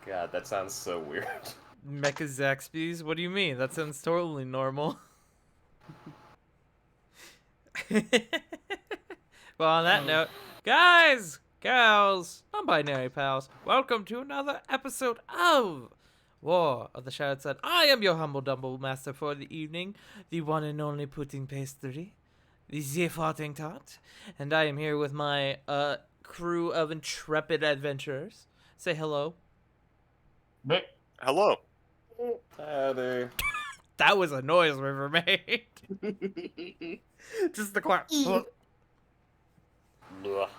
God, that sounds so weird. Mecha Zaxby's? What do you mean? That sounds totally normal. Well, on that note, guys, gals, non-binary pals, welcome to another episode of War of the Shadowed Sun. I am your humble dumble master for the evening, the one and only pudding pastry, the Farting Tot, and I am here with my crew of intrepid adventurers. Say hello. Hello. Hi there. That was a noise River made. Just the clap. Blah.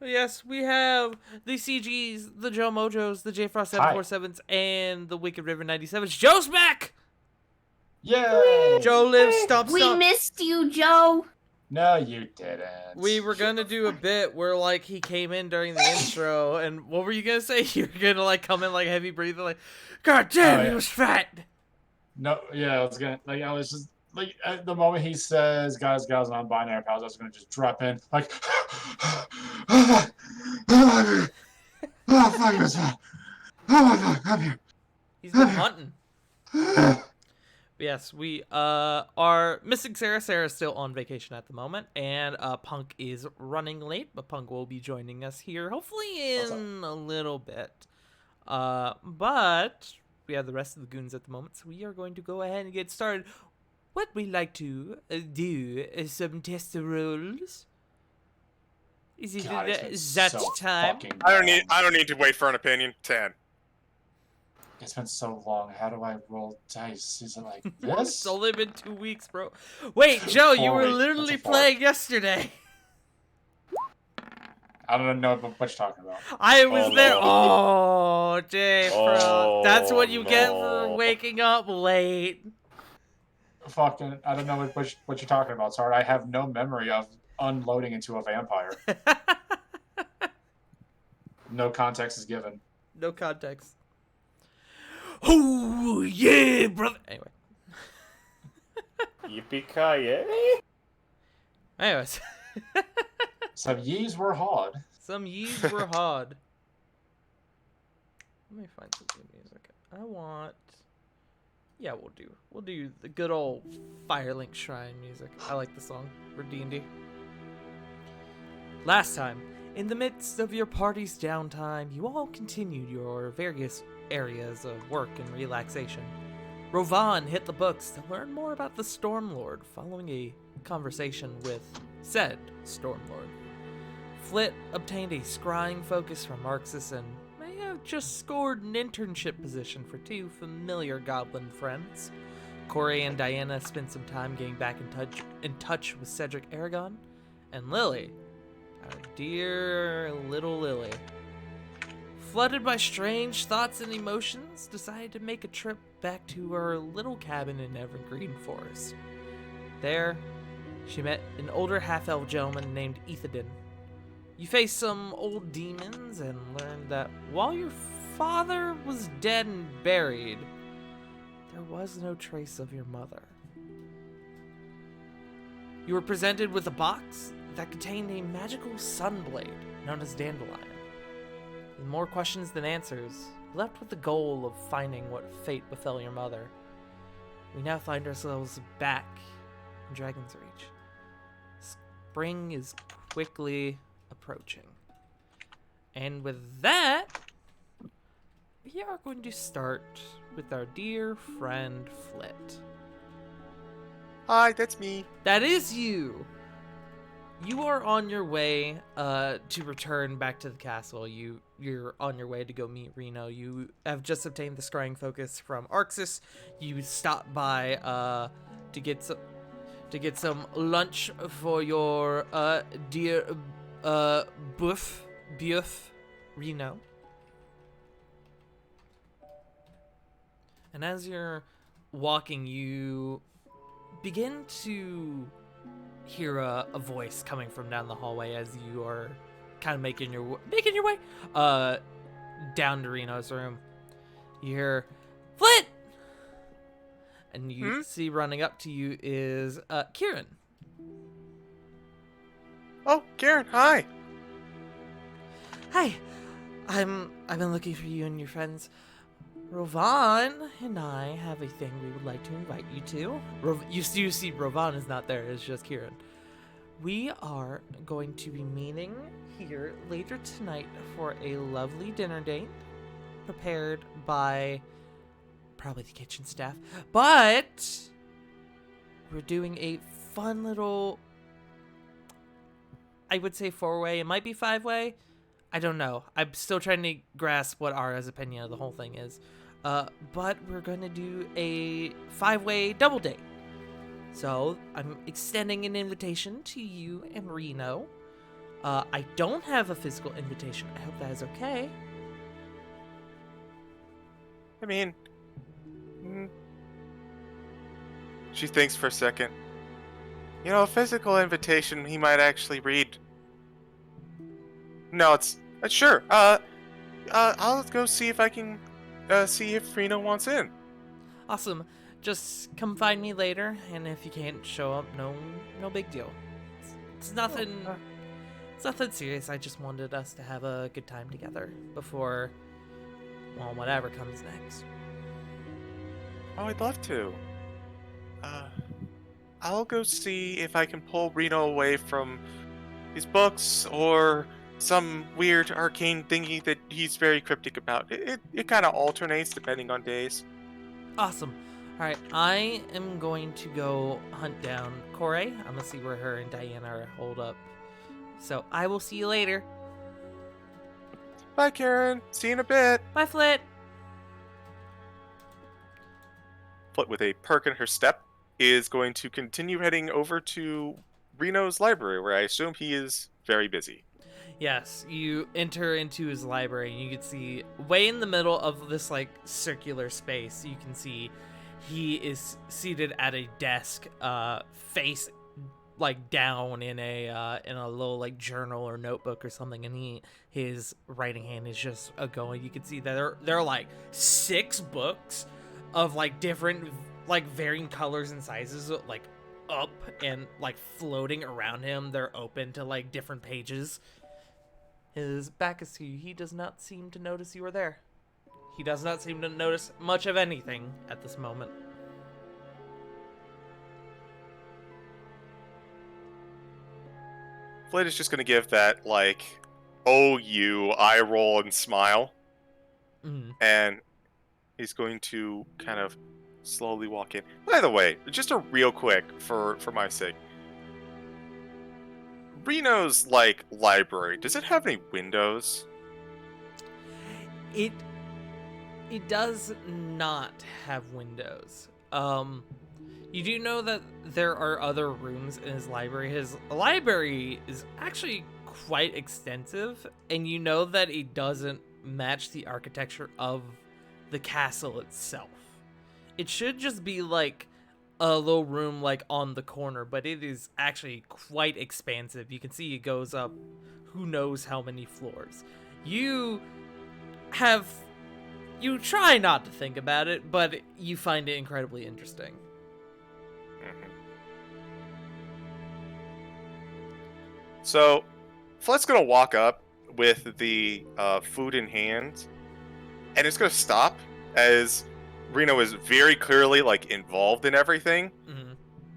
Yes, we have the CGs, the Joe Mojos, the J Frost 747s, and the Wicked River 97s. Joe's back! Yay! Joe lives, stomp, We stomp. missed you, Joe. No, you didn't. We were gonna do a bit where, like, he came in during the intro, and what were you gonna say? You were gonna, like, come in, like, heavy breathing, like, God damn, he was fat! No, yeah, I was just, like, at the moment he says, guys, gals, non-binary pals, I was gonna just drop in, like, oh my god, I'm here. He's been hunting. Yes, we are missing Sarah. Sarah's still on vacation at the moment, and Punk is running late, but Punk will be joining us here hopefully in a little bit. But we have the rest of the goons at the moment, so we are going to go ahead and get started. What we like to do is some test rolls. Is it God, that it's been so time? fucking I long. don't need to wait for an opinion. 10. It's been so long. How do I roll dice? Is it like It's this? only been 2 weeks, bro. Wait, Joe, you were Wait, literally that's a four. playing yesterday. I don't know what you're talking about. I was Oh, there. no. Oh, Jay, bro. That's what you get for no. waking up late. Fucking, I don't know what you're talking about. Sorry, I have no memory of unloading into a vampire. No context is given. No context. Oh, yeah, brother. Anyway. Yippee-ki-yay! Anyways. Some yees were hard. Some yees were hard. Let me find some good music. I want... Yeah, we'll do the good old Firelink Shrine music. I like the song for D&D. Last time, in the midst of your party's downtime, you all continued your various areas of work and relaxation. Rovan hit the books to learn more about the Stormlord following a conversation with said Stormlord. Flit obtained a scrying focus from Marxus and may have just scored an internship position for two familiar goblin friends. Corey and Diana spent some time getting back in touch with Cedric Aragon, and Lily, our dear little Lily, flooded by strange thoughts and emotions, decided to make a trip back to her little cabin in Evergreen Forest. There, she met an older half-elf gentleman named Ethedin. You faced some old demons and learned that while your father was dead and buried, there was no trace of your mother. You were presented with a box that contained a magical sunblade known as Dandelion. With more questions than answers, you left with the goal of finding what fate befell your mother. We now find ourselves back in Dragon's Reach. Spring is quickly approaching. And with that, we are going to start with our dear friend Flit. Hi, that's me. That is you! You are on your way to return back to the castle. You're on your way to go meet Reno. You have just obtained the scrying focus from Arxis. You stopped by to get some lunch for your dear Buff Reno. And as you're walking, you begin to hear a voice coming from down the hallway as you are kind of making your way down to Reno's room. You hear Flit, and you see running up to you is Kieran. Oh, Karen, hi. Hi, I've been looking for you and your friends. Rovan and I have a thing we would like to invite you to. You see Rovan is not there, it's just Kieran. We are going to be meeting here later tonight for a lovely dinner date prepared by probably the kitchen staff. But we're doing a fun little, I would say 4-way. It might be 5-way. I don't know. I'm still trying to grasp what Ara's opinion of the whole thing is. But we're going to do a 5-way double date. So I'm extending an invitation to you and Reno. I don't have a physical invitation. I hope that is okay. I mean, she thinks for a second. You know, a physical invitation he might actually read. No, it's sure. I'll go see if I can see if Reno wants in. Awesome. Just come find me later, and if you can't show up, no big deal. It's nothing. It's nothing serious. I just wanted us to have a good time together before, well, whatever comes next. Oh, I'd love to. I'll go see if I can pull Reno away from his books or some weird arcane thingy that he's very cryptic about. It kind of alternates depending on days. Awesome. All right, I am going to go hunt down Corey. I'm gonna see where her and Diana are holed up. So I will see you later. Bye, Karen. See you in a bit. Bye, Flit. Flit, with a perk in her step, is going to continue heading over to Reno's library, where I assume he is very busy. Yes, you enter into his library and you can see way in the middle of this like circular space, you can see he is seated at a desk, face like down in a little like journal or notebook or something, and his writing hand is just going. You can see that there are like 6 books of like different like varying colors and sizes, like up and like floating around him. They're open to like different pages. His back is to you. He does not seem to notice you are there. He does not seem to notice much of anything at this moment. Flit is just going to give that, like, oh, you eye roll and smile. Mm. And he's going to kind of slowly walk in. By the way, just a real quick for my sake. Reno's, like, library, does it have any windows? It does not have windows. You do know that there are other rooms in his library. His library is actually quite extensive, and you know that it doesn't match the architecture of the castle itself. It should just be like a little room like on the corner, but it is actually quite expansive. You can see it goes up who knows how many floors. You try not to think about it, but you find it incredibly interesting. So, Flit's gonna walk up with the food in hand, and it's gonna stop as Reno is very clearly like involved in everything,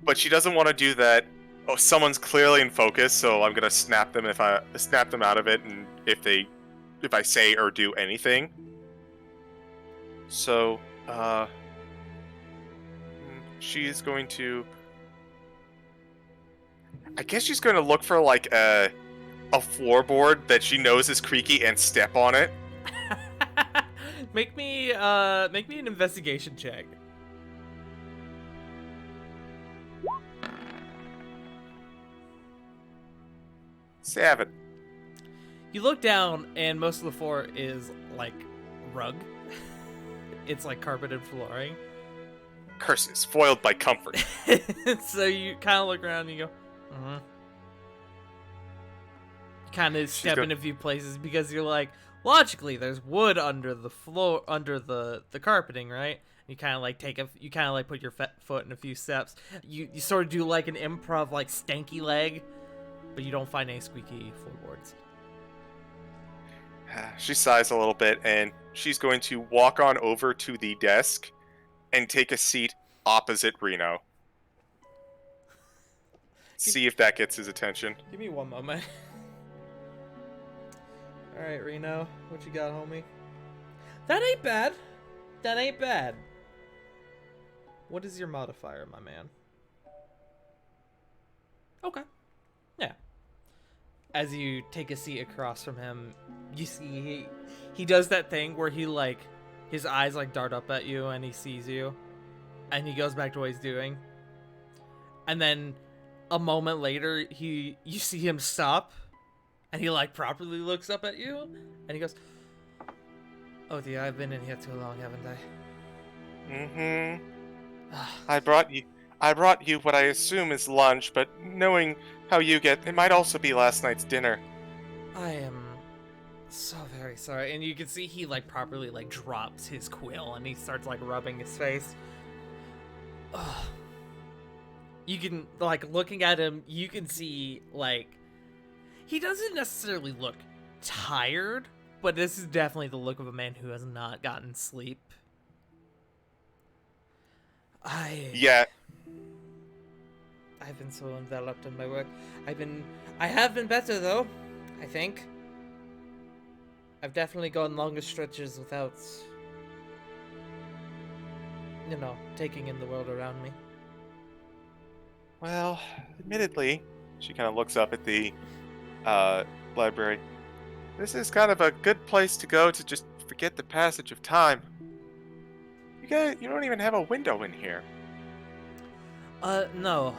but she doesn't want to do that. Oh, someone's clearly in focus, so I'm gonna snap them out of it, and if I say or do anything. So, she's going to. I guess she's going to look for like a floorboard that she knows is creaky and step on it. Make me an investigation check. Seven. You look down and most of the floor is like rug. It's like carpeted flooring. Curses, foiled by comfort. So you kind of look around and you go, You kind of step in a few places because you're like, logically, there's wood under the floor, under the carpeting, right? You kind of like put your foot in a few steps. You sort of do like an improv like stanky leg, but you don't find any squeaky floorboards. She sighs a little bit, and she's going to walk on over to the desk and take a seat opposite Reno. See if that gets his attention. Give me one moment. Alright, Reno, what you got, homie? That ain't bad. That ain't bad. What is your modifier, my man? Okay. Yeah. As you take a seat across from him, you see he does that thing where he like his eyes like dart up at you and he sees you and he goes back to what he's doing. And then a moment later you see him stop and he like properly looks up at you and he goes, "Oh dear, I've been in here too long, haven't I?" Mm-hmm. I brought you what I assume is lunch, but knowing how you get, it might also be last night's dinner. I am so very sorry. And you can see he like properly like drops his quill and he starts like rubbing his face. Ugh. You can like looking at him, you can see like he doesn't necessarily look tired, but this is definitely the look of a man who has not gotten sleep. Yeah. I've been so enveloped in my work. I have been better though, I think. I've definitely gone longer stretches without, taking in the world around me. Well, admittedly, she kind of looks up at the library. This is kind of a good place to go to just forget the passage of time. You don't even have a window in here. No.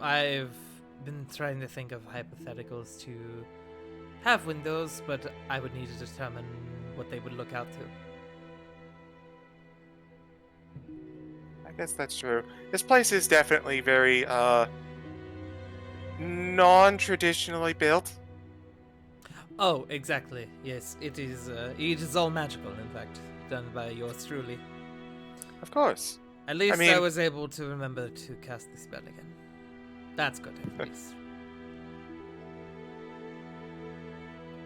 I've been trying to think of hypotheticals to have windows, but I would need to determine what they would look out to. I guess that's true. This place is definitely very, non-traditionally built. Oh, exactly. Yes, it is all magical, in fact, done by yours truly. Of course. At least I I mean- was able to remember to cast the spell again. That's good, at least.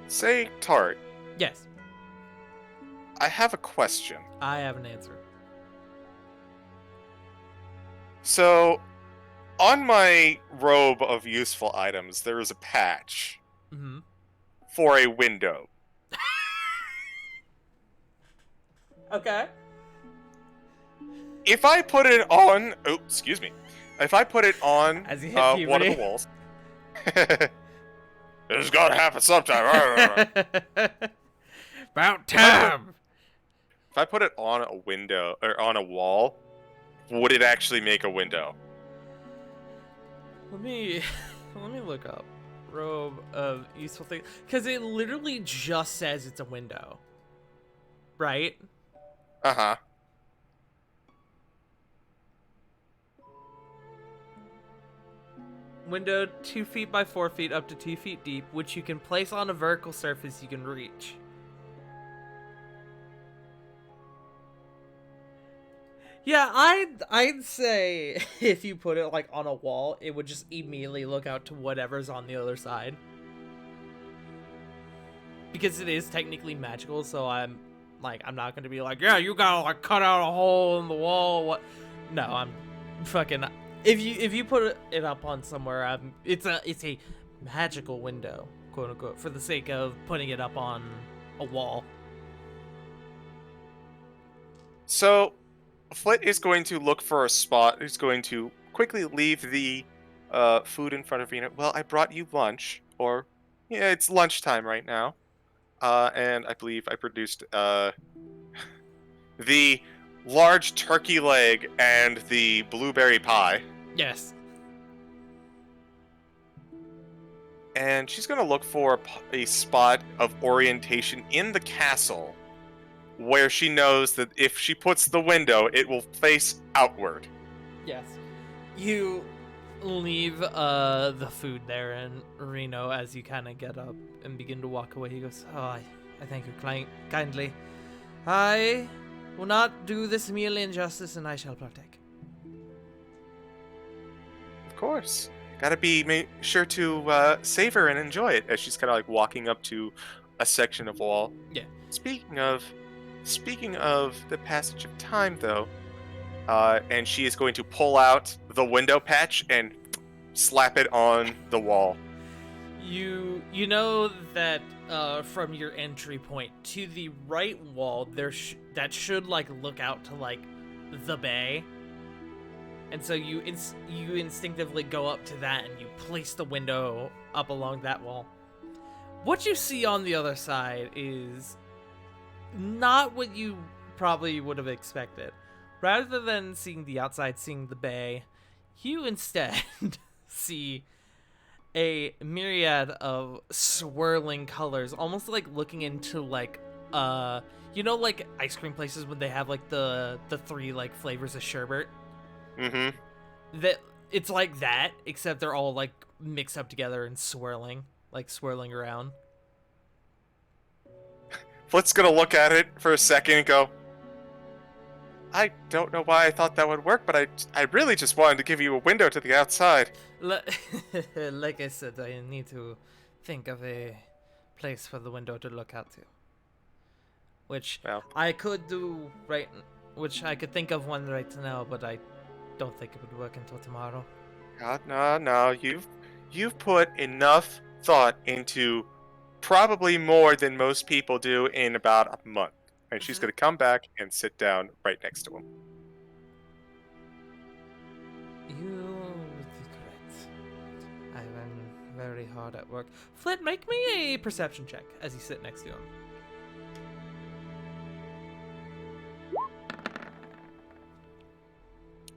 Say, Tart, Yes, I have a question. I have an answer. So, on my robe of useful items, there is a patch Mm-hmm. for a window. Okay. If I put it on... Oh, excuse me. If I put it on As you hit one of puberty. the walls... It's gotta happen sometime. About time. If I put it on a window, or on a wall, would it actually make a window? Let me look up robe of useful things, because it literally just says it's a window, right? Uh-huh. Window 2 feet by 4 feet up to 2 feet deep, which you can place on a vertical surface you can reach. Yeah, I'd say if you put it like on a wall, it would just immediately look out to whatever's on the other side. Because it is technically magical, so I'm not gonna be like, yeah, you gotta like cut out a hole in the wall. What? No, I'm fucking. If you put it up on somewhere, it's a magical window, quote unquote, for the sake of putting it up on a wall. So, Flit is going to look for a spot. He's going to quickly leave the food in front of Rena. Well, I brought you lunch, or yeah, it's lunchtime right now. And I believe I produced the large turkey leg and the blueberry pie. Yes. And she's going to look for a spot of orientation in the castle where she knows that if she puts the window, it will face outward. Yes. You leave the food there, and Reno, as you kind of get up and begin to walk away, he goes, "Oh, I thank you kindly. I will not do this meal injustice, and I shall partake." Of course. Gotta be sure to savor and enjoy it as she's kind of like walking up to a section of wall. Yeah. Speaking of the passage of time, though, and she is going to pull out the window patch and slap it on the wall. You know that from your entry point to the right wall, that should like look out to like the bay, and so you instinctively go up to that and you place the window up along that wall. What you see on the other side is not what you probably would have expected. Rather than seeing the outside, seeing the bay, you instead see a myriad of swirling colors, almost like looking into like like ice cream places when they have like the 3 like flavors of sherbet. Mm-hmm. That it's like that, except they're all like mixed up together and swirling around. Flick's gonna look at it for a second and go, I don't know why I thought that would work, but I really just wanted to give you a window to the outside. Like I said, I need to think of a place for the window to look out to. Which Well. I could do which I could think of one right now, but I don't think it would work until tomorrow. God, no. You've put enough thought into probably more than most people do in about a month. And she's going to come back and sit down right next to him. You would be correct. I've been very hard at work. Flint, make me a perception check as you sit next to him.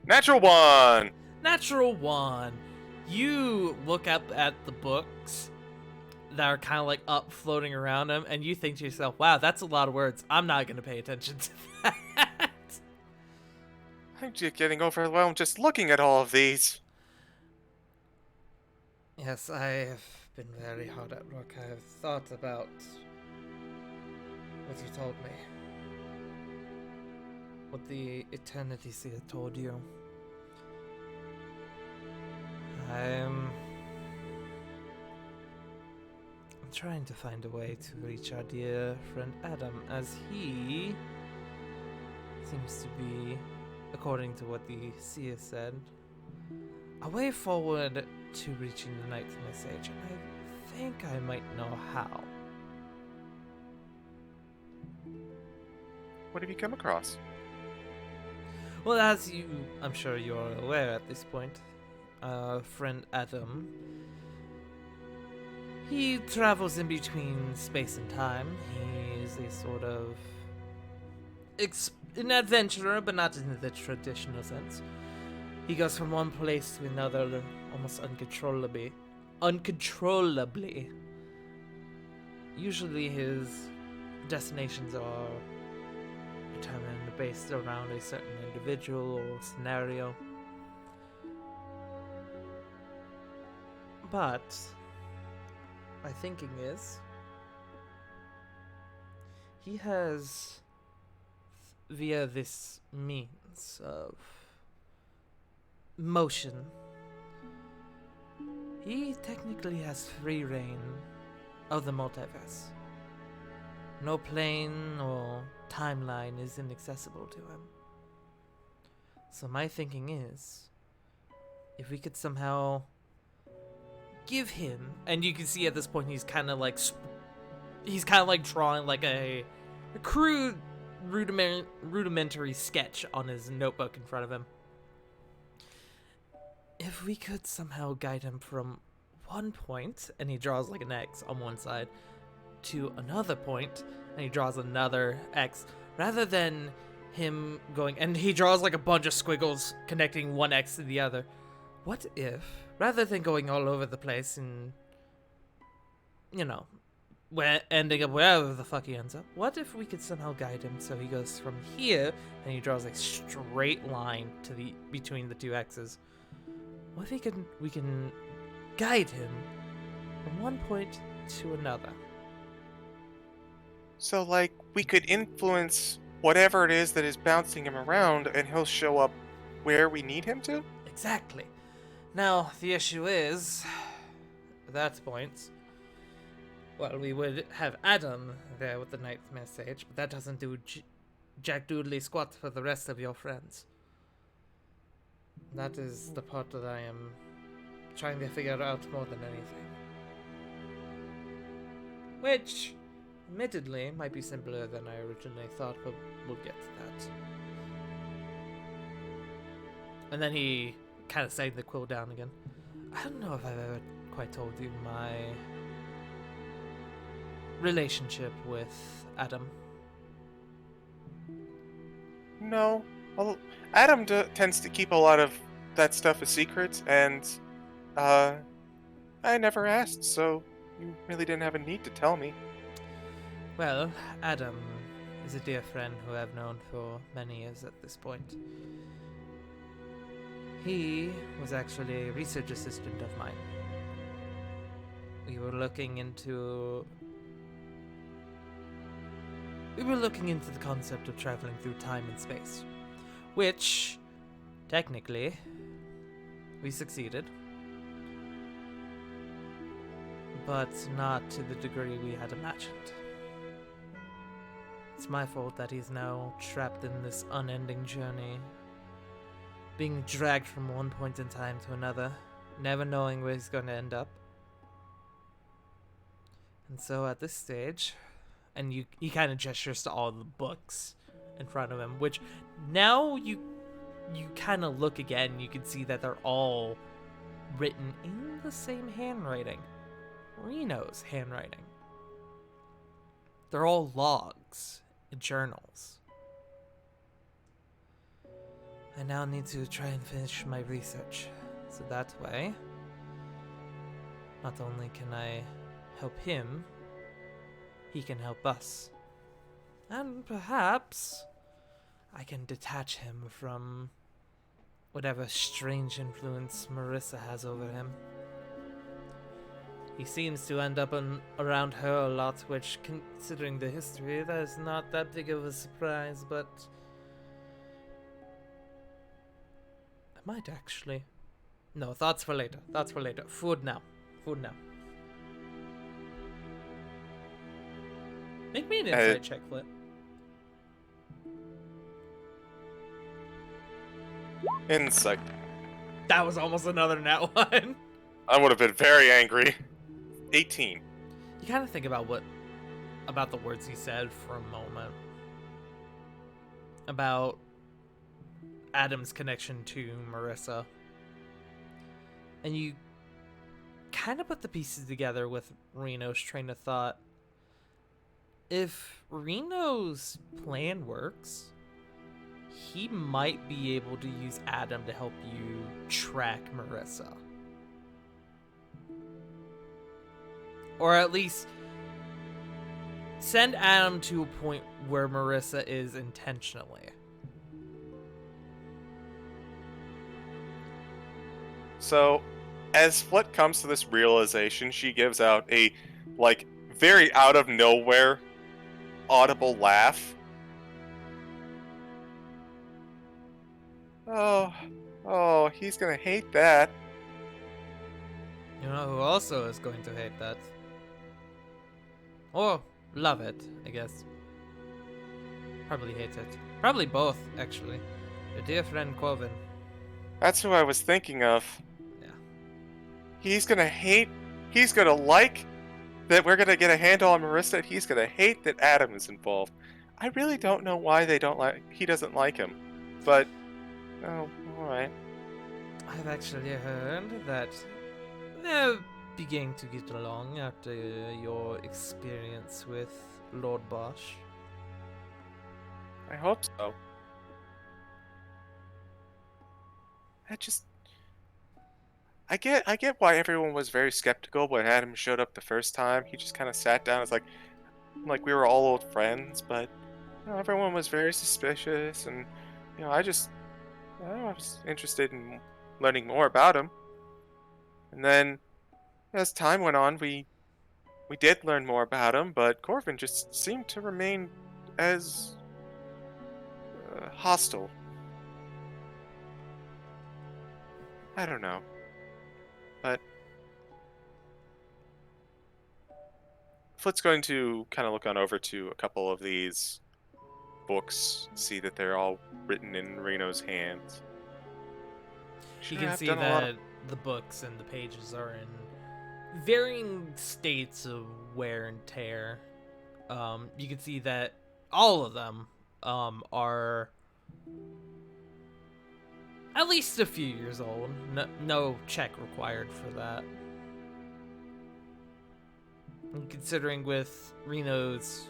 Natural 1! Natural 1. You look up at the books that are kind of like up floating around him, and you think to yourself, wow, that's a lot of words. I'm not going to pay attention to that. I'm just getting overwhelmed just looking at all of these. Yes, I have been very hard at work. I have thought about what you told me. What the Eternity Seer told you. I'm trying to find a way to reach our dear friend Adam, as he seems to be, according to what the seer said, a way forward to reaching the Ninth Message, and I think I might know how. What have you come across? Well, as I'm sure you're aware at this point, friend Adam, he travels in between space and time. He is a sort of an adventurer, but not in the traditional sense. He goes from one place to another almost uncontrollably. Usually his destinations are determined based around a certain individual or scenario. But my thinking is he has, via this means of motion, he technically has free reign of the multiverse. No plane or timeline is inaccessible to him. So my thinking is, if we could somehow give him, and you can see at this point he's kind of like drawing like a crude rudimentary sketch on his notebook in front of him. If we could somehow guide him from one point, and he draws like an X on one side, to another point, and he draws another X, rather than him going, and he draws like a bunch of squiggles connecting one X to the other. What if, rather than going all over the place and, ending up wherever the fuck he ends up, what if we could somehow guide him so he goes from here and he draws a straight line to between the two X's? What if we can guide him from one point to another? So, like, we could influence whatever it is that is bouncing him around, and he'll show up where we need him to? Exactly. Now, the issue is, at that point, Well, we would have Adam there with the Nightmare Sage, but that doesn't do Jack Doodly squat for the rest of your friends. That is the part that I am trying to figure out more than anything. Which, admittedly, might be simpler than I originally thought, but we'll get to that. And then he kind of set the quill down again. I don't know if I've ever quite told you my relationship with Adam. No. Well, Adam tends to keep a lot of that stuff a secret, and I never asked, so you really didn't have a need to tell me. Well, Adam is a dear friend who I've known for many years at this point. He was actually a research assistant of mine. We were looking into the concept of traveling through time and space, which, technically, we succeeded, but not to the degree we had imagined. It's my fault that he's now trapped in this unending journey, being dragged from one point in time to another, never knowing where he's going to end up. And so at this stage, and he kind of gestures to all the books in front of him, which now you kind of look again, you can see that they're all written in the same handwriting. Reno's handwriting. They're all logs and journals. I now need to try and finish my research, so that way, not only can I help him, he can help us. And perhaps I can detach him from whatever strange influence Marissa has over him. He seems to end up around her a lot, which, considering the history, that is not that big of a surprise, but I might actually. No, thoughts for later. Thoughts for later. Food now. Food now. Make me an insight check, Flit. Insight. That was almost another nat one. I would have been very angry. 18. You kind of think about the words he said for a moment. About Adam's connection to Marissa. And you kind of put the pieces together with Reno's train of thought. If Reno's plan works, he might be able to use Adam to help you track Marissa. Or at least send Adam to a point where Marissa is intentionally. So, as Flit comes to this realization, she gives out a, very out of nowhere audible laugh. Oh, he's gonna hate that. You know who also is going to hate that? Or love it, I guess. Probably hate it. Probably both, actually. Your dear friend Corvin. That's who I was thinking of. Yeah. He's gonna like that we're gonna get a handle on Marissa, and he's gonna hate that Adam is involved. I really don't know why he doesn't like him. But, oh, alright. I've actually heard that they're beginning to get along after your experience with Lord Bosch. I hope so. I get why everyone was very skeptical when Adam showed up the first time. He just kind of sat down. It's like we were all old friends, but everyone was very suspicious, and I was interested in learning more about him. And then, as time went on, we did learn more about him, but Corvin just seemed to remain as hostile. I don't know. But Flit's going to kind of look on over to a couple of these books, see that they're all written in Reno's hands. You Sure, can I've see done a lot that the books and the pages are in varying states of wear and tear. You can see that all of them are at least a few years old. No check required for that. And considering with Reno's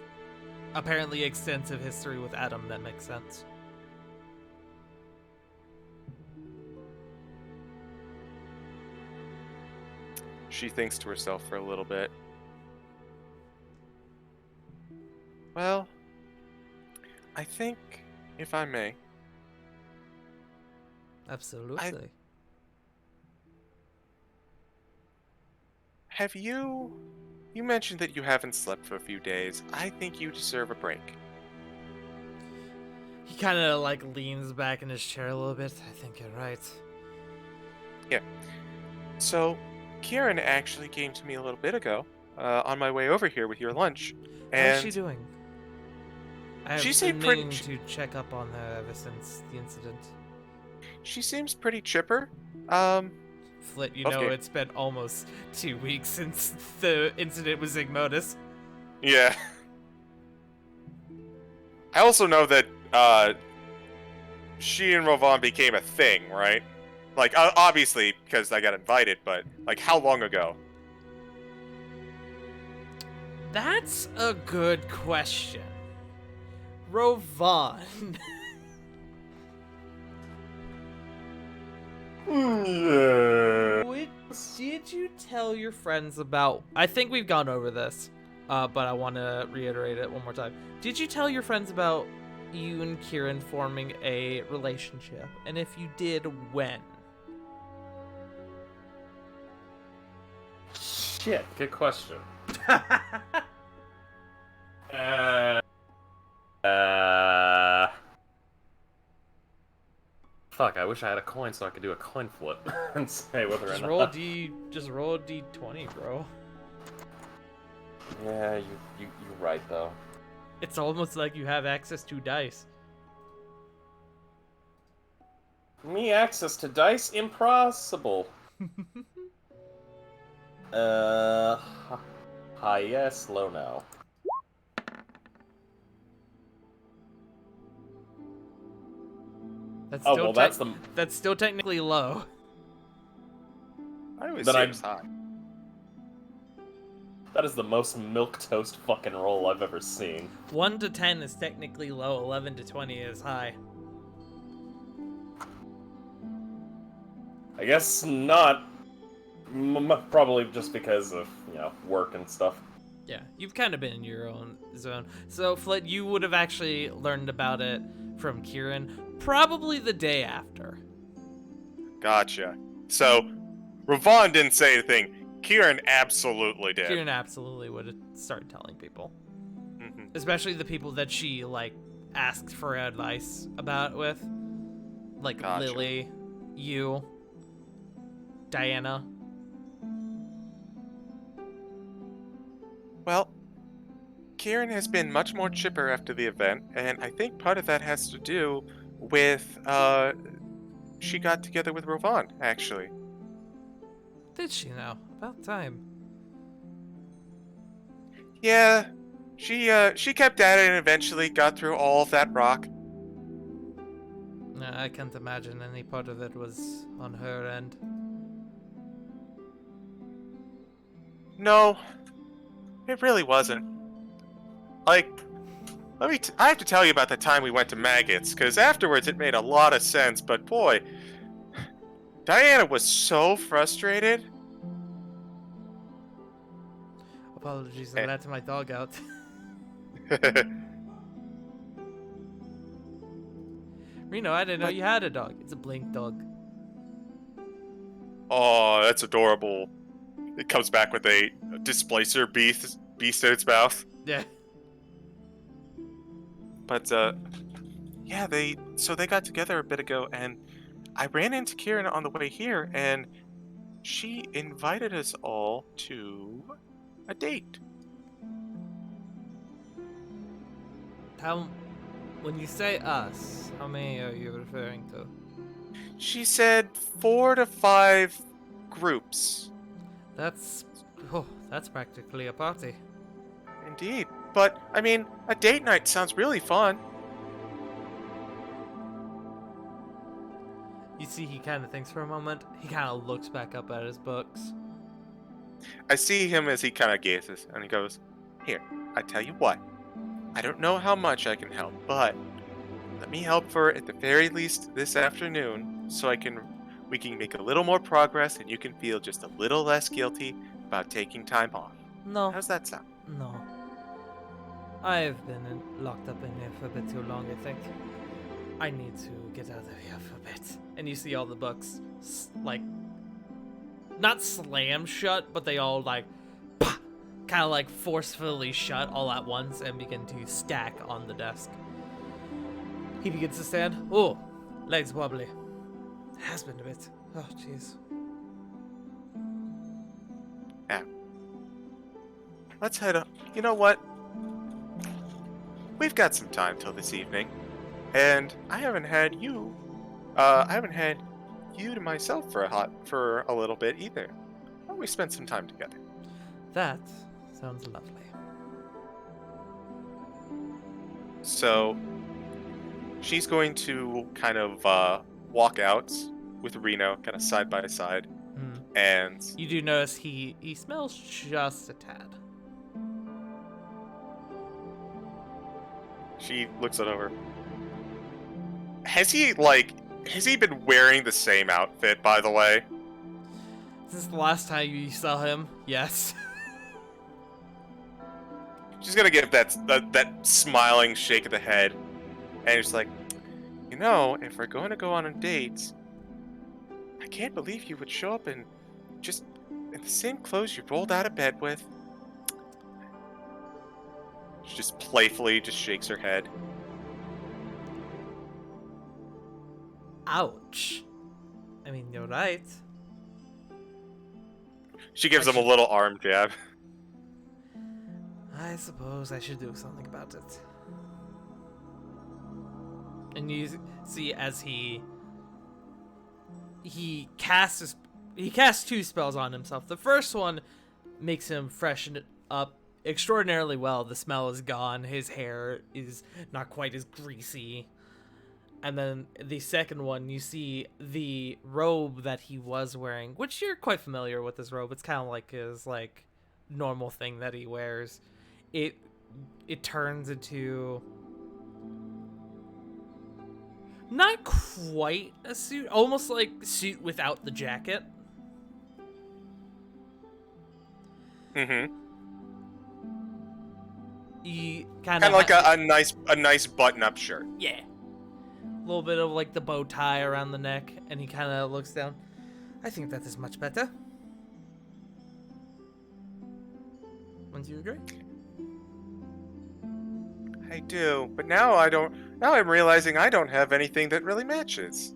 apparently extensive history with Adam, that makes sense. She thinks to herself for a little bit. Well, I think, if I may, Absolutely. have you... You mentioned that you haven't slept for a few days. I think you deserve a break. He kind of like leans back in his chair a little bit. I think you're right. So, Kieran actually came to me a little bit ago, on my way over here with your lunch. And How's she doing? I have She been seemed pretty meaning to check up on her ever since the incident. she seems pretty chipper. Flit, you know, Okay. it's been almost 2 weeks since the incident with Zygmotus. Yeah. I also know that, she and Rovan became a thing, right? Like, obviously, because I got invited, but, like, how long ago? That's a good question. Rovan. Yeah. Did you tell your friends about... I think we've gone over this, but I want to reiterate it one more time. Did you tell your friends about you and Kieran forming a relationship? And if you did, when? Shit, good question. Fuck, I wish I had a coin so I could do a coin flip and say whether or Just not. roll a D20, bro. Yeah, you're right though. It's almost like you have access to dice. Me access to dice? Impossible. High yes, low no. That's Oh still well, that's the. that's still technically low. I always Then say I- it was high. That is the most milquetoast fucking roll I've ever seen. 1 to 10 is technically low. 11 to 20 is high. I guess not. Probably just because of, you know, work and stuff. Yeah, you've kind of been in your own zone. So, Flit, you would have actually learned about it from Kieran probably the day after. Gotcha. So, Ravon didn't say anything. Kieran absolutely did. Kieran absolutely would have started telling people. Mhm. Especially the people that she, like, asked for advice about with. Like Gotcha. Lily, you, Diana. Well, Kieran has been much more chipper after the event, and I think part of that has to do with, she got together with Ravon, actually. Did she now? About time. Yeah, she kept at it and eventually got through all of that rock. I can't imagine any part of it was on her end. No, it really wasn't. Like, I have to tell you about the time we went to Maggots, because afterwards it made a lot of sense, but boy, Diana was so frustrated. Apologies, I let my dog out. Reno, I didn't know you had a dog. It's a blink dog. Oh, that's adorable. It comes back with a displacer beast in its mouth. Yeah. But, yeah, they got together a bit ago, and I ran into Kieran on the way here, and she invited us all to a date. When you say us, how many are you referring to? She said 4 to 5 groups. That's practically a party. Indeed. But, I mean, a date night sounds really fun. You see, he kind of thinks for a moment. He kind of looks back up at his books. I see him as he kind of gazes, and he goes, "Here, I tell you what. I don't know how much I can help, but let me help for at the very least this afternoon, so we can make a little more progress, and you can feel just a little less guilty about taking time off. No, How's that sound?" no. I've been locked up in here for a bit too long, I think. I need to get out of here for a bit. And you see all the books, not slam shut, but they all kind of like forcefully shut all at once and begin to stack on the desk. He begins to stand. Oh, legs wobbly. Has been a bit. Oh, jeez. Yeah. Let's head up. You know what? We've got some time till this evening, and I haven't had you to myself for a little bit either. Why don't we spend some time together? That sounds lovely. So she's going to kind of walk out with Reno, kind of side by side, and You do notice he smells just a tad. she looks it over. Has he been wearing the same outfit, by the way? This is the last time you saw him. Yes. She's gonna give that smiling shake of the head, and it's like, you know, if we're going to go on a date, I can't believe you would show up in the same clothes you rolled out of bed with. She just playfully just shakes her head. Ouch. I mean, you're right. She gives him a little arm jab. I suppose I should do something about it. And you see as he casts two spells on himself. The first one makes him freshen up extraordinarily well. The smell is gone. His hair is not quite as greasy. And then the second one, you see the robe that he was wearing, which you're quite familiar with this robe. It's kind of like his normal thing that he wears. It turns into not quite a suit, almost like suit without the jacket. Mm-hmm. You Kind of like a nice button-up shirt. Yeah. A little bit of the bow tie around the neck, and he kind of looks down. I think that is much better. Wouldn't you agree? I do, but now I'm realizing I don't have anything that really matches.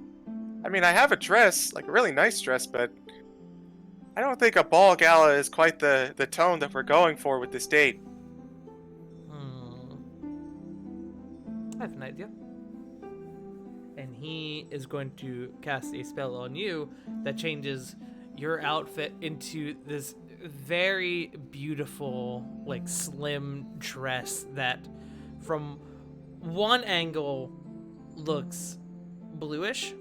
I mean, I have a dress, like a really nice dress, but I don't think a ball gala is quite the tone that we're going for with this date. I have an idea. And he is going to cast a spell on you that changes your outfit into this very beautiful, slim dress that from one angle looks bluish,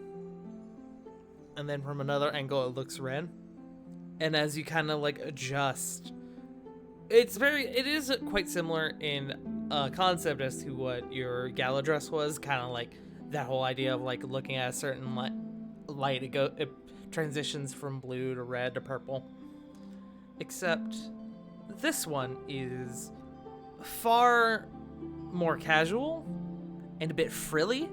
and then from another angle it looks red. And as you kind of adjust, it is quite similar in concept as to what your gala dress was, kind of that whole idea of looking at a certain light, it transitions from blue to red to purple. Except this one is far more casual and a bit frilly.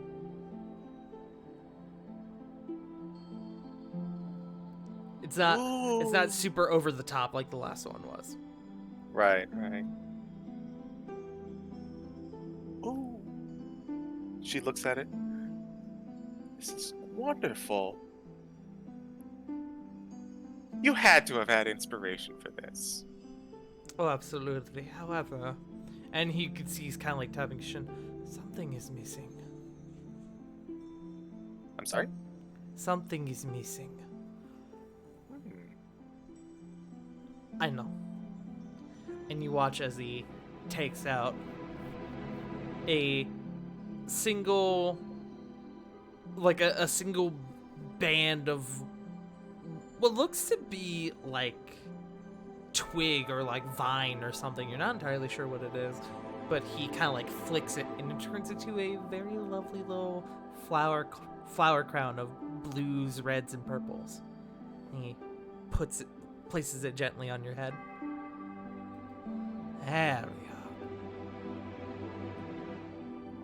It's not super over the top like the last one was. Right. Ooh. She looks at it. This is wonderful. You had to have had inspiration for this. Oh, absolutely. However, and he could see he's kind of tapping his shin. Something is missing. I'm sorry? Something is missing. Hmm. I know. And you watch as he takes out a single, like a single band of what looks to be like twig or like vine or something. You're not entirely sure what it is, but he kind of like flicks it and it turns into a very lovely little flower crown of blues, reds, and purples. And he places it gently on your head. There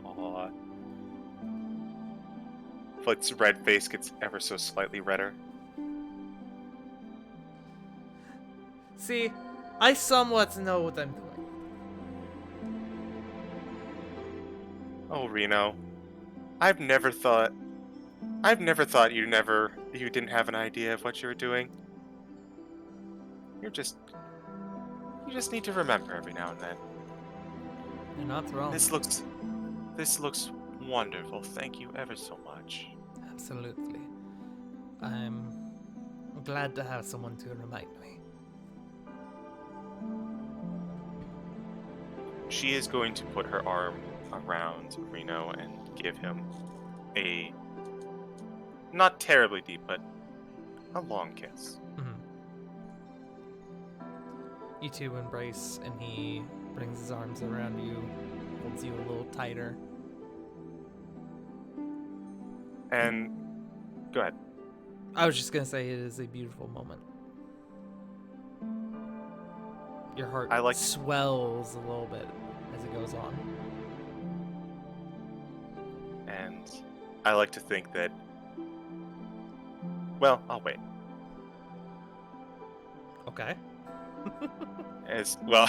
we are. Aw. Flit's red face gets ever so slightly redder. See, I somewhat know what I'm doing. Oh, Reno. I've never thought you didn't have an idea of what you were doing. You just need to remember every now and then. You're not wrong. This looks wonderful. Thank you ever so much. Absolutely. I'm glad to have someone to remind me. She is going to put her arm around Reno and give him a not terribly deep, but a long kiss. Mhm. You two embrace, and he brings his arms around you, holds you a little tighter. And go ahead. I was just gonna say it is a beautiful moment. Your heart I like- swells a little bit as it goes on. And I like to think that. Well, I'll wait. Okay. As well,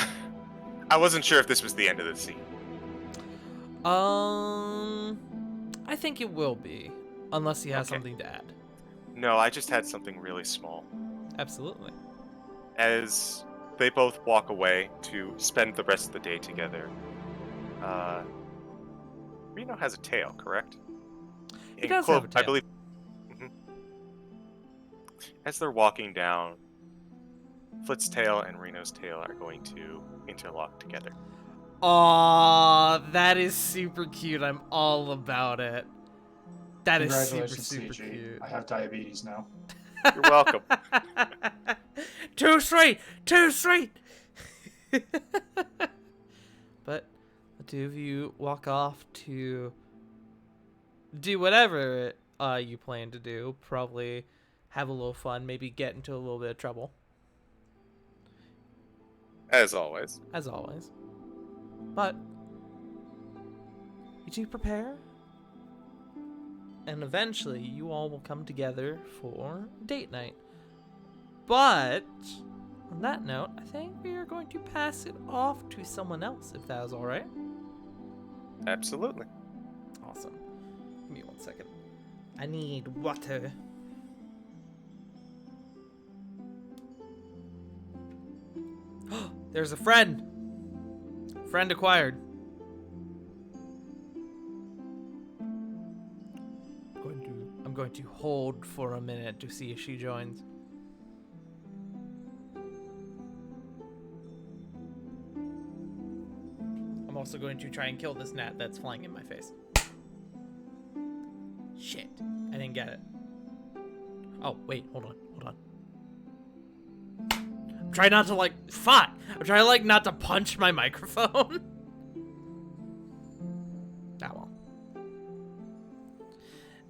I wasn't sure if this was the end of the scene. I think it will be, unless he has Okay. something to add. No, I just had something really small. Absolutely. As they both walk away to spend the rest of the day together, Reno has a tail, correct? He does have a I tail. believe. Mhm. As they're walking down, Flit's tail and Reno's tail are going to interlock together. Aw, that is super cute. I'm all about it. That is super, Congratulations, super CG. cute. I have diabetes now. You're welcome. Too sweet! Too sweet! But the two of you walk off to do whatever you plan to do. Probably have a little fun, maybe get into a little bit of trouble, As always. as always. But you two prepare, and eventually you all will come together for date night. But on that note, I think we are going to pass it off to someone else, if that is all right. Absolutely. Awesome. Give me 1 second. I need water. There's a friend. Friend acquired. I'm going to hold for a minute to see if she joins. I'm also going to try and kill this gnat that's flying in my face. Shit. I didn't get it. Oh, wait. Hold on. I'm trying not to, fuck! I'm trying, not to punch my microphone.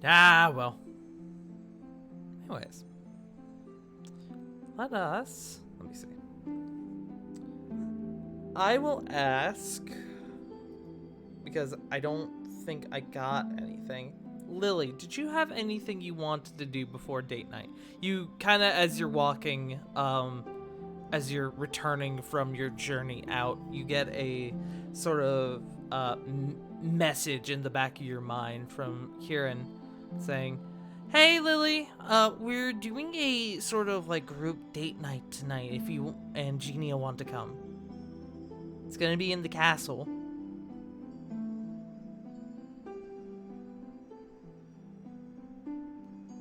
Well. Anyways. Let me see. I will ask, because I don't think I got anything. Lily, did you have anything you wanted to do before date night? You kind of, as you're walking, as you're returning from your journey out, you get a sort of message in the back of your mind from Kieran saying, "Hey Lily, we're doing a sort of group date night tonight if you and Genia want to come. It's gonna be in the castle."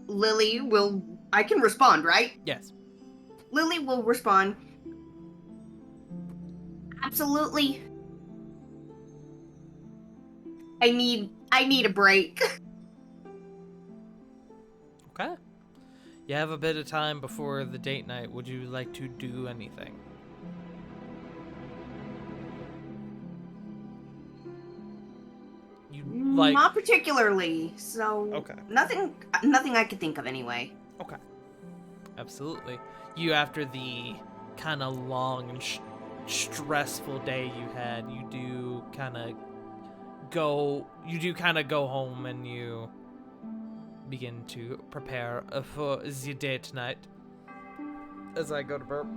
Lily will. I can respond, right? Yes. Lily will respond. Absolutely. I need a break. Okay. You have a bit of time before the date night. Would you like to do anything? You like Not particularly. So Okay. nothing I could think of anyway. Okay. Absolutely. You, after the kind of long and stressful day you had, you do kind of go home and you begin to prepare for the day tonight. As I go to burp.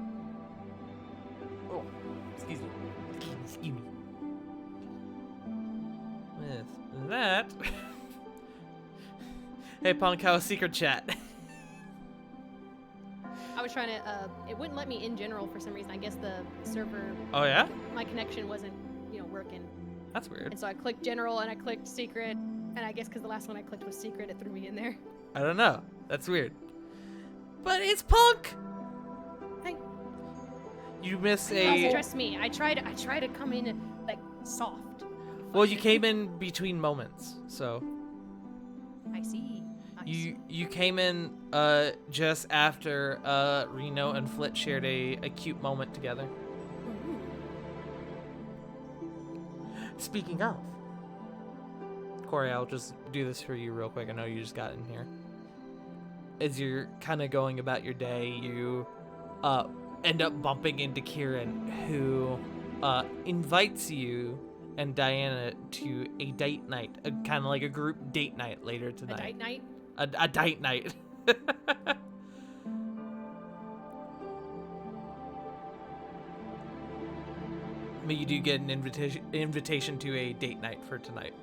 Oh, excuse me. Excuse me. With that... Hey, Punk, how's secret chat? I was trying to, it wouldn't let me in general for some reason. I guess the server, Oh, yeah? my connection wasn't, working. That's weird. And so I clicked general and I clicked secret. And I guess because the last one I clicked was secret, it threw me in there. I don't know. That's weird. But it's Punk! Hey. You miss Also, a... trust me, I try to come in, like, soft. Well, you came in between moments, so... I see. Nice. You came in just after Reno and Flit shared a cute moment together. Ooh. Speaking of, Corey, I'll just do this for you real quick. I know you just got in here. As you're kind of going about your day, you end up bumping into Kieran, who invites you and Diana to a date night, kind of like a group date night later A tonight. date night? A date night. But you do get an invitation to a date night for tonight.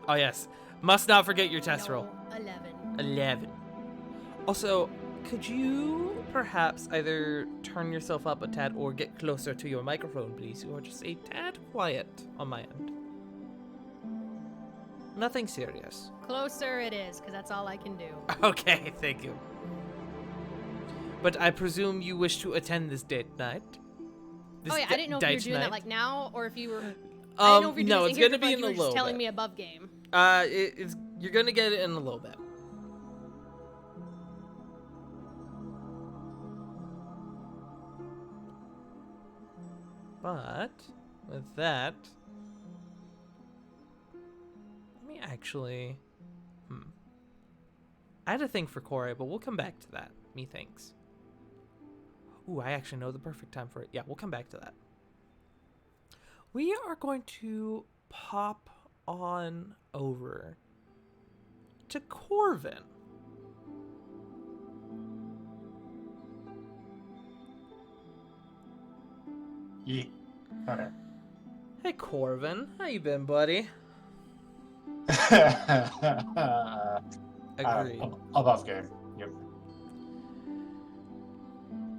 Oh yes, must not forget your test roll. No, 11. 11. Also, could you perhaps either turn yourself up a tad or get closer to your microphone, please? You are just a tad quiet on my end. Nothing serious. Closer it is, because that's all I can do. Okay, thank you. But I presume you wish to attend this date night? This Oh yeah, I didn't know if you were date doing that night? like now, or if you were... I didn't know if you were doing no, this it's in here, gonna but be you in were a just little telling bit. me above game. You're gonna get it in a little bit. But with that, let me actually. I had a thing for Corey, but we'll come back to that. Methinks. Ooh, I actually know the perfect time for it. Yeah, we'll come back to that. We are going to pop on over to Corvin. Yeah. Okay. Hey, Corvin. How you been, buddy? Agreed. Above game. Yep.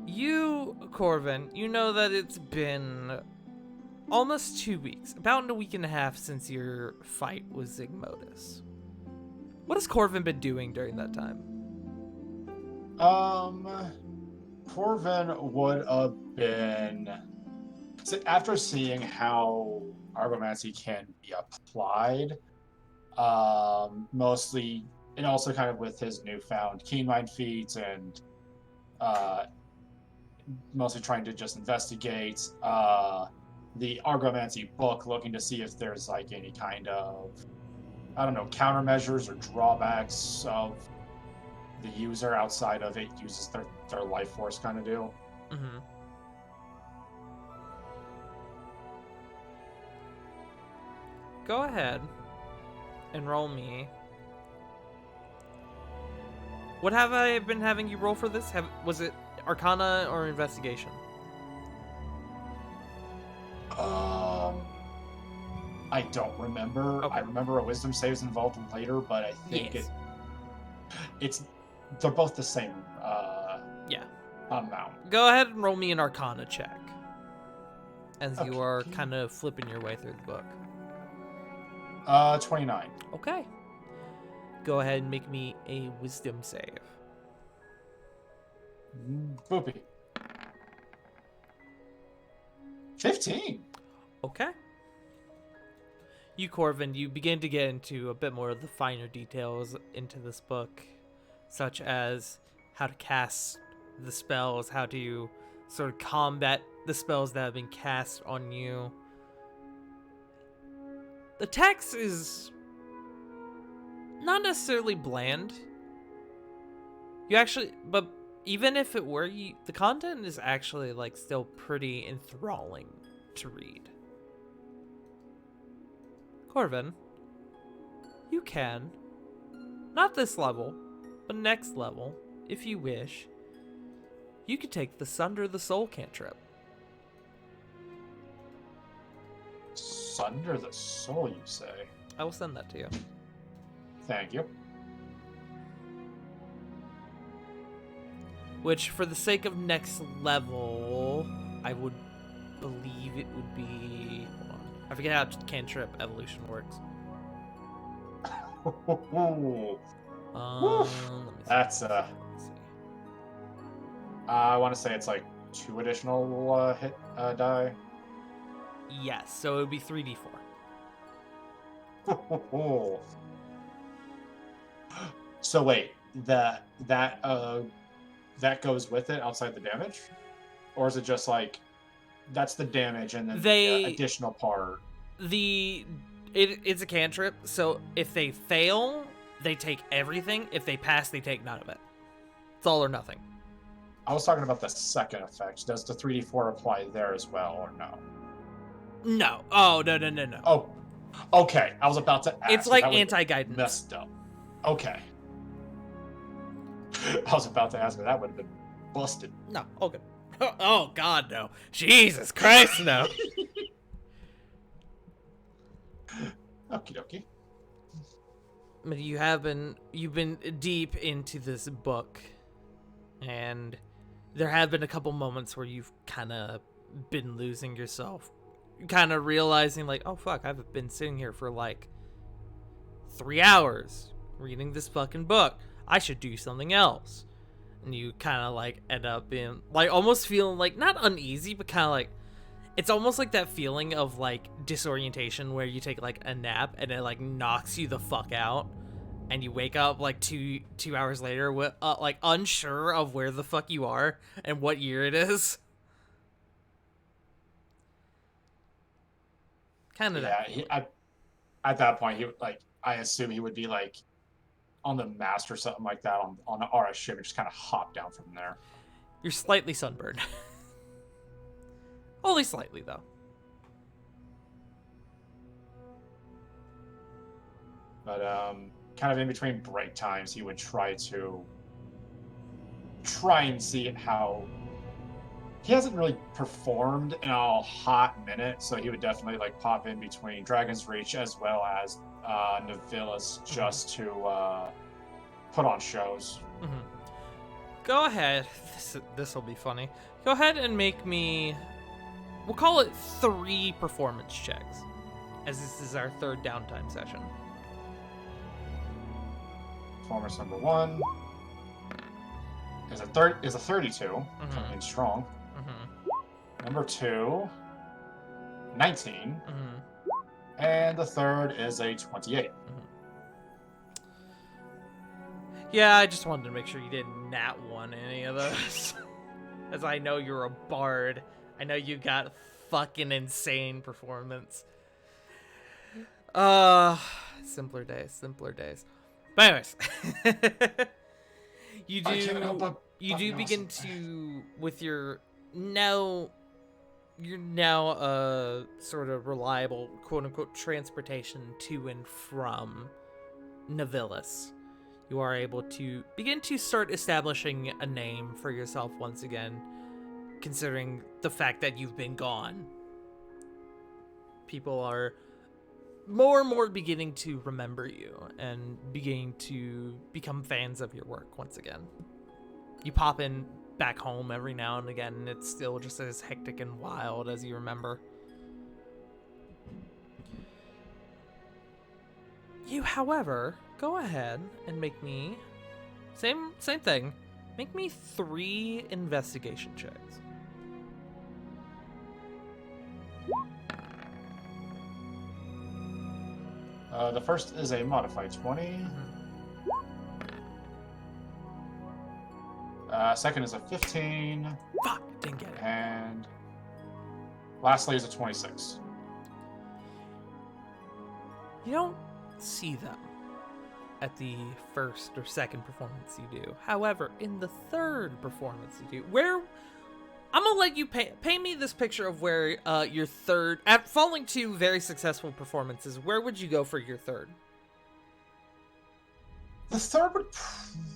You, Corvin, you know that it's been almost 2 weeks, about a week and a half since your fight with Zygmodus. What has Corvin been doing during that time? Corvin would have been. So after seeing how Argomancy can be applied, mostly, and also kind of with his newfound keen mind feats and mostly trying to just investigate the Argomancy book, looking to see if there's like any kind of, I don't know, countermeasures or drawbacks of the user outside of it uses their life force kind of deal. Mm-hmm. Go ahead and roll me. What have I been having you roll for this? Was it Arcana or Investigation? I don't remember. Okay. I remember a wisdom save is involved later, but I think Yes. they're both the same Yeah. amount. Go ahead and roll me an Arcana check. As you Okay. are kind of flipping your way through the book. 29. Okay. Go ahead and make me a wisdom save. Boopy. 15. Okay. You, Corvin, you begin to get into a bit more of the finer details into this book, such as how to cast the spells, how to sort of combat the spells that have been cast on you. The text is not necessarily bland. But even if it were, the content is actually like still pretty enthralling to read. Corvin, you can, not this level, but next level, if you wish, you could take the Sunder the Soul cantrip. Sunder the Soul, you say? I will send that to you. Thank you. Which, for the sake of next level, I would believe it would be... Hold on. I forget how cantrip evolution works. Let me see. That's Let's see. I want to say it's like 2 additional hit die. Yes, so it would be 3d4. So wait, that goes with it outside the damage, or is it just like that's the damage and then the additional part? It's a cantrip, so if they fail, they take everything. If they pass, they take none of it. It's all or nothing. I was talking about the second effect. Does the 3d4 apply there as well, or no? No. Oh, no. Oh, okay. I was about to ask. It's like That was anti-guidance. messed up. Okay. I was about to ask, but that would have been busted. No. Oh, good. Oh, God, no. Jesus Christ, no. Okie dokie. But you've been deep into this book, and there have been a couple moments where you've kind of been losing yourself, kind of realizing like, oh fuck, I've been sitting here for like 3 hours reading this fucking book. I should do something else. And you kind of like end up being like almost feeling like not uneasy, but kind of like it's almost like that feeling of like disorientation where you take like a nap and it like knocks you the fuck out, and you wake up like two hours later with like unsure of where the fuck you are and what year it is. Kind of. Yeah, at that point, he like I assume he would be like on the mast or something like that on the RS ship and just kind of hop down from there. You're slightly sunburned. Only slightly, though. But kind of in between break times, he would try and see how. He hasn't really performed in a hot minute, so he would definitely like pop in between Dragon's Reach as well as Navilis just to put on shows. Mm-hmm. Go ahead. This will be funny. Go ahead and make me. We'll call it 3 performance checks, as this is our 3rd downtime session. Performance number 1 is a 32, coming in strong. Mm-hmm. Number 2, 19, Mm-hmm. and the 3rd is a 28. Yeah, I just wanted to make sure you didn't nat 1 any of those. As I know you're a bard. I know you got fucking insane performance. Simpler days. But anyways. you do begin to, with your now sort of reliable quote-unquote transportation to and from Navilis. You are able to begin to start establishing a name for yourself once again, considering the fact that you've been gone. People are more and more beginning to remember you and beginning to become fans of your work once again. You pop in back home every now and again, and it's still just as hectic and wild as you remember. You, however, go ahead and make me same thing. Make me 3 investigation checks. The first is a modified 20. Second is a 15. Fuck, didn't get it. And lastly is a 26. You don't see them at the first or second performance you do. However, in the third performance you do, where I'm gonna let you paint me this picture of where your third, at following 2 very successful performances, where would you go for your third? The third would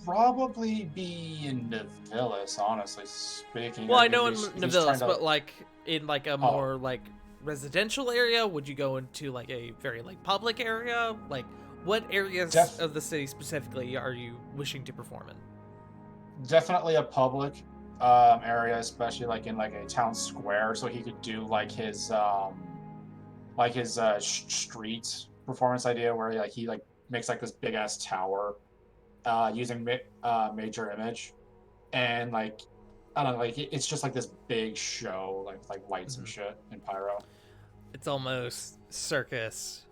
probably be in Nevillis, honestly speaking. Well, I know in he's trying Nevillis, to- but like in like a more like residential area, would you go into like a very like public area? Like what areas of the city specifically are you wishing to perform in? Definitely a public area, especially like in like a town square, so he could do like his street performance idea where he makes like this big ass tower using major image, and like I don't know, like it's just like this big show, like lights and shit and pyro. It's almost circus-esque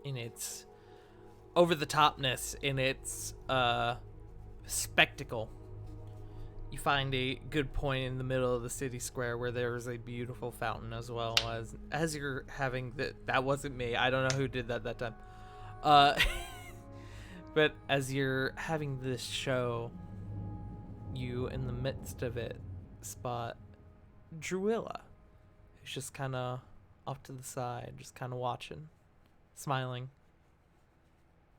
in its over-the-topness, in its spectacle. You find a good point in the middle of the city square where there is a beautiful fountain, as well as you're having that wasn't me. I don't know who did that time. But as you're having this show, you, in the midst of it, spot Druilla, who's just kind of off to the side, just kind of watching, smiling.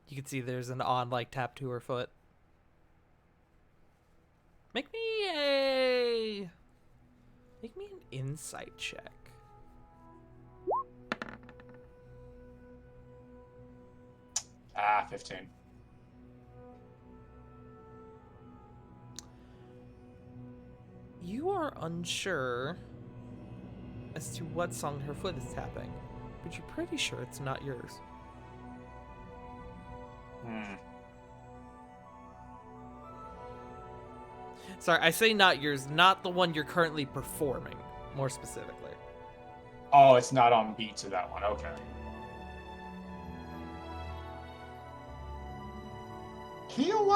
You can see there's an odd, like, tap to her foot. Make me an insight check. Ah, 15. You are unsure as to what song her foot is tapping, but you're pretty sure it's not yours. Sorry, I say not yours, not the one you're currently performing, more specifically. Oh, it's not on beat to that one. Okay. He'll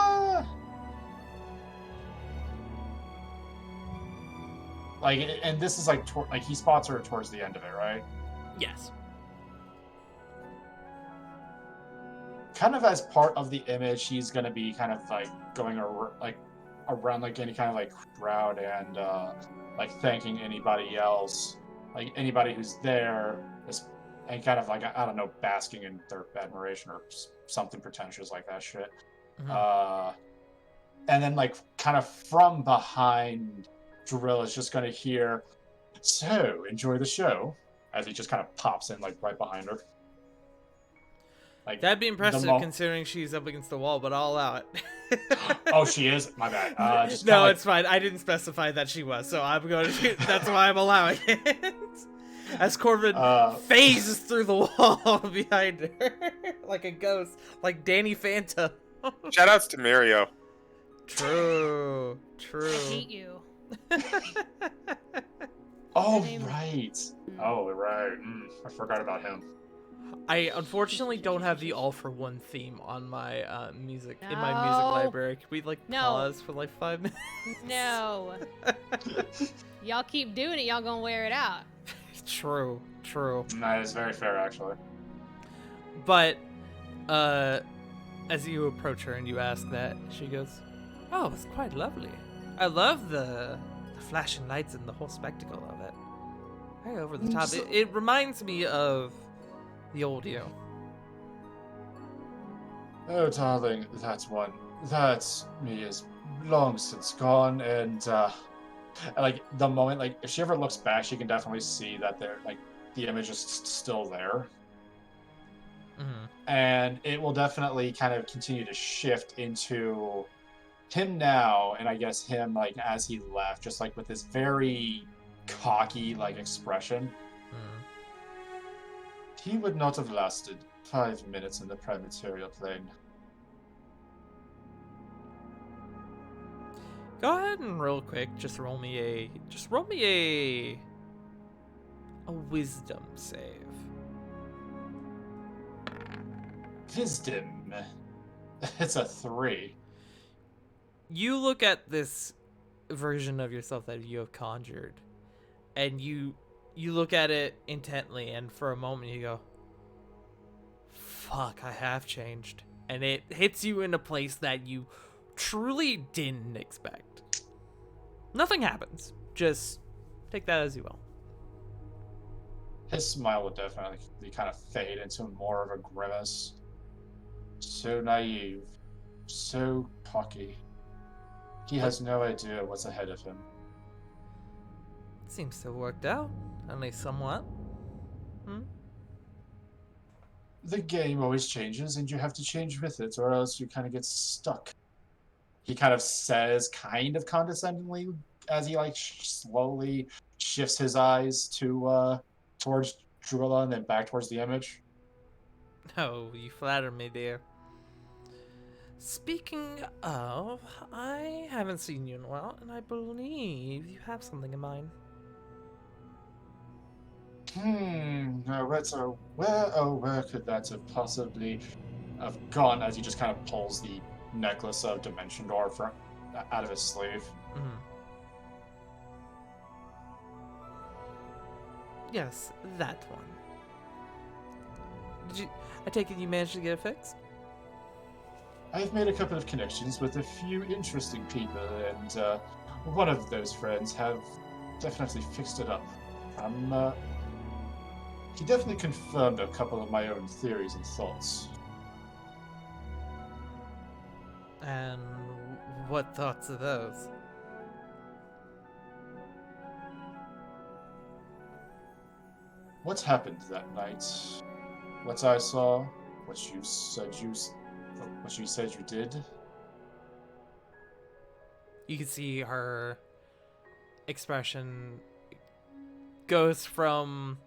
like, and this is like he spots her towards the end of it, right? Yes. Kind of as part of the image, he's gonna be kind of like going around like any kind of like crowd and like thanking anybody else, like anybody who's there, and kind of like I don't know, basking in their admiration or something pretentious like that shit. Mhm. And then like kind of from behind, Drill is just gonna hear, "So enjoy the show," as he just kind of pops in like right behind her. Like That'd be impressive considering she's up against the wall, but I'll allow it. Oh, she is? My bad. Just No, kinda it's fine. I didn't specify that she was, so I'm going to. That's why I'm allowing it. As Corbin phases through the wall behind her, like a ghost, like Danny Phantom. Shoutouts to Mario. True. I hate you. Oh, Name- right. Oh, right. I forgot about him. I unfortunately don't have the All for One theme on my music in my music No. library. Could we like No. pause for like 5 minutes? No. Y'all keep doing it, y'all gonna wear it out. True. That is very fair, actually. But as you approach her and you ask that, she goes, "Oh, it's quite lovely. I love the flashing lights and the whole spectacle of it. Very over the top. It reminds me of the old you." Oh, darling, that's me is long since gone, and like the moment, like if she ever looks back, she can definitely see that the image is still there. Mm-hmm. And it will definitely kind of continue to shift into him now, and I guess him like as he left, just like with this very cocky like expression. He would not have lasted 5 minutes in the prime material plane. Go ahead and real quick, just roll me a wisdom save. Wisdom. It's a 3. You look at this version of yourself that you have conjured, and you look at it intently, and for a moment you go, fuck, I have changed. And it hits you in a place that you truly didn't expect. Nothing happens. Just take that as you will. His smile would definitely kind of fade into more of a grimace. So naive. So cocky. He has no idea what's ahead of him. Seems to have worked out, at least somewhat. The game always changes, and you have to change with it, or else you kind of get stuck. He kind of says, kind of condescendingly, as he like slowly shifts his eyes to towards Drilla and then back towards the image. Oh, you flatter me, dear. Speaking of, I haven't seen you in a while, and I believe you have something in mind. Where could that have possibly have gone? As he just kind of pulls the necklace of Dimension Door out of his sleeve. Yes, that one. I take it you managed to get it fixed? I've made a couple of connections with a few interesting people, and one of those friends have definitely fixed it up. He definitely confirmed a couple of my own theories and thoughts. And what thoughts are those? What happened that night? What I saw? What you said you did? You can see her expression goes from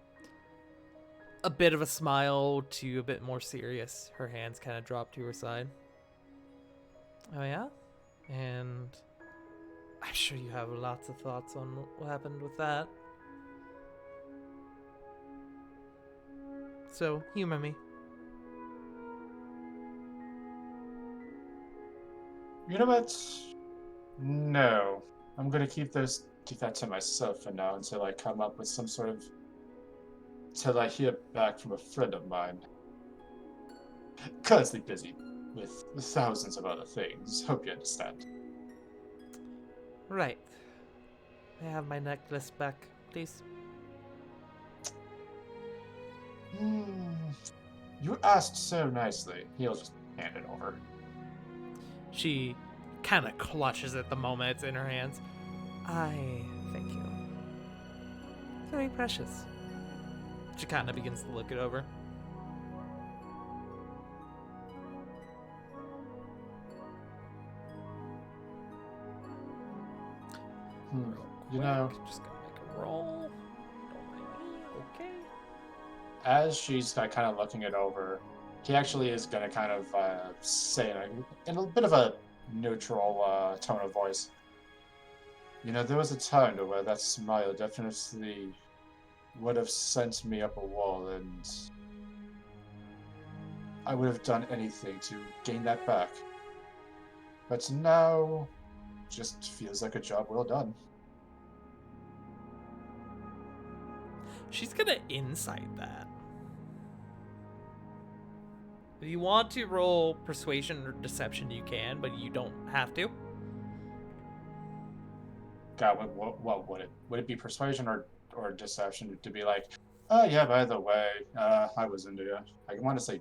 a bit of a smile to a bit more serious. Her hands kind of drop to her side. Oh yeah? And I'm sure you have lots of thoughts on what happened with that. So, humor me. You know what? No. I'm gonna keep that to myself for now until I come up with some sort of... till I hear back from a friend of mine. Currently busy with thousands of other things. Hope you understand. Right. May I have my necklace back, please? You asked so nicely. He'll just hand it over. She kind of clutches at the moment it's in her hands. I thank you. Very precious. She kind of begins to look it over. You know, Just gonna make a roll. Don't mind me, okay? as she's kind of looking it over, he actually is going to kind of say in a bit of a neutral tone of voice. You know, there was a time to where that smile definitely would have sent me up a wall, and I would have done anything to gain that back. But now, just feels like a job well done. She's gonna insight that. If you want to roll persuasion or deception, you can, but you don't have to. God, what would it? Would it be persuasion or deception to be like, oh yeah, by the way, I was into you. I want to say,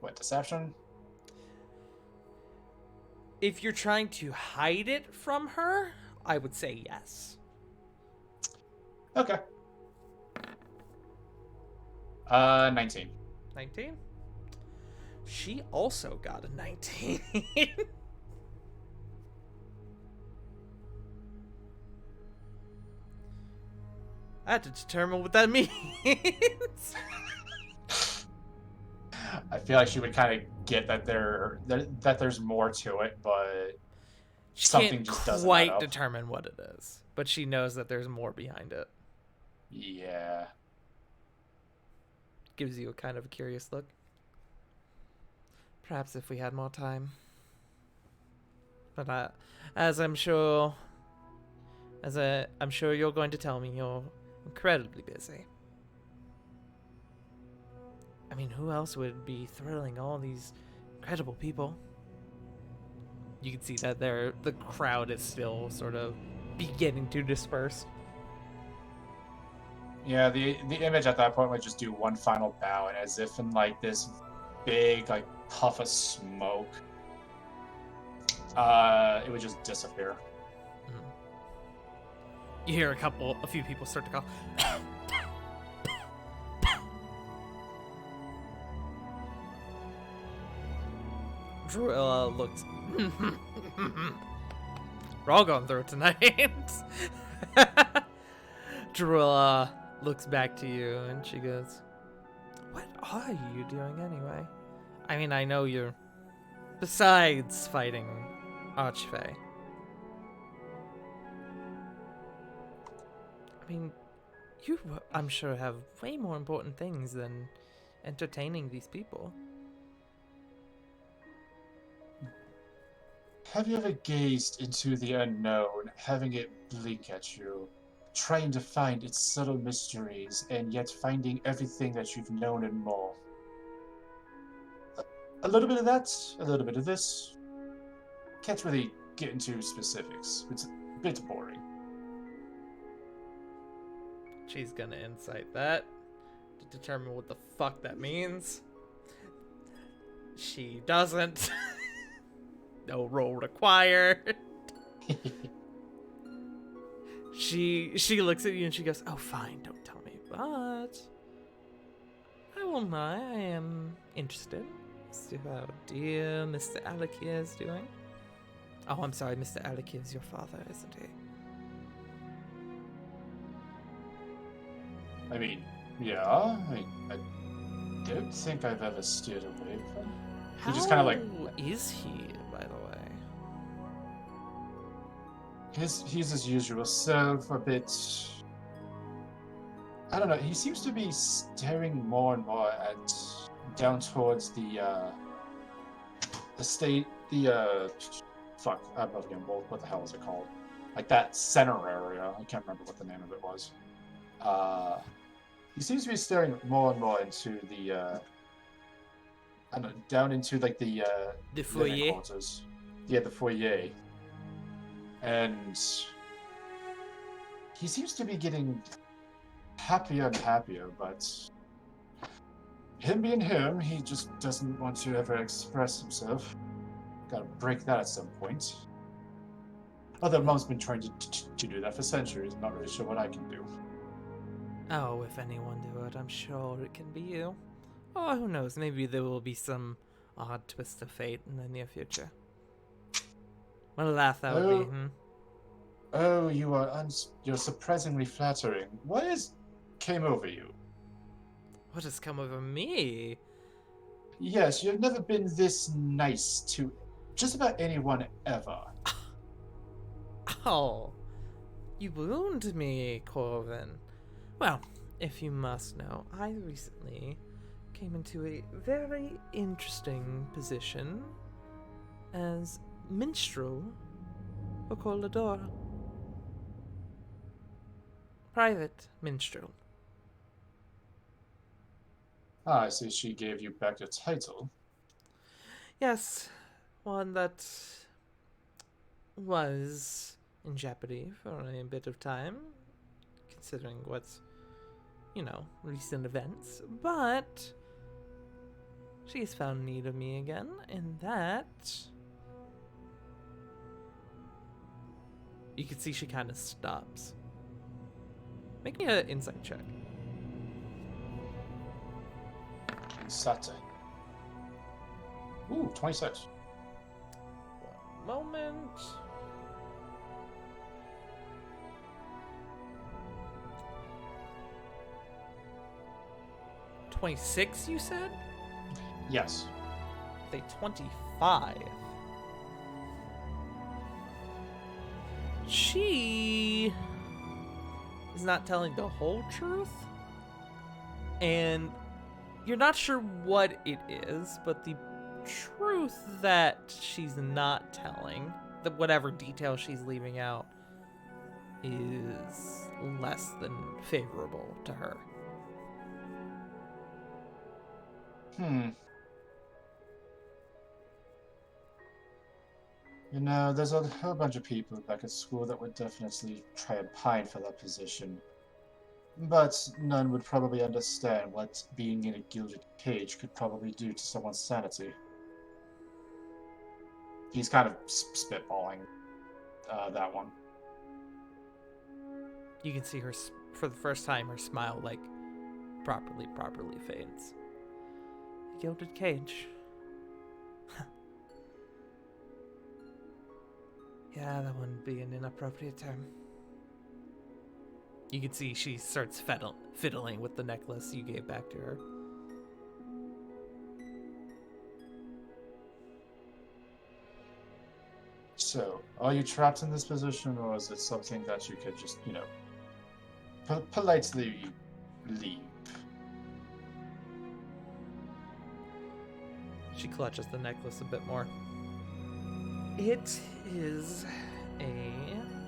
what, deception? If you're trying to hide it from her, I would say yes. Okay. 19. 19? She also got a 19. I had to determine what that means. feel like she would kind of get that that there's more to it, but She something can't just doesn't add quite up. determine what it is, but she knows that there's more behind it. Yeah. Gives you a kind of a curious look. Perhaps if we had more time. But as I'm sure you're going to tell me, you're incredibly busy. I mean, who else would be thrilling all these incredible people? You can see that the crowd is still sort of beginning to disperse. Yeah, the image at that point would just do one final bow, and as if in like this big like puff of smoke, it would just disappear. You hear a few people start to call. Druilla looks. We're all going through it tonight. Druilla looks back to you and she goes, "What are you doing anyway? I mean, I know you're. Besides fighting Archfey. I mean, you, I'm sure, have way more important things than entertaining these people." Have you ever gazed into the unknown, having it blink at you, trying to find its subtle mysteries, and yet finding everything that you've known and more? A little bit of that, a little bit of this. Can't really get into specifics. It's a bit boring. She's gonna insight that to determine what the fuck that means. She doesn't. No roll required. She looks at you and she goes, "Oh, fine, don't tell me, but I will lie, I am interested as to how dear Mr. Alakir is doing." Oh, I'm sorry, Mr. Alakir is your father, isn't he? I mean, yeah, I don't think I've ever steered away from him. He just kind of like... How is he, by the way? He's his usual self, a bit... I don't know, he seems to be staring more and more at... down towards the state... fuck, I'm above again, what the hell is it called? Like that center area, I can't remember what the name of it was. He seems to be staring more and more into the, I don't know, down into like the foyer? living quarters. Yeah, the foyer. And he seems to be getting happier and happier, but him being him, he just doesn't want to ever express himself. Gotta break that at some point. Although Mom's been trying to do that for centuries, I'm not really sure what I can do. Oh, if anyone do it, I'm sure it can be you. Oh, who knows? Maybe there will be some odd twist of fate in the near future. What a laugh that would be, hmm? Oh, you're surprisingly flattering. What came over you? What has come over me? Yes, you've never been this nice to just about anyone ever. Oh, you wound me, Corvin. Well, if you must know, I recently came into a very interesting position as minstrel for Coladora. Private minstrel. Ah, I see she gave you back the title. Yes, one that was in jeopardy for a bit of time, considering what's, recent events, but she has found need of me again, and that... You can see she kind of stops. Make me an insight check. Sata. Ooh, 26. One moment. $26, you said? Yes. With a 25. She is not telling the whole truth. And you're not sure what it is, but the truth that she's not telling, that whatever detail she's leaving out, is less than favorable to her. You know, there's a whole bunch of people back at school that would definitely try and pine for that position. But none would probably understand what being in a gilded cage could probably do to someone's sanity. He's kind of spitballing that one. You can see her, for the first time, her smile, like, properly fades. A gilded cage. Yeah, that wouldn't be an inappropriate term. You can see she starts fiddling with the necklace you gave back to her. So, are you trapped in this position, or is it something that you could just, you know, politely leave? She clutches the necklace a bit more. It is a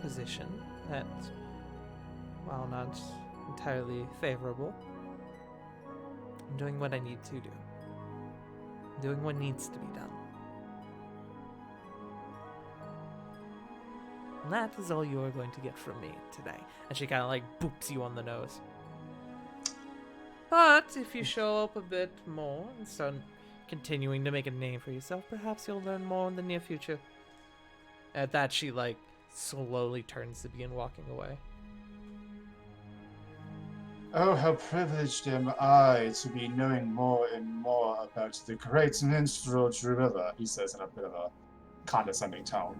position that, while not entirely favorable, I'm doing what I need to do. I'm doing what needs to be done. And that is all you are going to get from me today. And she kind of like boops you on the nose. But if you show up a bit more and start continuing to make a name for yourself, perhaps you'll learn more in the near future. At that, she like slowly turns to begin walking away. Oh, how privileged am I to be knowing more and more about the great minstrel Druvilla, he says in a bit of a condescending tone.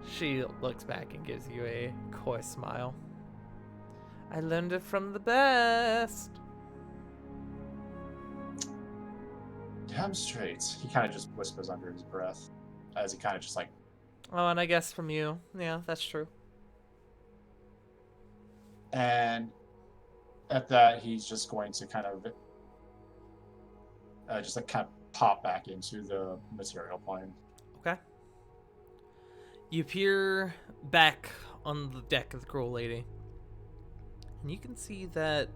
She looks back and gives you a coy smile. I learned it from the best. Damn straight. He kind of just whispers under his breath as he kind of just like, Oh, and I guess from you. Yeah, that's true. and at that he's just going to kind of just like kind of pop back into the material plane. Okay. You appear back on the deck of the Cruel Lady. And you can see that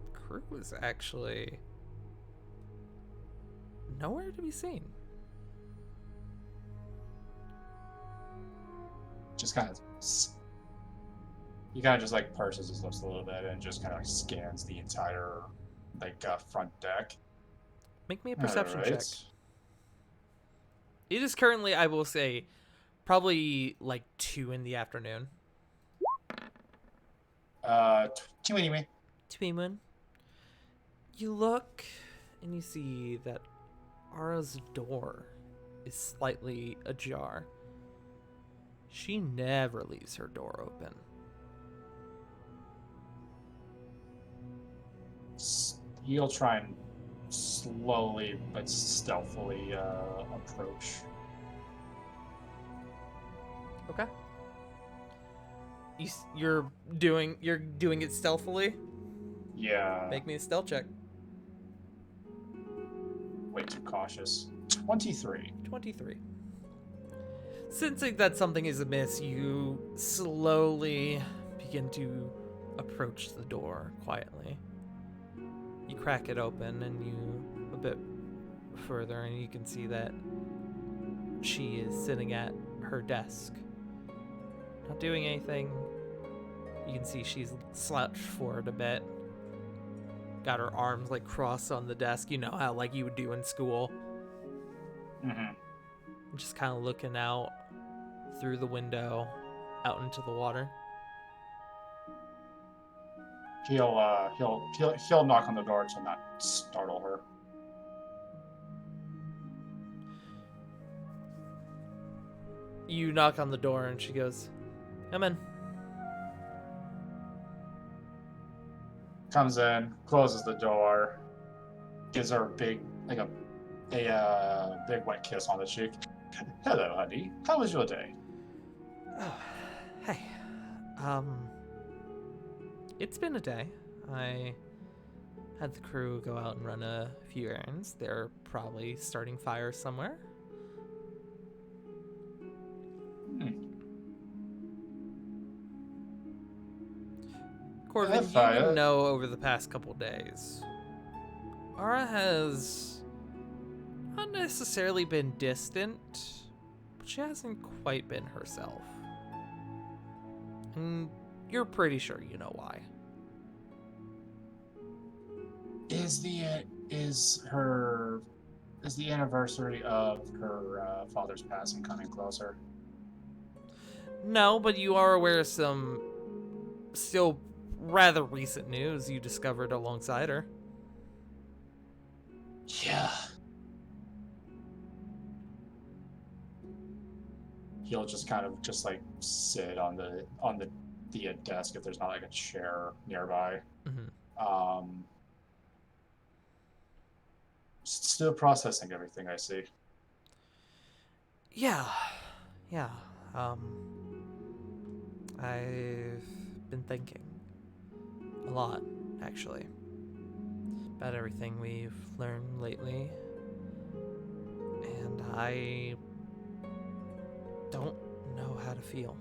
the crew is actually nowhere to be seen. Just kind of he kind of just like purses his lips a little bit and just kind of like scans the entire like front deck. Make me a perception check. Alright. It is currently, I will say, probably like 2 in the afternoon. 20. 2 You look and you see that Ara's door is slightly ajar. She never leaves her door open. He'll try and slowly but stealthily approach. Okay. You're doing it stealthily. Yeah. Make me a stealth check. Way too cautious. 23. 23. Sensing that something is amiss, you slowly begin to approach the door quietly. You crack it open and you a bit further and you can see that she is sitting at her desk. Not doing anything. You can see she's slouched forward a bit. Got her arms like crossed on the desk, you know how like you would do in school. Mm-hmm. Just kind of looking out through the window out into the water. He'll knock on the door to not startle her. You knock on the door and she goes, "Come in." Comes in, closes the door, gives her a big big wet kiss on the cheek. Hello, honey. How was your day? Oh, hey. It's been a day. I had the crew go out and run a few errands. They're probably starting fires somewhere. Corvin, fire. you would know over the past couple days, Ara has not necessarily been distant, but she hasn't quite been herself. And you're pretty sure you know why. Is the anniversary of her father's passing coming closer? No, but you are aware of some still rather recent news you discovered alongside her. Yeah. He'll just kind of sit on the desk if there's not like a chair nearby. Mm-hmm. Still processing everything I see. Yeah. I've been thinking a lot, actually, about everything we've learned lately, and I don't know how to feel.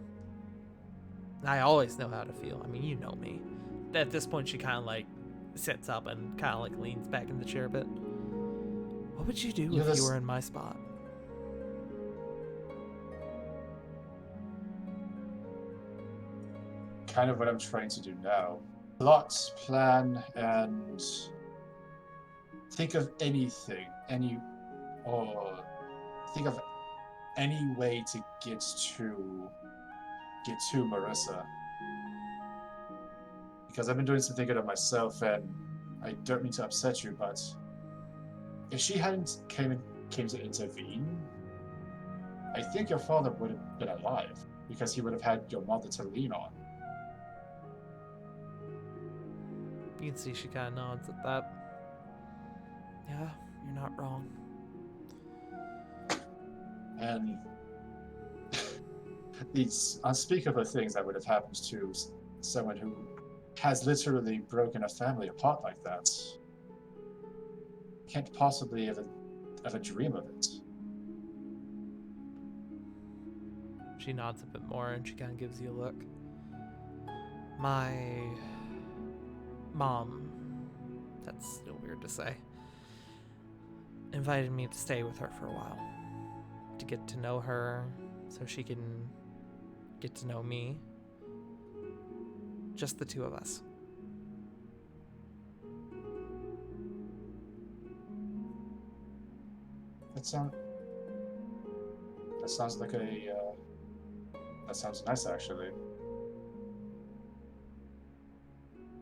I always know how to feel. I mean, you know me. At this point, she kind of sits up and kind of leans back in the chair a bit. What would you do if you were in my spot? Kind of what I'm trying to do now. Plot, plan, and think of anything, think of any way to get to Marissa. Because I've been doing some thinking of myself, and I don't mean to upset you, but if she hadn't came to intervene, I think your father would have been alive, because he would have had your mother to lean on. You can see she kind of nods at that. Yeah, you're not wrong. And these unspeakable things that would have happened to someone who has literally broken a family apart like that. Can't possibly ever dream of it. She nods a bit more and she kind of gives you a look. My mom, that's still weird to say, invited me to stay with her for a while. To get to know her so she can get to know me. Just the two of us. That sounds like that sounds nice, actually.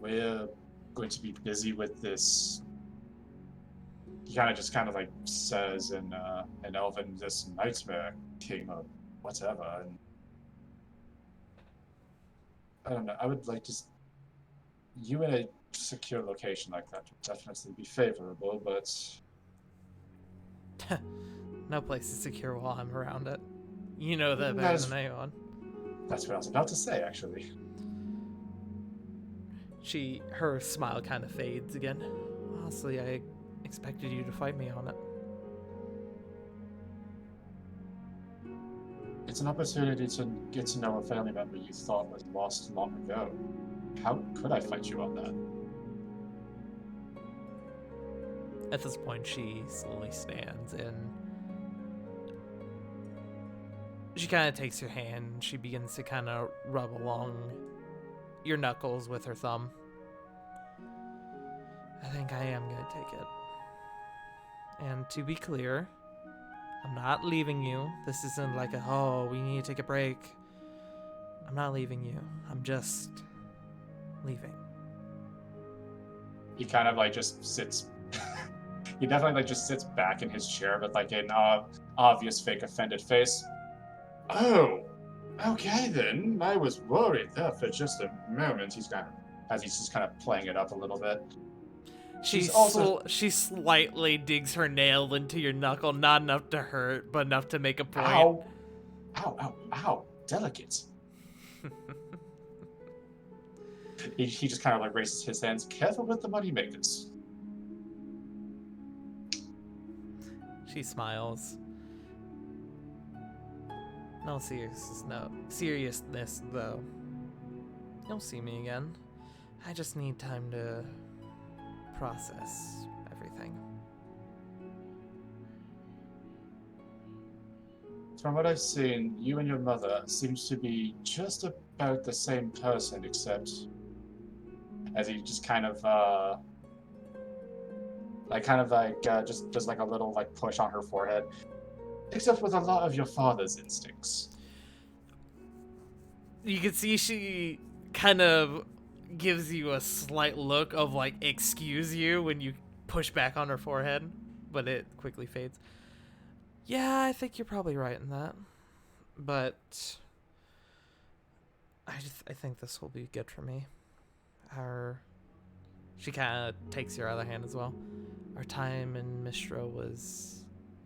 We're going to be busy with this. He kind of says in Elven, this Nightmare King or whatever, and I don't know. I would like to. You in a secure location like that would definitely be favorable, but No place is secure while I'm around it. You know that better than anyone. that's what I was about to say, actually. Her smile kind of fades again. Honestly, I expected you to fight me on it. It's an opportunity to get to know a family member you thought was lost long ago. How could I fight you on that? At this point, she slowly stands and she kind of takes your hand and she begins to kind of rub along your knuckles with her thumb. I think I am going to take it. And to be clear, I'm not leaving you. This isn't like we need to take a break. I'm not leaving you. I'm just leaving. He kind of just sits. He definitely just sits back in his chair with an obvious fake offended face. Oh, okay then. I was worried there for just a moment. He's just kind of playing it up a little bit. She's also- she slightly digs her nail into your knuckle, not enough to hurt, but enough to make a point. Ow. Ow, ow, ow. Delicate. He just kind of like raises his hands. Careful with the money makers. She smiles. No seriousness though. You'll see me again. I just need time to process everything. From what I've seen, you and your mother seems to be just about the same person, except as he just kind of just does like a little like push on her forehead, except with a lot of your father's instincts. You can see she kind of gives you a slight look of like excuse you when you push back on her forehead, but it quickly fades. Yeah, I think you're probably right in that, but I think this will be good for me. She kind of takes your other hand as well. Our time in Mistro was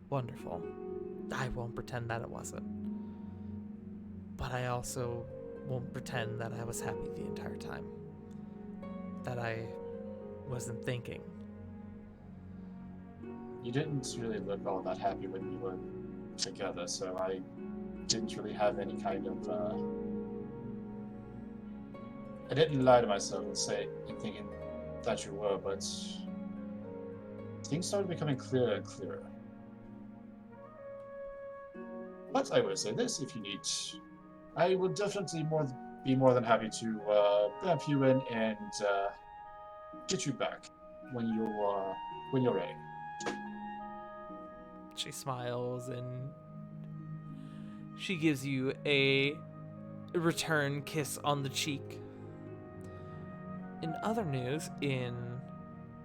wonderful. I won't pretend that it wasn't, but I also won't pretend that I was happy the entire time. That I wasn't thinking. You didn't really look all that happy when we were together, so I didn't really have any kind of I didn't lie to myself and thinking that you were, but things started becoming clearer and clearer. But I will say this, if you need, I will definitely be more than happy to bump you in and get you back when you're ready. She smiles and she gives you a return kiss on the cheek. In other news, in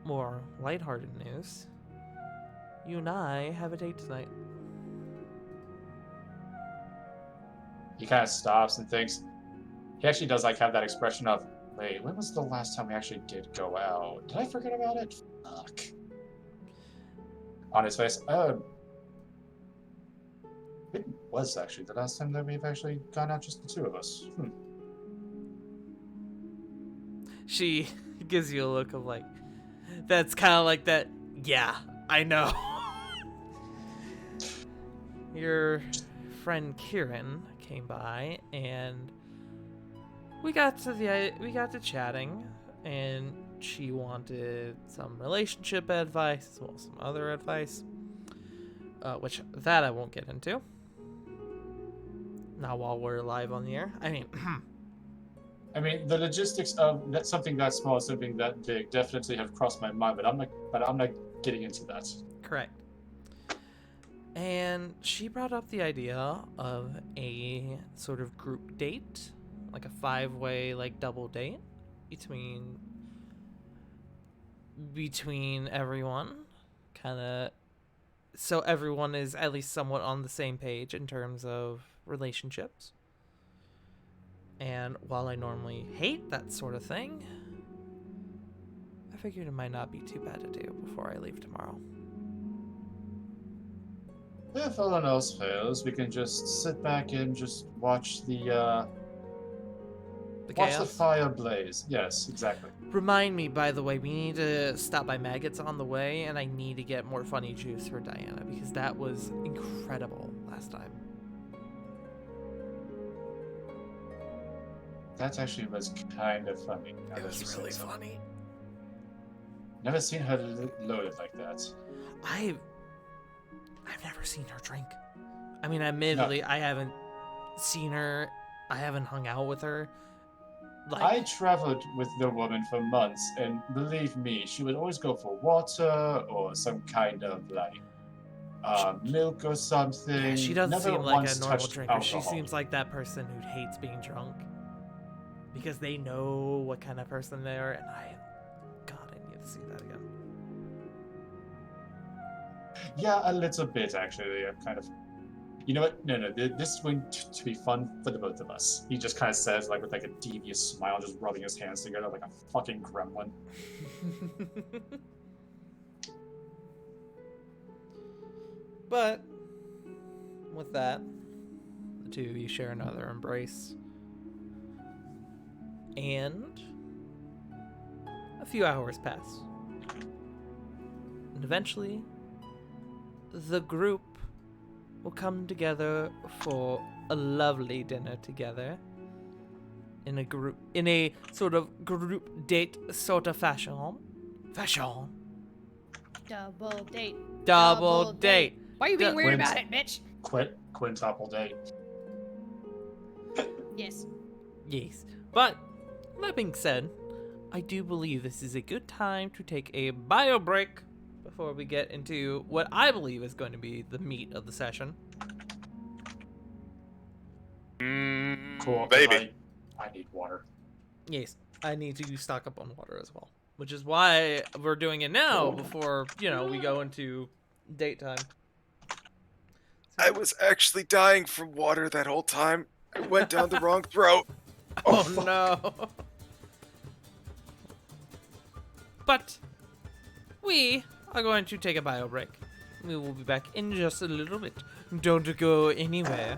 more lighthearted news, you and I have a date tonight. He kind of stops and thinks. He actually does like have that expression of, wait, when was the last time we actually did go out? Did I forget about it? Fuck. On his face. It was actually the last time that we've actually gone out, just the two of us. She gives you a look of like, that's kind of like that, yeah, I know. Your friend Kieran came by and we got to chatting, and she wanted some relationship advice as well as some other advice, which that I won't get into. Not while we're live on the air. I mean, the logistics of something that small, something that big, definitely have crossed my mind, but I'm not getting into that. Correct. And she brought up the idea of a sort of group date, like a 5-way, like double date between everyone, kind of, so everyone is at least somewhat on the same page in terms of relationships. And while I normally hate that sort of thing, I figured it might not be too bad to do before I leave tomorrow. If all else fails, we can just sit back and just watch the chaos? fire blaze. Yes, exactly. Remind me, by the way, we need to stop by Maggots on the way, and I need to get more funny juice for Diana, because that was incredible last time. That actually was kind of funny. It was really funny. Never seen her loaded like that. I've never seen her drink. I mean, admittedly, I haven't seen her. I haven't hung out with her. I traveled with the woman for months, and believe me, she would always go for water or some kind of milk or something. Yeah, she doesn't Never seem like once a normal touched drinker. She alcohol. seems like that person who hates being drunk because they know what kind of person they are. And God, I need to see that again. Yeah, a little bit actually. I'm kind of. You know what? No. This is going to be fun for the both of us. He just kind of says, like with like a devious smile, just rubbing his hands together like a fucking gremlin. But with that, the two of you share another embrace. And a few hours pass. And eventually, the group will come together for a lovely dinner together. In a sort of group date sort of fashion. Double date. Double date. Why are you being Du- weird Wins. about it, bitch? Quintuple date. Yes. Yes. But, that being said, I do believe this is a good time to take a bio break before we get into what I believe is going to be the meat of the session. Cool. 'cause Baby. I need water. Yes, I need to stock up on water as well. Which is why we're doing it now before, we go into date time. I was actually dying from water that whole time. I went down the wrong throat. Oh, fuck. no. But we are going to take a bio break. We will be back in just a little bit. Don't go anywhere.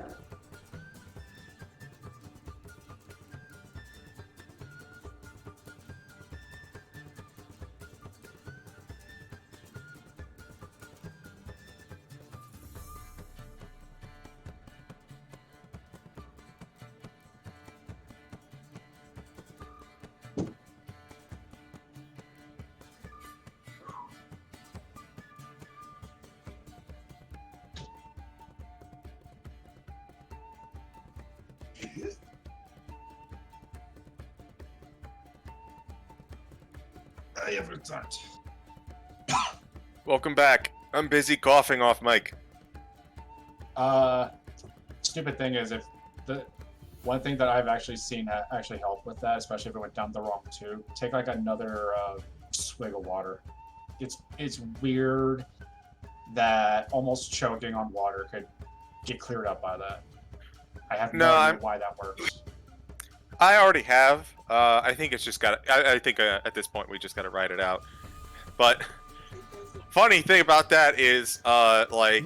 I have returned. Welcome back. I'm busy coughing off mic. Stupid thing is, if the one thing that I've actually seen that actually help with that, especially if it went down the wrong tube, take like another swig of water. It's weird that almost choking on water could get cleared up by that. I have no idea why that works. I already have. I think it's just got. I think at this point we just got to write it out. But funny thing about that is, like,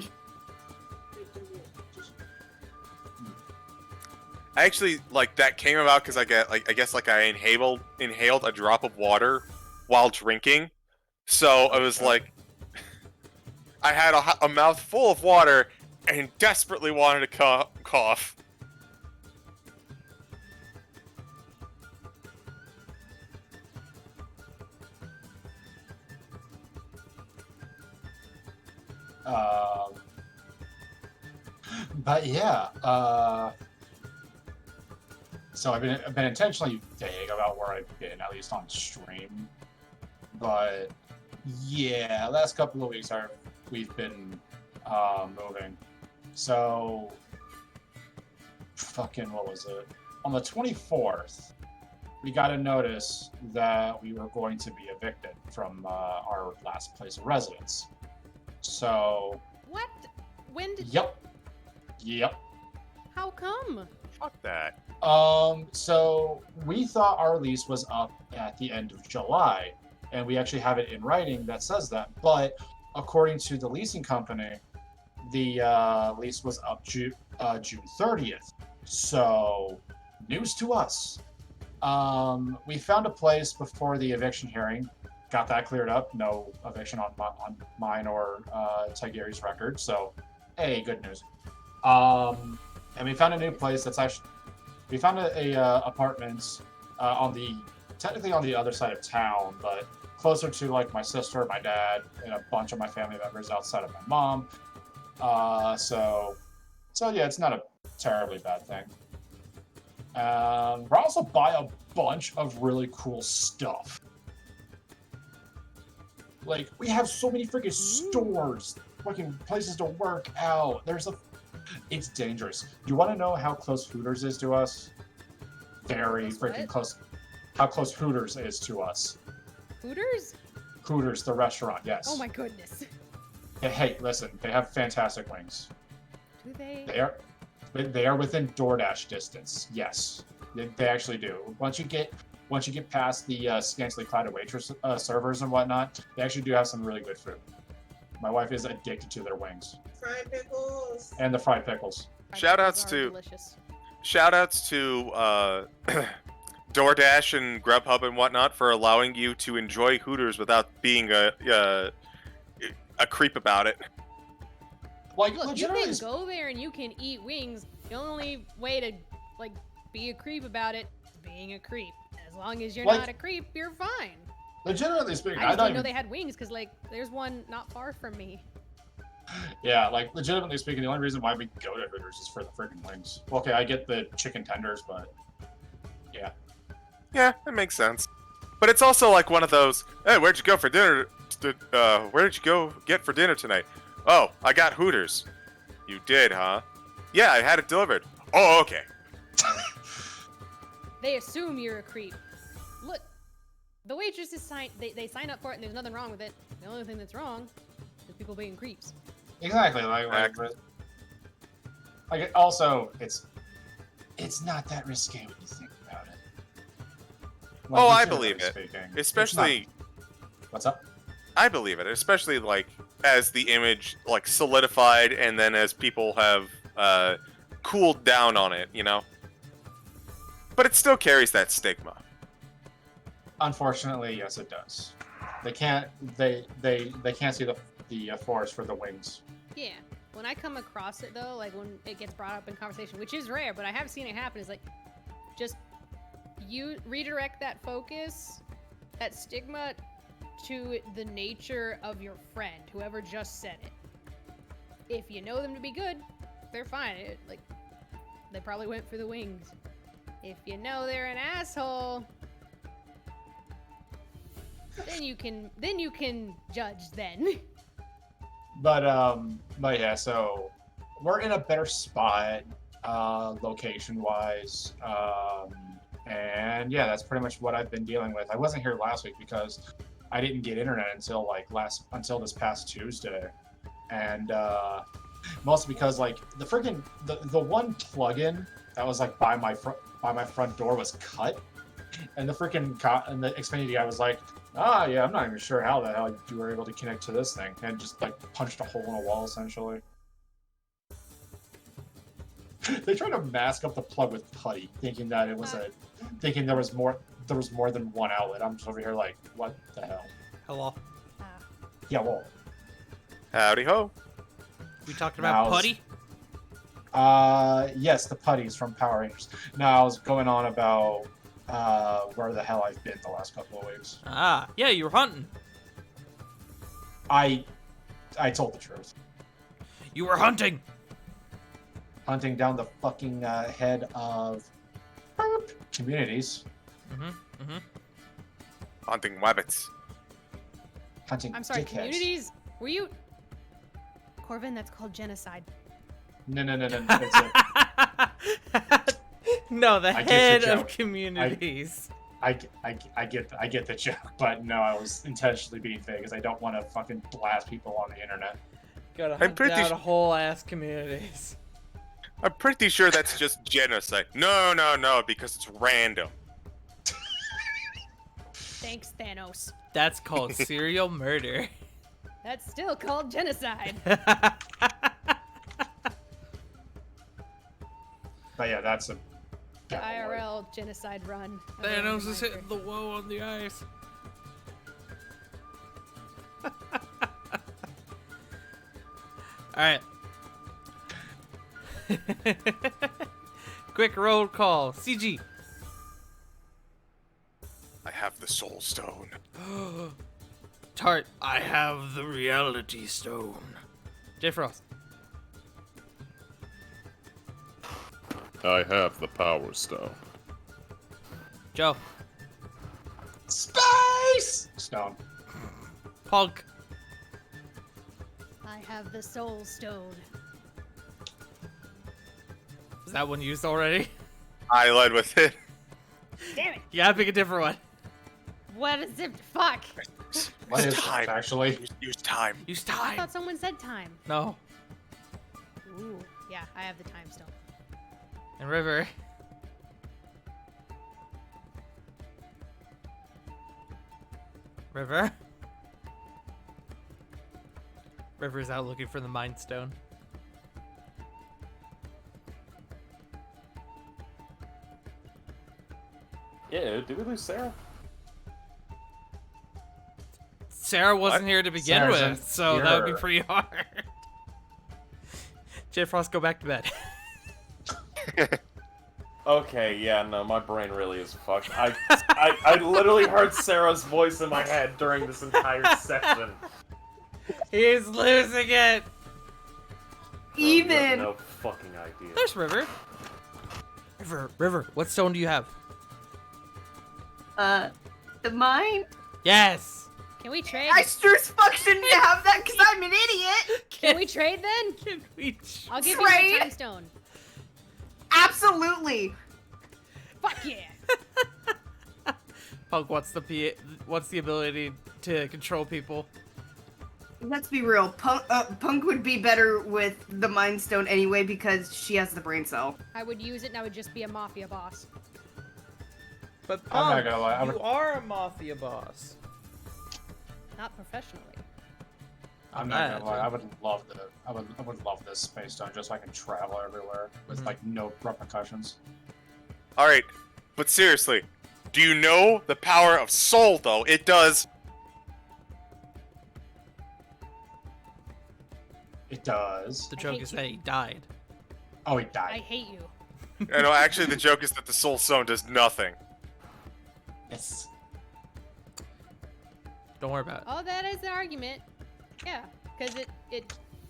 actually, like that came about because I guess I inhaled a drop of water while drinking. So I was like, I had a mouth full of water and desperately wanted to cough. But yeah, so I've been intentionally vague about where I've been, at least on stream. But yeah, last couple of weeks we've been moving. So fucking what was it? On the 24th, we got a notice that we were going to be evicted from our last place of residence. So What? When did? yep. How come? Fuck that. So we thought our lease was up at the end of July, and we actually have it in writing that says that. But according to the leasing company, the lease was up June 30th. So news to us. We found a place before the eviction hearing, got that cleared up. No eviction on mine or Tigeri's record. So, hey, good news. And we found a new place that's actually. We found a apartment technically on the other side of town, but closer to like my sister, my dad, and a bunch of my family members outside of my mom. So yeah, it's not a terribly bad thing. We're also buying a bunch of really cool stuff. Like, we have so many freaking stores, fucking places to work out. It's dangerous. You want to know how close Hooters is to us? Very freaking close. How close Hooters is to us. Hooters? Hooters, the restaurant, yes. Oh my goodness. Hey, listen, they have fantastic wings. Do they? They are within DoorDash distance. Yes, they actually do. Once you get past the scantily clad waitress servers and whatnot, they actually do have some really good food. My wife is addicted to their wings Fried pickles. and the fried pickles. Fried Shout-outs pickles are to- delicious. Shoutouts to DoorDash and Grubhub and whatnot for allowing you to enjoy Hooters without being a creep about it. Like, Look, you legitimately, can go there and you can eat wings. The only way to like be a creep about it is being a creep. As long as you're Like- not a creep, you're fine. legitimately speaking, I I just don't didn't know even. they had wings because like there's one not far from me. Yeah, like legitimately speaking, the only reason why we go to Hooters is for the freaking wings. Okay, I get the chicken tenders, but yeah. Yeah, that makes sense. But it's also like one of those, hey, where'd you go for dinner? Where did you go get for dinner tonight? Oh, I got Hooters. You did, huh? Yeah, I had it delivered. Oh, okay. They assume you're a creep. Look, the waitresses they sign up for it and there's nothing wrong with it. The only thing that's wrong is people being creeps. Exactly. Like also, it's not that risque when you think about it. Like, Oh, I legitimately believe it. speaking, it's not- Especially, What's up? I believe it. Especially like as the image like solidified, and then as people have cooled down on it, you know. But it still carries that stigma. Unfortunately, yes, it does. They can't. They can't see the forest for the wings. Yeah. When I come across it though, like when it gets brought up in conversation, which is rare, but I have seen it happen, is like just you redirect that focus, that stigma to the nature of your friend, whoever just said it. If you know them to be good, they're fine. Like they probably went for the wings. If you know they're an asshole, then you can judge then. But yeah. So we're in a better spot, location wise. And yeah, that's pretty much what I've been dealing with. I wasn't here last week because I didn't get internet until until this past Tuesday, and mostly because like the freaking the one plugin that was like by my front door was cut, and the freaking and the Xfinity guy was like, yeah, I'm not even sure how the hell you were able to connect to this thing, and just like punched a hole in a wall essentially. They tried to mask up the plug with putty, thinking that it was thinking there was more than one outlet. I'm just over here like, what the hell? Hello. Yeah, well, Howdy ho. We talking about Mouse. putty? yes, the putties from Power Rangers. Now I was going on about where the hell I've been the last couple of weeks. Ah, yeah, you were hunting. I told the truth. You were hunting. Hunting down the fucking head of communities. Hunting rabbits. Hunting I'm sorry, dickheads. communities? Were you Corvin, that's called genocide. No. It's a, No, the I get the head of joke. communities. I get the joke, but no, I was intentionally being vague because I don't want to fucking blast people on the internet. Gotta I'm hunt pretty down s- whole ass communities. I'm pretty sure that's just genocide. No, because it's random. Thanks, Thanos. That's called serial murder. That's still called genocide. But yeah, that's a The IRL genocide run. of Thanos Random is Miner. hitting the woe on the ice. Alright. Quick roll call. CG. I have the soul stone. Tart. I have the reality stone. J Frost. I have the power stone. Joe. Space Stone. Punk. I have the soul stone. Is that one used already? I led with it. Damn it! You gotta pick a different one. What is it? Fuck! What Use is time. it, actually? Use time. Use I time. thought someone said time. No. Ooh, yeah, I have the time stone. And River. River. River's out looking for the Mind Stone. Yeah, did we lose Sarah? Sarah wasn't here to begin Sarah's with, so in that would be here. pretty hard. J. Frost, go back to bed. Okay, yeah, no, my brain really is fucked. I literally heard Sarah's voice in my head during this entire section. He's losing it. You have Even. no fucking idea. There's River. River, what stone do you have? The mine? Yes. Can we trade? I sure as fuck shouldn't have that because I'm an idiot. Can we trade then? Can we? I'll give you my Trade? time stone. Absolutely. Fuck yeah. Punk, what's the ability to control people? Let's be real. Punk would be better with the Mind Stone anyway because she has the brain cell. I would use it and I would just be a mafia boss. But I'm not Punk, gonna lie, I you would- are a mafia boss. Not professionally. I'm not gonna lie. I would love this space stone just so I can travel everywhere with Mhm. like no repercussions. All right, but seriously, do you know the power of soul? Though it does. It does. The I joke hate is you. that he died. Oh, he I died. hate you. You know, actually, the joke is that the soul stone does nothing. It's Don't worry about it. Oh, that is the argument. Yeah, because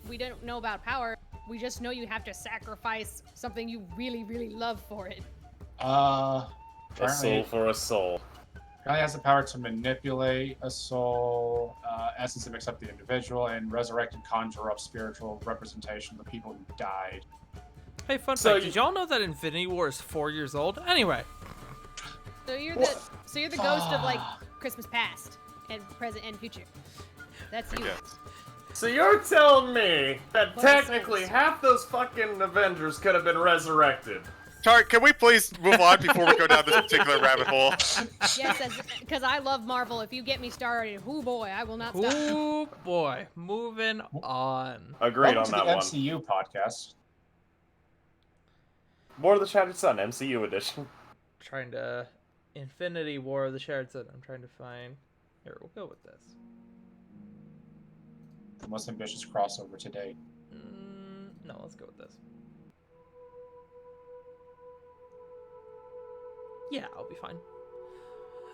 we don't know about power. We just know you have to sacrifice something you really, really love for it. A apparently soul for a soul. has the power to manipulate a soul, essence that makes up the individual, and resurrect and conjure up spiritual representation of the people who died. Hey, fun So fact, you- did y'all know that Infinity War is 4 years old? Anyway. So you're What? the ghost of like Christmas past and present and future. That's I you. guess. So you're telling me that What are technically souls? half those fucking Avengers could have been resurrected? Tart, can we please move on before we go down this particular rabbit hole? Yes, because I love Marvel. If you get me started, whoo boy, I will not stop. Oh boy, moving on. Agreed Welcome on to that the one. MCU podcast. War of the Shattered Sun, MCU edition. Trying to Infinity War of the Shattered Sun. I'm trying to find. Here, we'll go with this. The most ambitious crossover to date. No, let's go with this. Yeah, I'll be fine.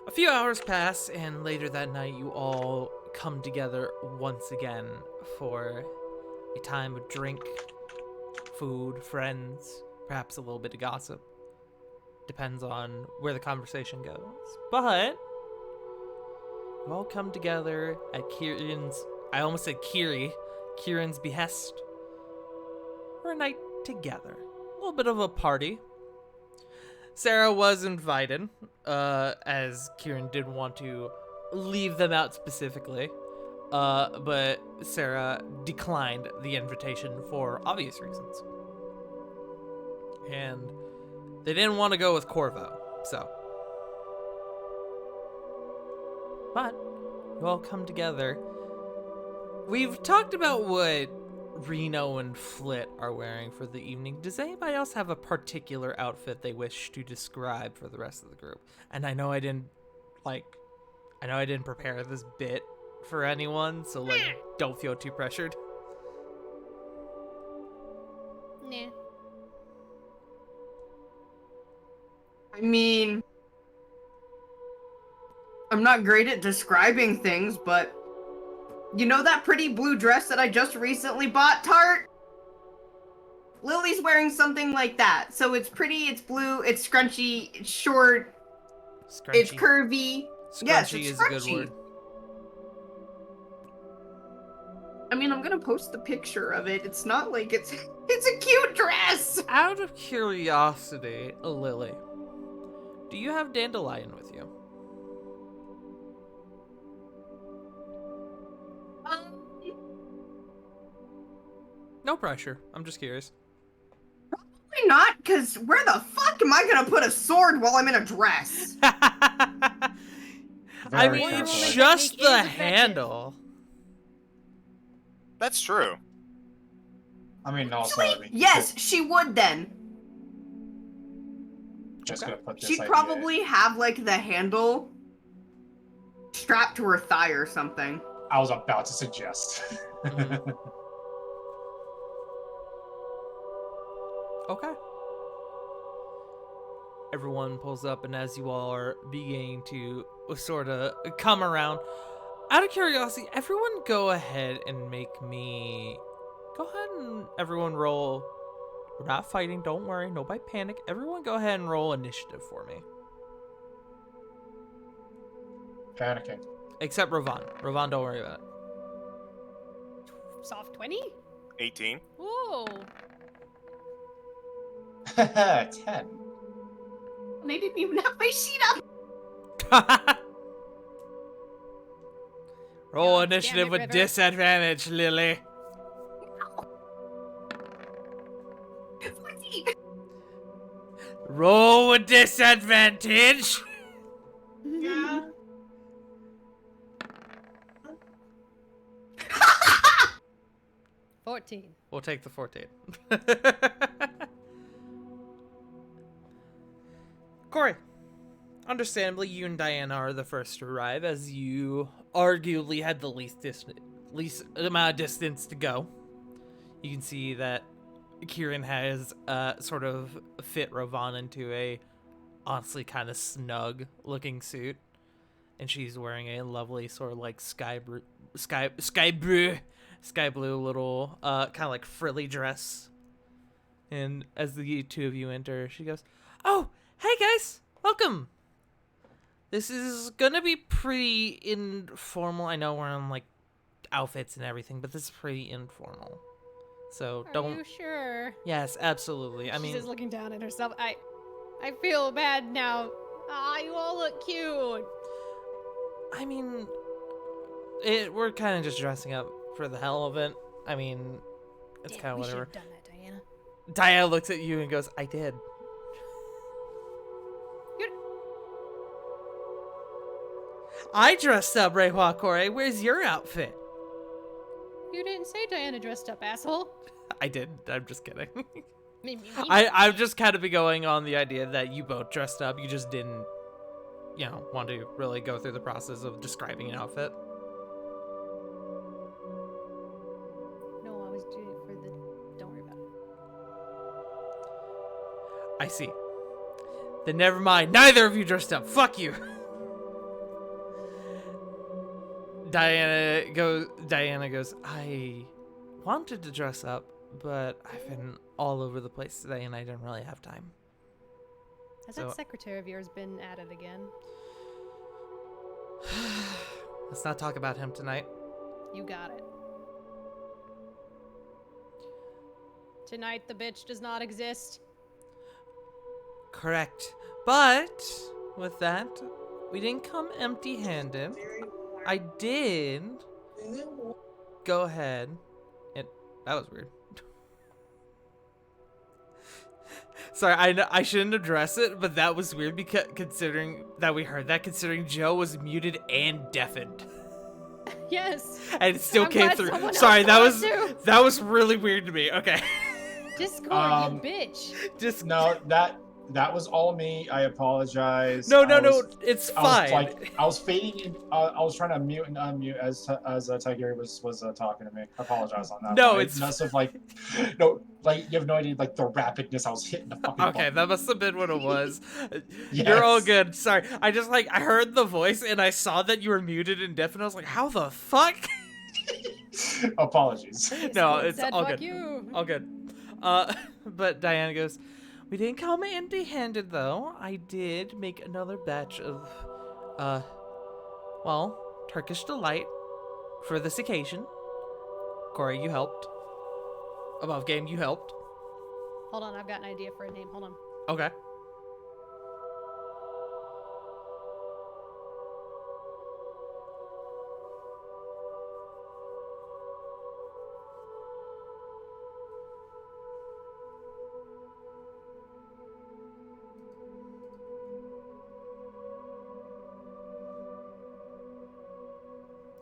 A few hours pass, and later that night, you all come together once again for a time of drink, food, friends, perhaps a little bit of gossip. Depends on where the conversation goes. But you all come together at Kieran's, I almost said Kieran's behest, for a night together. A little bit of a party. Sarah was invited, as Kieran didn't want to leave them out specifically, but Sarah declined the invitation for obvious reasons. And they didn't want to go with Corvo, so. But you all come together. We've talked about what Reno and Flit are wearing for the evening. Does anybody else have a particular outfit they wish to describe for the rest of the group? And I know I didn't prepare this bit for anyone, so don't feel too pressured. Nah. I mean, I'm not great at describing things, but you know that pretty blue dress that I just recently bought, Tart? Lily's wearing something like that. So it's pretty, it's blue, it's scrunchy, it's short, it's Scrunchy. curvy. Yes, Scrunchy it's is a good scrunchy. word. I mean, I'm gonna post the picture of it. It's not like it's a cute dress. Out of curiosity, Lily, do you have Dandelion with you? No pressure. I'm just curious. Probably not, because where the fuck am I gonna put a sword while I'm in a dress? I Very mean, careful. just Technique the is effective. handle. That's true. I mean, also, Actually, yes, she would then. just gonna put this She'd idea. probably have like the handle strapped to her thigh or something. I was about to suggest. Okay. Everyone pulls up, and as you all are beginning to sort of come around, out of curiosity, everyone go ahead and make me. Go ahead and everyone roll. We're not fighting, don't worry, nobody panic. Everyone go ahead and roll initiative for me. Panicking. Except Ravon. Ravon, don't worry about it. Soft 20? 18. Whoa. 10. And I didn't even have my sheet up. Roll God damn initiative it, with River. disadvantage, Lily. 14. Roll with disadvantage. Yeah. $14. We'll take the 14. Corey, understandably, you and Diana are the first to arrive, as you arguably had the least amount of distance to go. You can see that Kieran has sort of fit Ravon into a honestly kind of snug looking suit, and she's wearing a lovely sort of like sky blue little kind of like frilly dress. And as the two of you enter, she goes, "Oh, hey guys, welcome. This is gonna be pretty informal. I know we're in like outfits and everything, but this is pretty informal. So Are don't." you sure? Yes, absolutely. I She's mean, just looking down at herself. I feel bad now. Ah, you all look cute. we're kind of just dressing up for the hell of it. I mean, it's Damn, kind of we whatever. should've done that, Diana. Diana looks at you and goes, "I did." You're- I dressed up, Reihua Corey. Where's your outfit? You didn't say Diana dressed up, asshole. I did. I'm just kidding. Me. I've just kind of been going on the idea that you both dressed up. You just didn't, want to really go through the process of describing an outfit. No, I was doing it for the. Don't worry about it. I see. Then never mind. Neither of you dressed up. Fuck you. Diana goes, "I wanted to dress up, but I've been all over the place today and I didn't really have time." Has So- that secretary of yours been at it again? Let's not talk about him tonight. You got it. Tonight the bitch does not exist. Correct. But with that, we didn't come empty-handed. I did go ahead and that was weird. Sorry, I shouldn't address it, but that was weird because considering Joe was muted and deafened. Yes. And it still I'm came glad through. someone Sorry, else that saw was it too. that was really weird to me. Okay. Discord, you bitch. Just No, that was all me. I apologize. No, I was- it's I was fine. I was fading in. I was trying to mute and unmute as Tigeri was talking to me. I apologize on that. No, one. it's- mess of like, no, like you have no idea like the rapidness I was hitting the fucking. Okay, button. that must have been what it was. You're all Yes. good. Sorry. I heard the voice and I saw that you were muted and deaf and I was like, how the fuck? Apologies. No, Discord it's said, all "Fuck good. you." All good. But Diana goes, "We didn't come empty-handed though. I did make another batch of, Turkish delight for this occasion. Corey, you helped. Above game, you helped. Hold on, I've got an idea for a name. Hold on. Okay.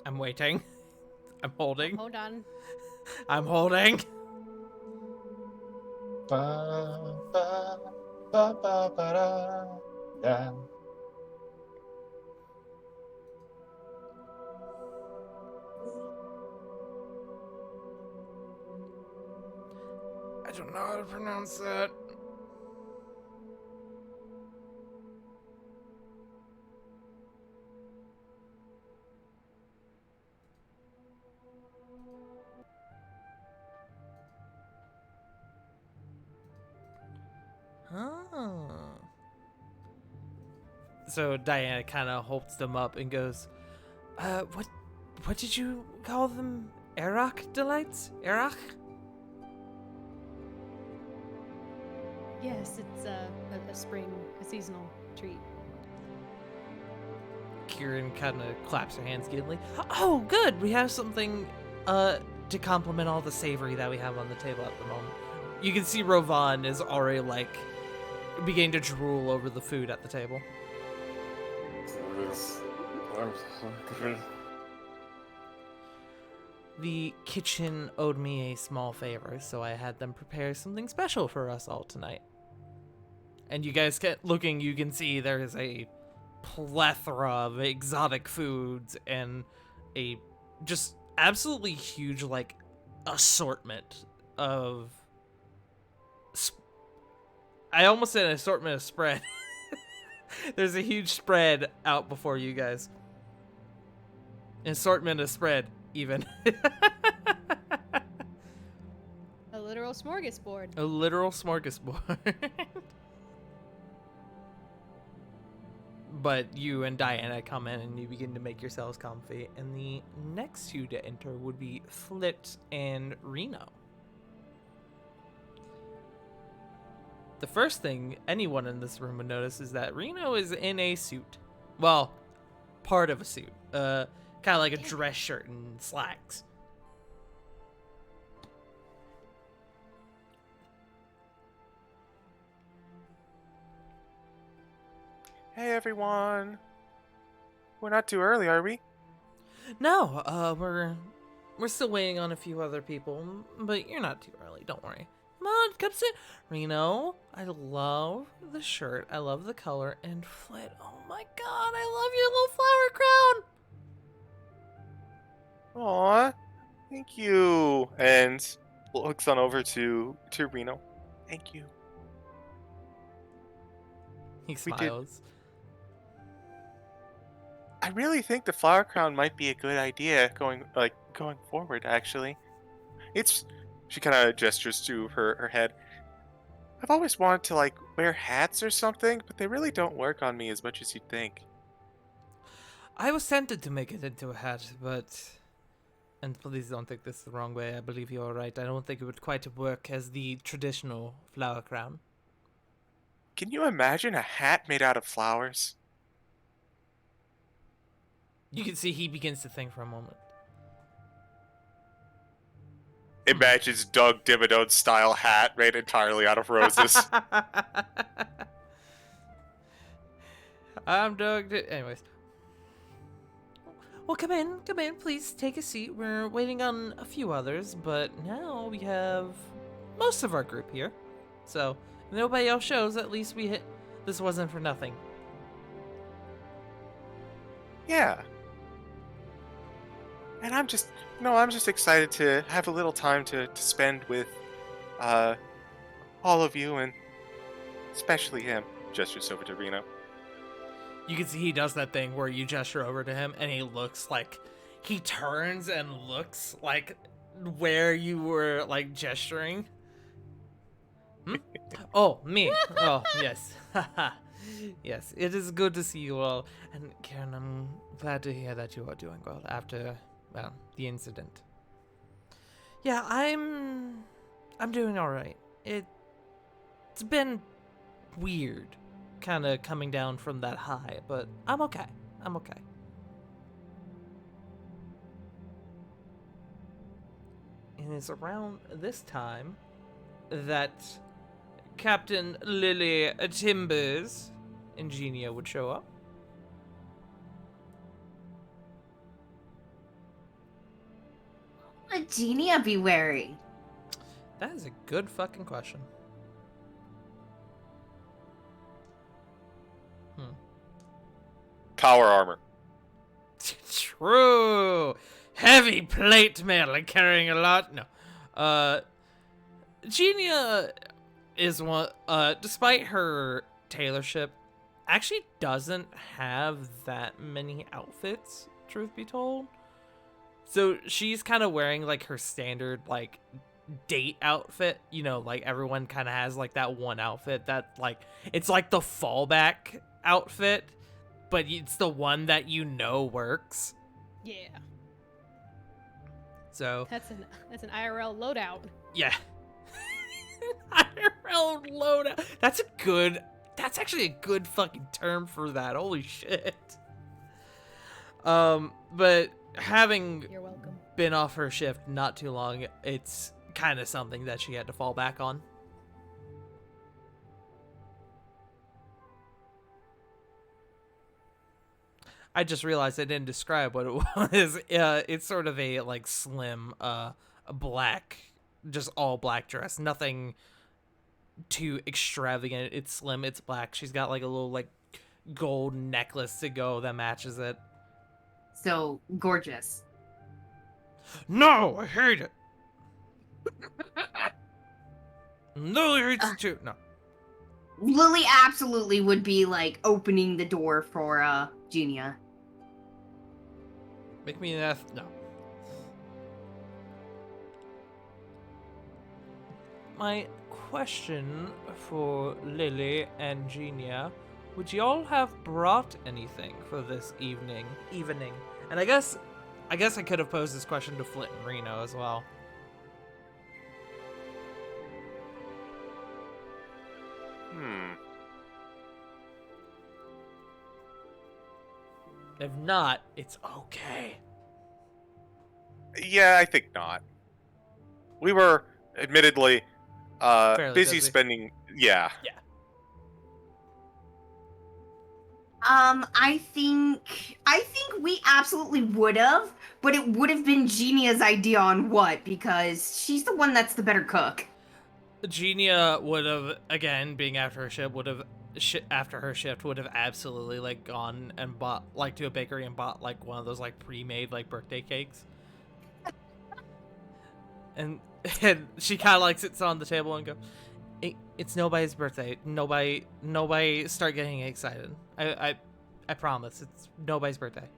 I'm waiting. I'm holding. Hold on. I'm holding. Ba, ba, ba, ba, ba, da, da. I don't know how to pronounce that. Oh. So Diana kind of holds them up and goes, what did you call them? Arak delights? Arak? Yes, it's a seasonal treat. Kieran kind of claps her hands giddily. Oh, good. We have something to complement all the savory that we have on the table at the moment. You can see Rovan is already like beginning to drool over the food at the table. The kitchen owed me a small favor, so I had them prepare something special for us all tonight. And you guys get looking, you can see there is a plethora of exotic foods and a just absolutely huge like assortment of I almost said an assortment of spread. There's a huge spread out before you guys. An assortment of spread, even. A literal smorgasbord. A literal smorgasbord. But you and Diana come in and you begin to make yourselves comfy. And the next two to enter would be Flit and Reno. The first thing anyone in this room would notice is that Reno is in a suit. Well, part of a suit. Kind of like a dress shirt and slacks. Hey everyone. We're not too early, are we? No, we're still waiting on a few other people, but you're not too early. Don't worry. Come on, come sit. Reno, I love the shirt. I love the color. And Flit, oh my god, I love your little flower crown. Aw, thank you. And looks on over to Reno. Thank you. He We did- smiles. I really think the flower crown might be a good idea going forward, actually. She kind of gestures to her head. I've always wanted to like wear hats or something, but they really don't work on me as much as you'd think. I was tempted to make it into a hat, but... And please don't take this the wrong way. I believe you're right. I don't think it would quite work as the traditional flower crown. Can you imagine a hat made out of flowers? You can see he begins to think for a moment. Imagines Doug Dimmadome style hat made entirely out of roses. I'm Doug. Anyways. Well, come in, please take a seat. We're waiting on a few others, but now we have most of our group here. So, if nobody else shows, at least we hit. This wasn't for nothing. Yeah. And I'm just excited to have a little time to spend with all of you, and especially him. Gestures over to Reno. You can see he does that thing where you gesture over to him and he looks like he turns and looks like where you were like gesturing. Hmm? Oh, me. Oh, yes. Yes, it is good to see you all. And Karen, I'm glad to hear that you are doing well after, well, the incident. Yeah, I'm doing all right. It's been weird, kind of coming down from that high, but I'm okay. I'm okay. And it's around this time that Captain Lily Timbers and Genia would show up. Genia be wearing? That is a good fucking question. Power armor. True. Heavy plate mail and carrying a lot. No. Genia is one. Despite her tailorship, actually doesn't have that many outfits. Truth be told, so she's kind of wearing like her standard like date outfit. You know, like everyone kind of has like that one outfit that like it's like the fallback outfit, but it's the one that you know works. Yeah. So That's an IRL loadout. yeah. IRL loadout. That's actually a good fucking term for that. Holy shit. But having You're welcome. been off her shift not too long, it's kind of something that she had to fall back on. I just realized I didn't describe what it was. It's sort of a like slim, black, just all black dress. Nothing too extravagant. It's slim. It's black. She's got like a little like gold necklace to go that matches it. So gorgeous. No, I hate it. Lily hates it too. No. Lily absolutely would be like opening the door for Genia. Make me an F. No. My question for Lily and Genia: would y'all have brought anything for this evening? And I guess I could have posed this question to Flint and Reno as well. If not, it's okay. Yeah, I think not. We were admittedly Fairly busy busy. spending. Yeah. I think we absolutely would have, but it would have been Genia's idea on what, because she's the one that's the better cook. Genia would have, again, being after her shift, would have absolutely like gone and bought like to a bakery and bought like one of those like pre-made like birthday cakes. And she kind of like sits on the table and go, "It's nobody's birthday. Nobody start getting excited. I promise. It's nobody's birthday.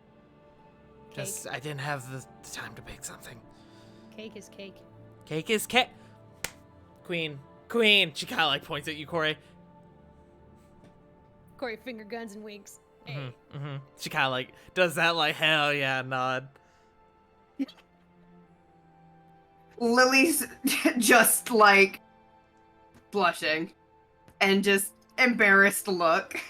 Just I didn't have the time to bake something. Cake is cake. Cake is cake. Queen. She kind of like points at you, Corey. Corey finger guns and winks. Hey. She kind of like does that like hell yeah nod. Lily's just like blushing and just embarrassed look.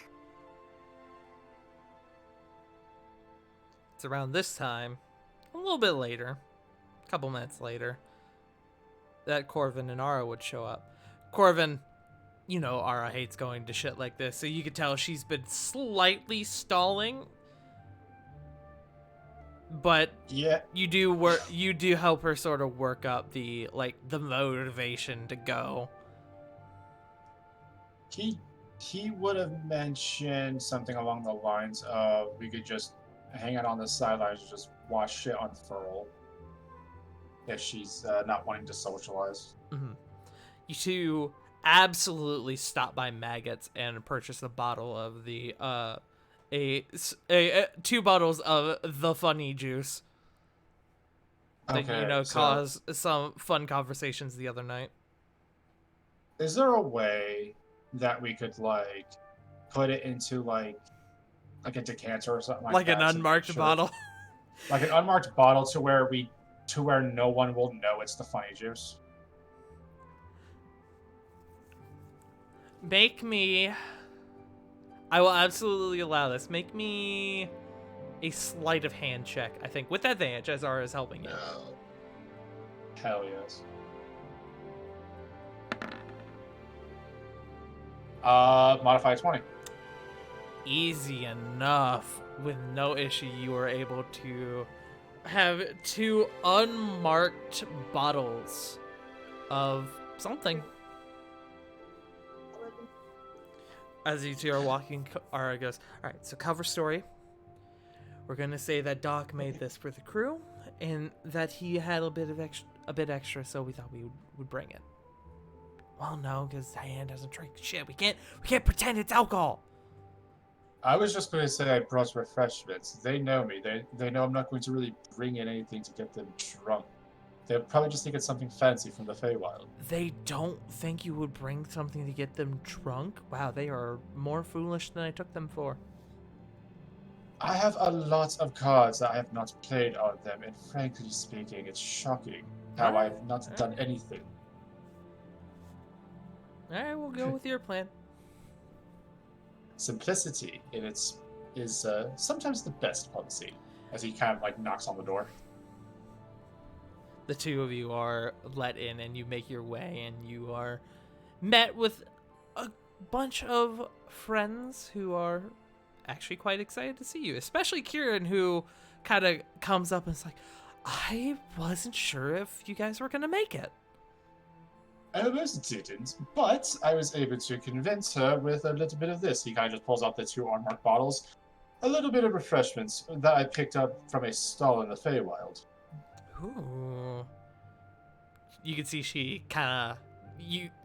It's around this time, a little bit later, a couple minutes later, that Corvin and Ara would show up. Corvin, you know Ara hates going to shit like this, so you could tell she's been slightly stalling. But Yeah. you do help her sort of work up the motivation to go. He would have mentioned something along the lines of we could just hang out on the sidelines and just watch shit unfurl if she's not wanting to socialize. You two absolutely stop by Maggots and purchase a bottle of the 2 bottles of the funny juice that caused some fun conversations the other night. Is there a way that we could like put it into like a decanter or something like that? Like an unmarked bottle. Like an unmarked bottle to where no one will know it's the funny juice. I will absolutely allow this. Make me a sleight of hand check, I think, with advantage as Ara is helping you. Hell yes. Modify 20. Easy enough. With no issue, you were able to have two unmarked bottles of something. As you two are walking, Ara goes, all right, so cover story. We're going to say that Doc made this for the crew and that he had a bit extra, so we thought we would bring it. Well, no, because Diane doesn't drink shit. We can't pretend it's alcohol. I was just going to say I brought refreshments. They know me. They know I'm not going to really bring in anything to get them drunk. They'll probably just think it's something fancy from the Feywild. They don't think you would bring something to get them drunk? Wow, they are more foolish than I took them for. I have a lot of cards that I have not played on them, and frankly speaking, it's shocking how I've not done anything. Alright, we'll go with your plan. Simplicity in its is sometimes the best policy. As he kind of like knocks on the door. The two of you are let in and you make your way and you are met with a bunch of friends who are actually quite excited to see you, especially Kieran, who kind of comes up and is like, I wasn't sure if you guys were going to make it. I almost didn't, but I was able to convince her with a little bit of this. He kind of just pulls out the two unmarked bottles, a little bit of refreshments that I picked up from a stall in the Feywild. Ooh. You can see she kind of...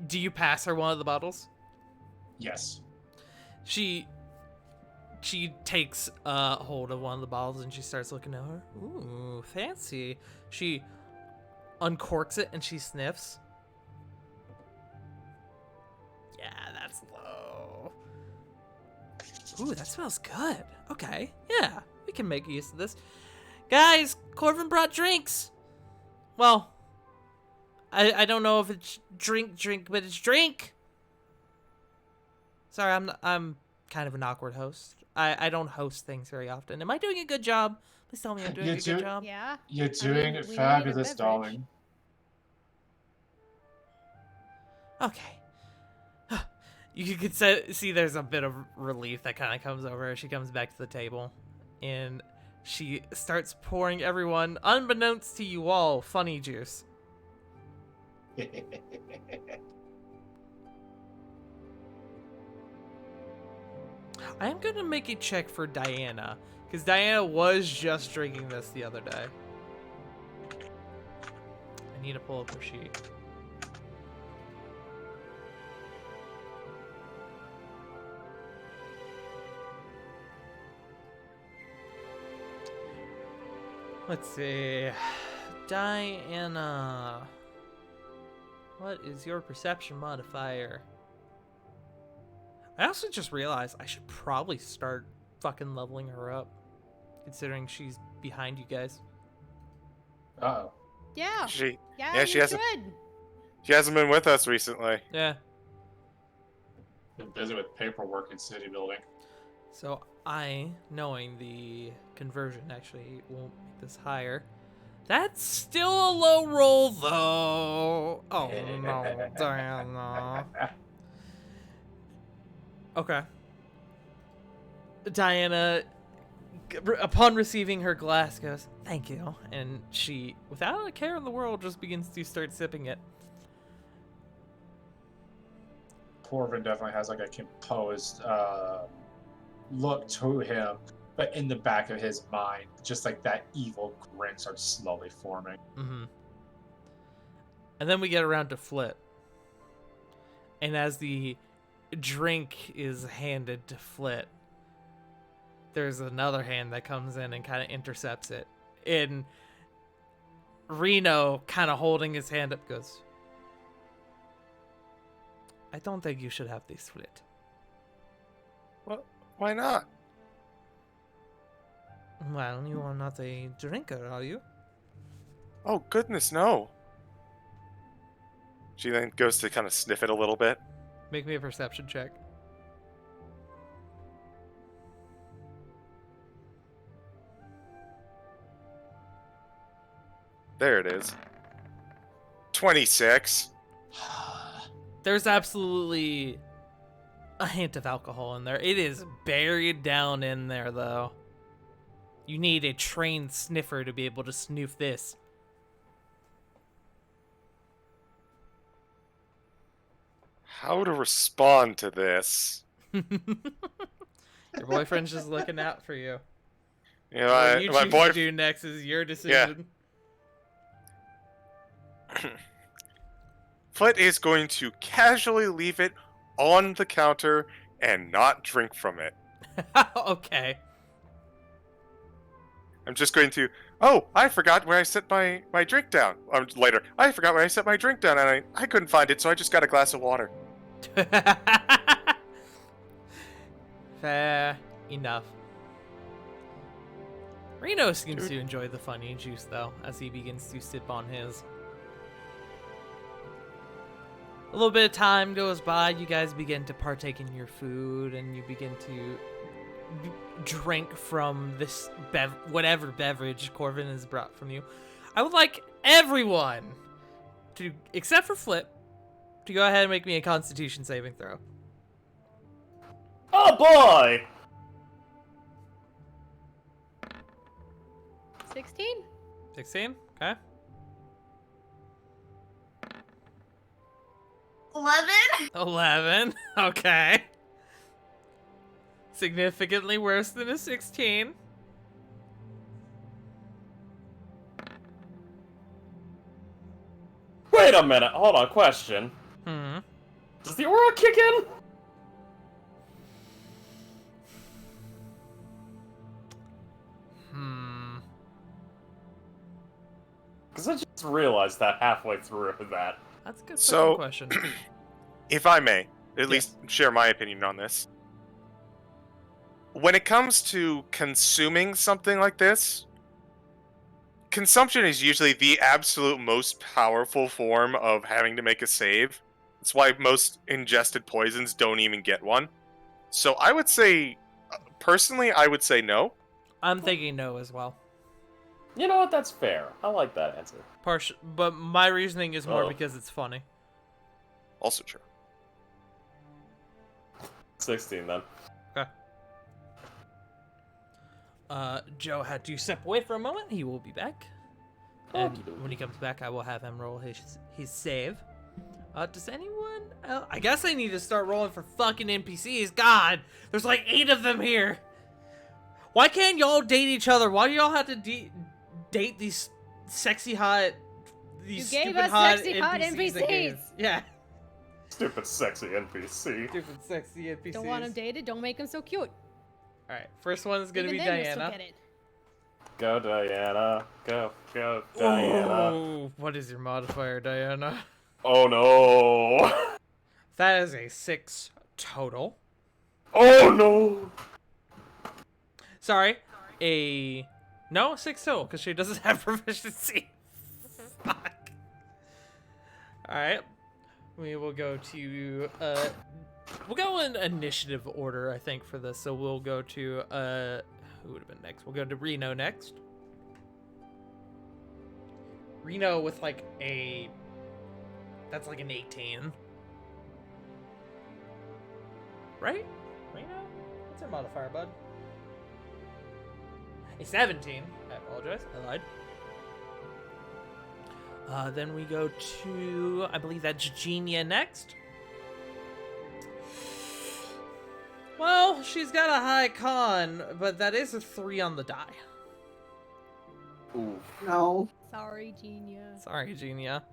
Do you pass her one of the bottles? Yes. She takes hold of one of the bottles and she starts looking at her. Ooh, fancy. She uncorks it and she sniffs. Yeah, that's low. Ooh, that smells good. Okay, yeah, we can make use of this. Guys, Corvin brought drinks. Well, I don't know if it's drink, but it's drink. Sorry, I'm kind of an awkward host. I don't host things very often. Am I doing a good job? Please tell me I'm doing a good job. Yeah. You're doing we need a fabulous, beverage. darling. Okay. You can see there's a bit of relief that kind of comes over her. She comes back to the table, and she starts pouring everyone, unbeknownst to you all, funny juice. I am going to make a check for Diana, because Diana was just drinking this the other day. I need to pull up her sheet. Let's see. Diana. What is your perception modifier? I also just realized I should probably start fucking leveling her up, considering she's behind you guys. Uh-oh. Yeah. She Yeah, she you hasn't should. she hasn't been with us recently. Yeah. Been busy with paperwork in city building. So I, knowing the conversion, actually won't make this higher. That's still a low roll, though. Oh no, Diana. Okay. Diana, upon receiving her glass, goes, "Thank you," and she, without a care in the world, just begins to start sipping it. Corvin definitely has like a composed look to him, but in the back of his mind, just like that evil grin starts slowly forming. Mm-hmm. And then we get around to Flit. And as the drink is handed to Flit, there's another hand that comes in and kind of intercepts it. And Reno, kind of holding his hand up, goes, I don't think you should have this, Flit. Well, why not? Well, you are not a drinker, are you? Oh goodness, no. She then goes to kind of sniff it a little bit. Make me a perception check. There it is. 26. There's absolutely a hint of alcohol in there. It is buried down in there, though. You need a trained sniffer to be able to snoof this. How to respond to this? Your boyfriend's just looking out for you. You know, What you my choose boy. to do next is your decision. Foot is going to casually leave it on the counter and not drink from it. Okay. I'm just going to. Oh, I forgot where I set my drink down. Later, I forgot where I set my drink down, and I couldn't find it, so I just got a glass of water. Fair enough. Reno seems to enjoy the funny juice, though, as he begins to sip on his. A little bit of time goes by, you guys begin to partake in your food, and you begin to drink from this whatever beverage Corvin has brought from you. I would like everyone to, except for Flip, to go ahead and make me a Constitution saving throw. Oh boy! 16? 16? Okay. 11? 11. Okay. Significantly worse than a 16. Wait a minute, hold on, question. Hmm. Does the aura kick in? Hmm. Because I just realized that halfway through that. That's a good So- question. If I may, at least share my opinion on this. When it comes to consuming something like this, consumption is usually the absolute most powerful form of having to make a save. That's why most ingested poisons don't even get one. So I would say, personally, I would say no. I'm thinking no as well. You know what, that's fair. I like that answer. But my reasoning is more Oh. because it's funny. Also true. 16 then. Okay. Joe had to step away for a moment. He will be back. And Okey-dokey. when he comes back, I will have him roll his save. Does anyone else? I guess I need to start rolling for fucking NPCs. God, there's like 8 of them here. Why can't y'all date each other? Why do y'all have to date these sexy hot, these You gave stupid us hot sexy hot NPCs? in games? NPCs. Yeah, Stupid sexy NPC. stupid sexy NPCs. Don't want them dated, don't make them so cute. All right, first one is gonna Even be then, you'll still Diana. get it. Go Diana. Go Diana. Oh, what is your modifier, Diana? Oh no. That is a 6 total. Oh no. Sorry, no 6 total because she doesn't have proficiency. Fuck. All right, we will go to we'll go in initiative order, I think, for this. So we'll go to who would have been next? We'll go to Reno next. Reno with like that's like an 18. Right? Reno? What's her modifier, bud? A 17. I apologize. I lied. Then we go to, I believe that's Genia next. Well, she's got a high con, but that is a 3 on the die. Ooh. No. Sorry, Genia. Sorry, Genia.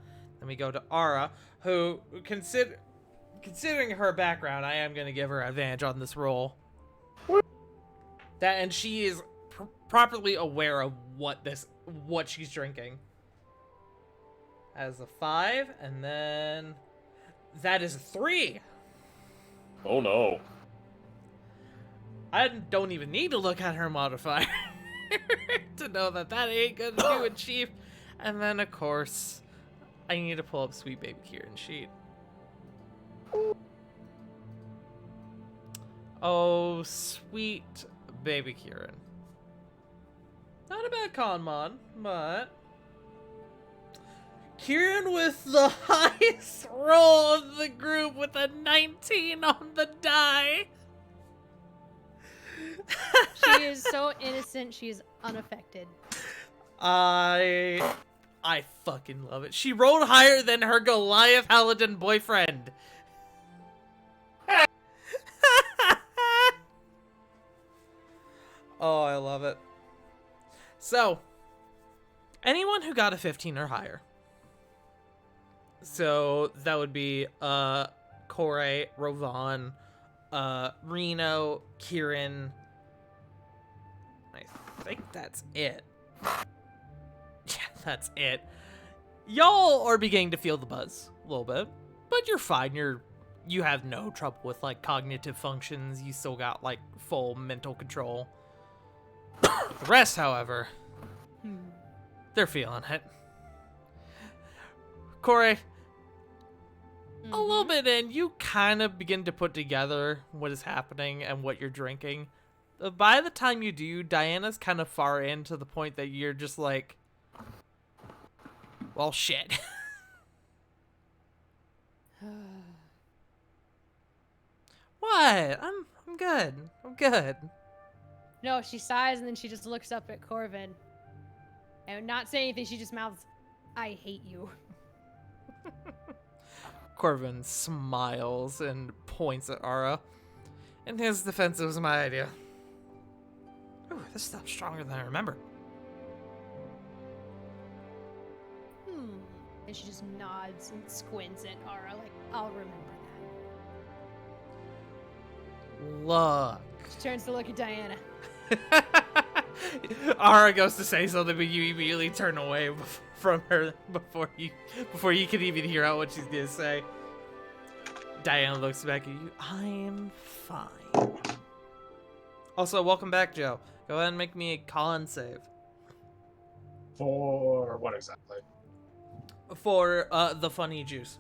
Then we go to Ara, who, considering her background, I am going to give her advantage on this roll. And she is properly aware of what she's drinking. As a 5, and then that is a 3. Oh no. I don't even need to look at her modifier to know that ain't gonna do it, Chief. And then, of course, I need to pull up Sweet Baby Kieran sheet. Oh, sweet Baby Kieran. Not a bad con mod, but Kieran with the highest roll of the group with a 19 on the die. She is so innocent. She is unaffected. I fucking love it. She rolled higher than her Goliath Paladin boyfriend. Oh, I love it. So, anyone who got a 15 or higher. So, that would be Corey, Rovan, Reno, Kieran. I think that's it. Yeah, that's it. Y'all are beginning to feel the buzz a little bit, but you're fine. You have no trouble with like cognitive functions. You still got like full mental control. The rest, however, they're feeling it. Corey, a little bit in, you kind of begin to put together what is happening and what you're drinking. By the time you do, Diana's kind of far in to the point that you're just like, well, shit. What? I'm good. I'm good. No, she sighs and then she just looks up at Corvin. And not saying anything, she just mouths, I hate you. Corvin smiles and points at Ara. In his defense, it was my idea. Ooh, this stuff's stronger than I remember. And she just nods and squints at Ara like, I'll remember that. Look. She turns to look at Diana. Ara goes to say something, but you immediately turn away from her before you can even hear out what she's gonna say. Diana looks back at you. I'm fine. Also, welcome back, Joe. Go ahead and make me a con save. For what exactly? For the funny juice.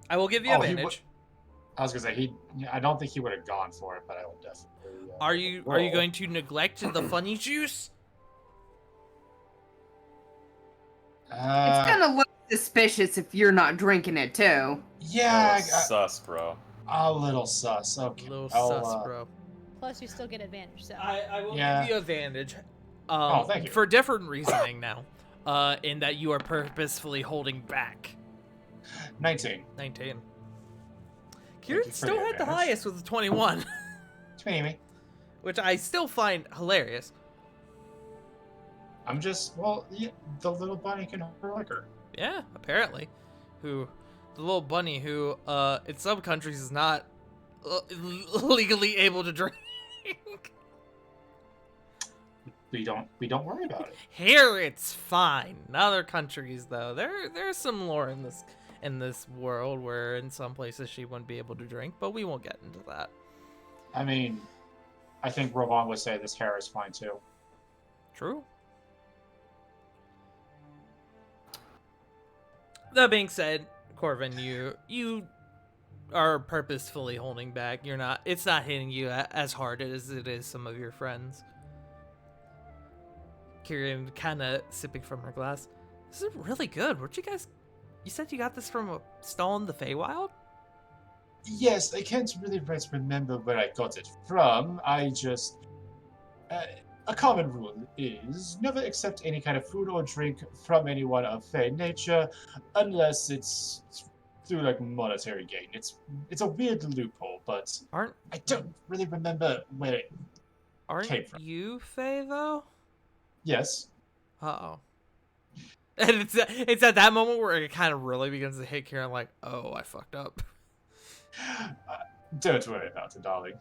I will give you advantage. I was gonna say I don't think he would have gone for it, but I will definitely. Are you going to neglect the funny juice? It's gonna look suspicious if you're not drinking it too. Yeah, Sus, bro. a little sus. Okay. A little I'll, sus, bro. Plus, you still get advantage, so. I will Yeah. give you advantage. Thank you. For different reasoning now. In that you are purposefully holding back. 19. 19. you Kieran for still the had the advantage. highest with a 21, It's me. which I still find hilarious. I'm just, well, yeah, the little bunny can hold her liquor. Yeah, apparently. The little bunny who, in some countries is not legally able to drink. We don't worry about it. Here it's fine. In other countries, though, there's some lore in this world where in some places she wouldn't be able to drink, but we won't get into that. I mean, I think Rovan would say this hair is fine too. True. That being said, Corvin, you are purposefully holding back. It's not hitting you as hard as it is some of your friends. Kieran kind of sipping from her glass. This is really good. You said you got this from a stall in the Feywild? Yes, I can't really remember where I got it from. I just... a common rule is never accept any kind of food or drink from anyone of Fey nature unless it's through like monetary gain. It's a weird loophole, but I don't really remember where it came from. Aren't you Fey, though? Yes. Uh-oh. And it's at that moment where it kind of really begins to hit Kieran like, oh, I fucked up. Don't worry about it, darling.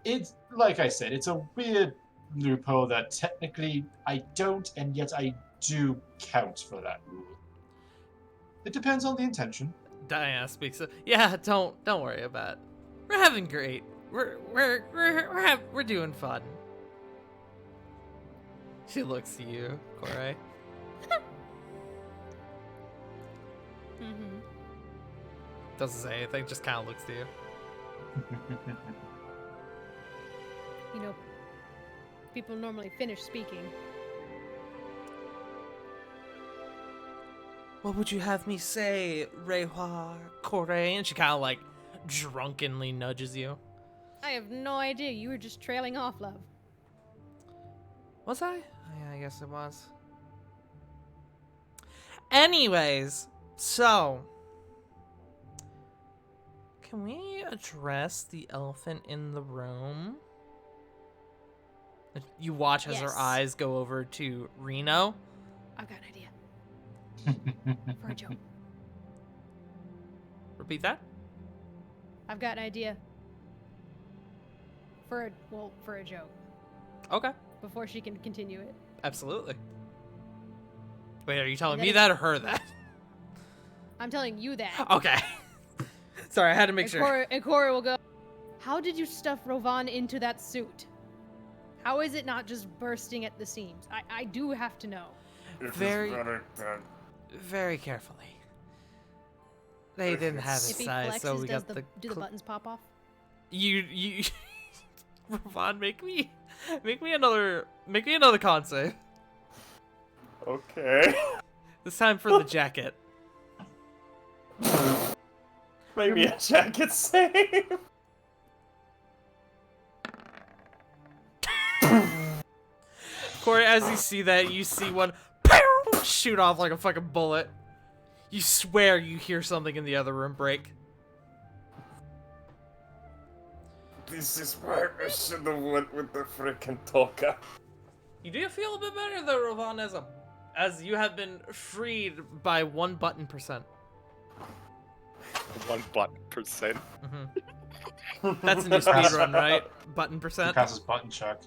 It's, like I said, it's a weird loophole that technically I don't, and yet I do count for that rule. It depends on the intention. Diana speaks up. Yeah, don't worry about it. We're having great. We're doing fun. She looks to you, Corey. Doesn't say anything, just kind of looks to you. You know, people normally finish speaking. What would you have me say, Reihua Corey? And she kind of like drunkenly nudges you. I have no idea. You were just trailing off, love. Was I? Yeah, I guess it was. Anyways, so can we address the elephant in the room? You watch as her Yes. eyes go over to Reno. I've got an idea for a joke. Repeat that. I've got an idea for a joke Okay, before she can continue it. absolutely. Wait, are you telling And me then that or her that? I'm telling you that. Okay. Sorry, I had to make And sure. Cora will go, how did you stuff Rovan into that suit? How is it not just bursting at the seams? I do have to know. Very, very carefully. They didn't have If his he size, flexes, so we do got the. the buttons pop off? You, Ravon, make me another con save. Okay. This time for the jacket. Maybe a jacket save. Corey, as you see that, you see one shoot off like a fucking bullet. You swear you hear something in the other room break. This is why I should have went with the frickin' Toka. You do feel a bit better though, Ravon, as you have been freed by 1 button percent. 1 button percent. Mm-hmm. That's a new speedrun, right? Button percent. Passes button check.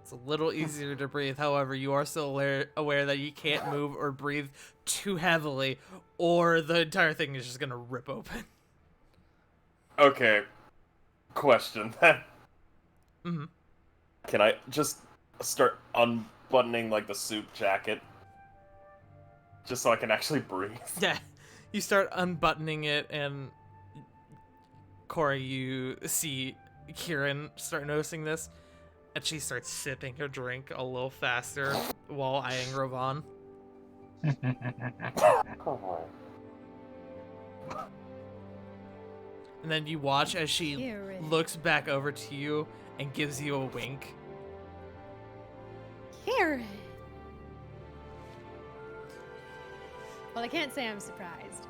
It's a little easier to breathe. However, you are still aware that you can't move or breathe too heavily, or the entire thing is just gonna rip open. Okay. Question then. Mm-hmm. Can I just start unbuttoning like the suit jacket? Just so I can actually breathe. Yeah, you start unbuttoning it, and Corey, you see Kieran start noticing this, and she starts sipping her drink a little faster while eyeing Ravon. And then you watch as she Kieran. looks back over to you and gives you a wink. Karen! Well, I can't say I'm surprised.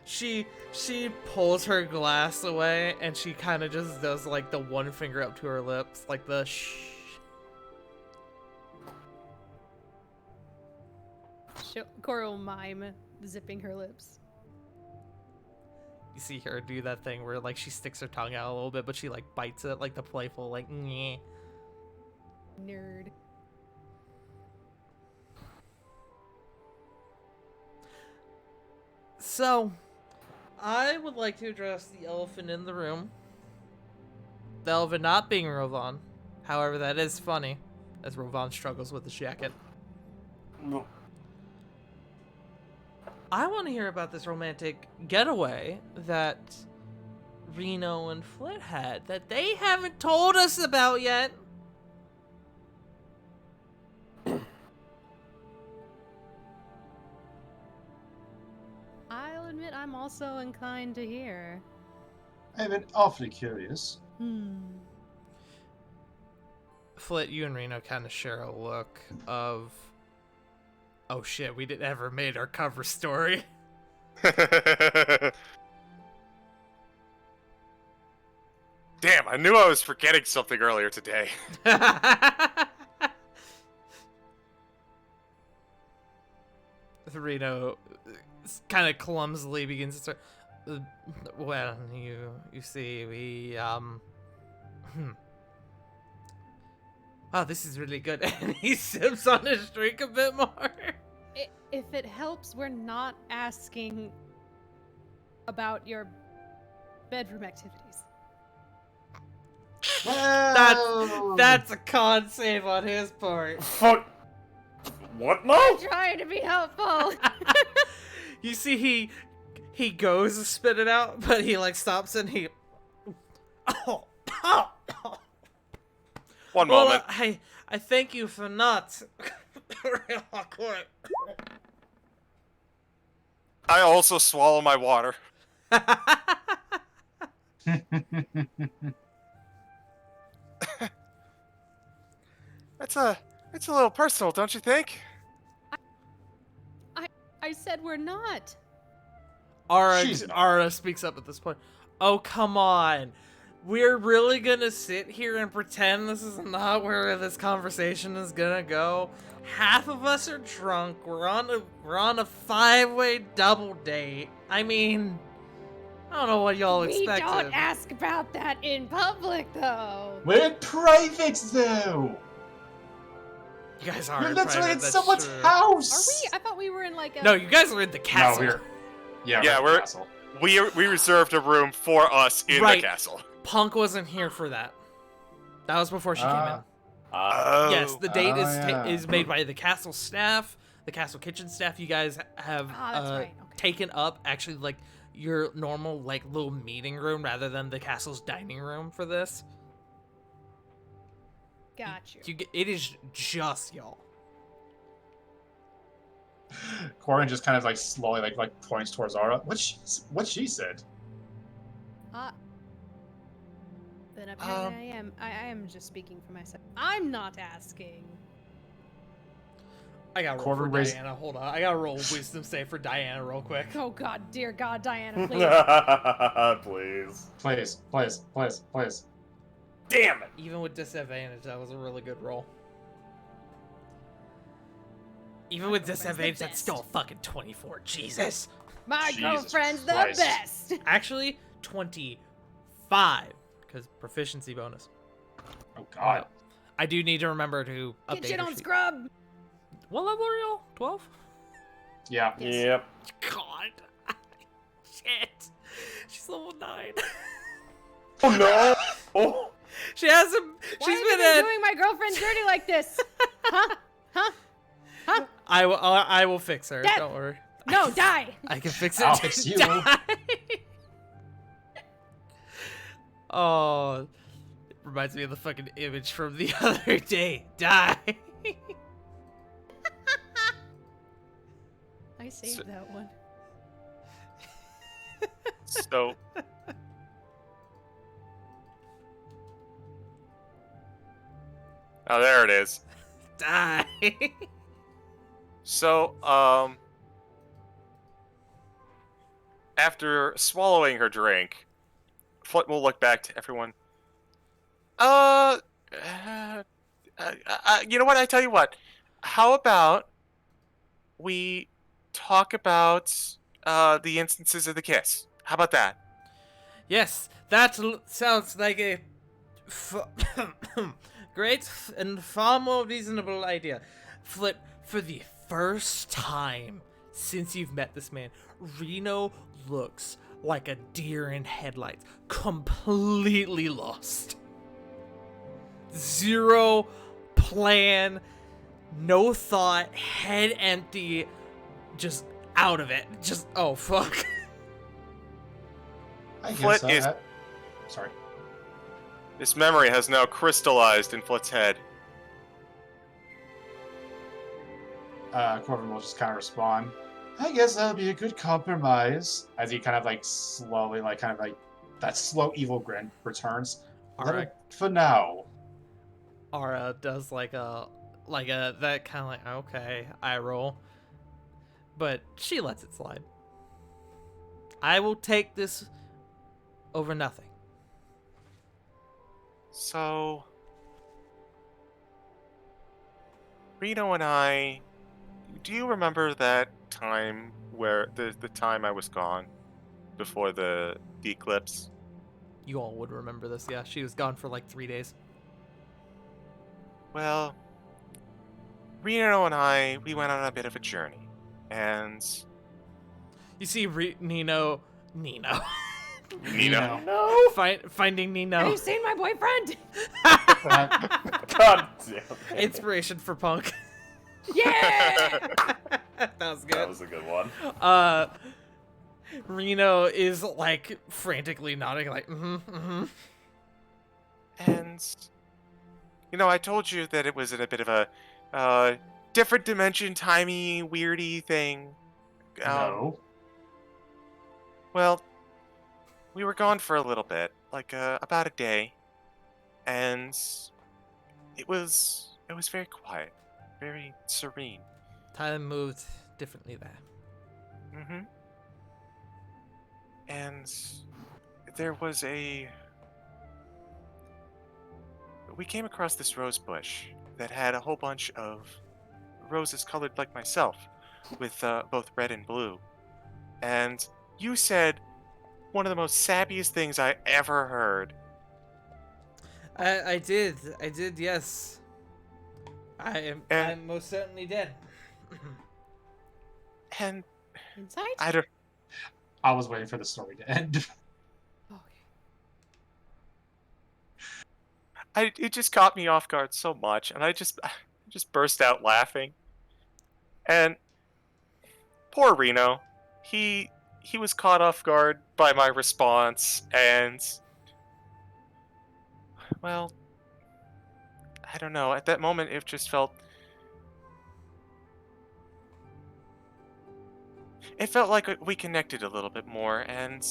She pulls her glass away and she kind of just does like the one finger up to her lips, like the shh. Cora will mime zipping her lips. You see her do that thing where like she sticks her tongue out a little bit, but she like bites it, like the playful like nyeh. Nerd. So, I would like to address the elephant in the room. The elephant not being Rovon. However, that is funny, as Rovon struggles with the jacket. I want to hear about this romantic getaway that Reno and Flit had that they haven't told us about yet. I'll admit I'm also inclined to hear. I've been awfully curious. Flit, you and Reno kind of share a look of, oh shit, we didn't ever made our cover story. Damn, I knew I was forgetting something earlier today. Reno kind of clumsily begins to start. Well, you see, we Wow, this is really good. And he sips on his drink a bit more. If it helps, we're not asking about your bedroom activities. That's a con save on his part. Fuck. What now? Trying to be helpful. You see, he goes to spit it out, but he like stops and he. One Well, moment. I thank you for not. Real awkward. I also swallow my water. It's a little personal, don't you think? I said we're not. She's not. Ara speaks up at this point. Oh, come on. We're really gonna sit here and pretend this is not where this conversation is gonna go? Half of us are drunk. We're on a 5-way double date. I mean, I don't know what y'all We expected. don't ask about that in public, though. We're in private, though. You guys are We're in literally private, in that's someone's true. house. Are we? I thought we were in like a. No, you guys are in the castle. No, Yeah, we're we're- in the castle. We reserved a room for us in Right. the castle. Punk wasn't here for that. That was before she came in. Oh. Yes, the date yeah. is made by the castle staff, the castle kitchen staff. You guys have That's right. Okay. taken up actually like your normal like little meeting room rather than the castle's dining room for this. Got you. It is just y'all. Corin just kind of like slowly like points towards Ara. What she said? Then apparently I am just speaking for myself. I'm not asking. I got to roll Corver for raised- Diana. Hold on, I got to roll wisdom save for Diana real quick. Oh God, dear God, Diana, please. Please. Please. Damn it. Even with disadvantage, that was a really good roll. Even with girlfriend's the disadvantage, that's best. still a fucking 24. Jesus. My Jesus girlfriend's the Christ. best. Actually, 25, because proficiency bonus. Oh God. I do need to remember to update Get shit her on sheet. scrub. What level are y'all? 12? Yeah. Yes. Yep. God. Shit. She's level 9. Oh no. Oh. She hasn't. Why She's have you been been at. doing my girlfriend dirty like this? Huh? Huh? Huh? I will fix her. Death. Don't worry. No, die. I can fix it. I'll fix you. Die. Oh, it reminds me of the fucking image from the other day. Die. I saved that one. So. Oh, there it is. Die. So, after swallowing her drink, Flut will look back to everyone. You know what? I tell you what. How about we talk about the instances of the kiss? How about that? Yes, that sounds like a great and far more reasonable idea. Flip, for the first time since you've met this man, Reno looks like a deer in headlights, completely lost. Zero plan, no thought, head empty, just out of it. Just, oh fuck. I Flit guess is- Sorry. This memory has now crystallized in Flut's head. Corbin will just kind of respond. I guess that'll be a good compromise. As he kind of like slowly, like kind of like that slow evil grin returns. Alright. For now. Ara does like a that kind of like okay eye roll, but she lets it slide. I will take this over nothing. So, Reno and I, do you remember that time where the time I was gone before the eclipse? You all would remember this, yeah. She was gone for like 3 days. Well, Reno and I, we went on a bit of a journey, and You see, Nino, Nino. finding Have Nino. you seen my boyfriend? God damn it. Inspiration for Punk. Yeah. That was That good. was a good one. Reno is like frantically nodding, like, mm-hmm. And, you know, I told you that it was in a bit of a different dimension, timey, weirdy thing. No. Well, we were gone for a little bit, like about a day, and it was very quiet, very serene. Time moved differently there. Mm-hmm. And there was we came across this rose bush that had a whole bunch of roses colored like myself, with both red and blue. And you said one of the most sappiest things I ever heard. I did, yes. I most certainly did. And Insight? I don't. I was waiting for the story to end. Okay. It just caught me off guard so much, and I just burst out laughing. And poor Reno, he was caught off guard by my response, and well, I don't know. At that moment, it just felt. It felt like we connected a little bit more, and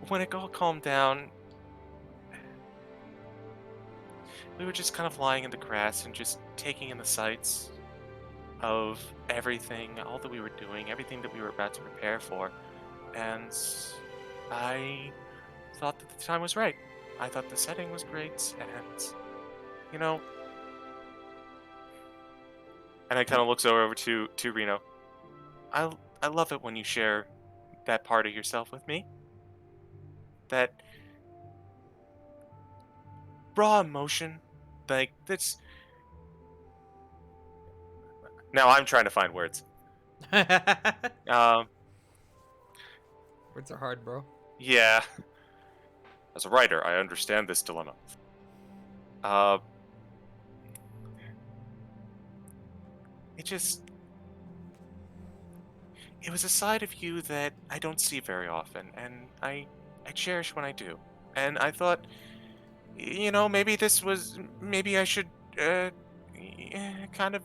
when it all calmed down, we were just kind of lying in the grass and just taking in the sights of everything, all that we were doing, everything that we were about to prepare for. And I thought that the time was right. I thought the setting was great, and, you know... And I kind of looks over to Reno. I love it when you share that part of yourself with me. That raw emotion, like, that's... Now I'm trying to find words. Words are hard, bro. Yeah. As a writer, I understand this dilemma. It was a side of you that I don't see very often, and I cherish when I do. And I thought, you know, maybe I should, kind of,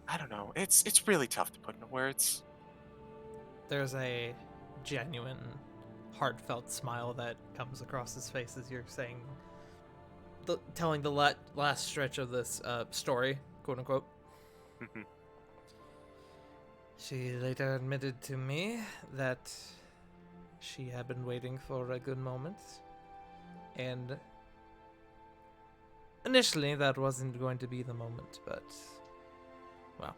I don't know. It's really tough to put into words. There's a genuine, heartfelt smile that comes across his face as you're saying, telling the last stretch of this story, quote unquote. She later admitted to me that she had been waiting for a good moment, and initially that wasn't going to be the moment, but, well,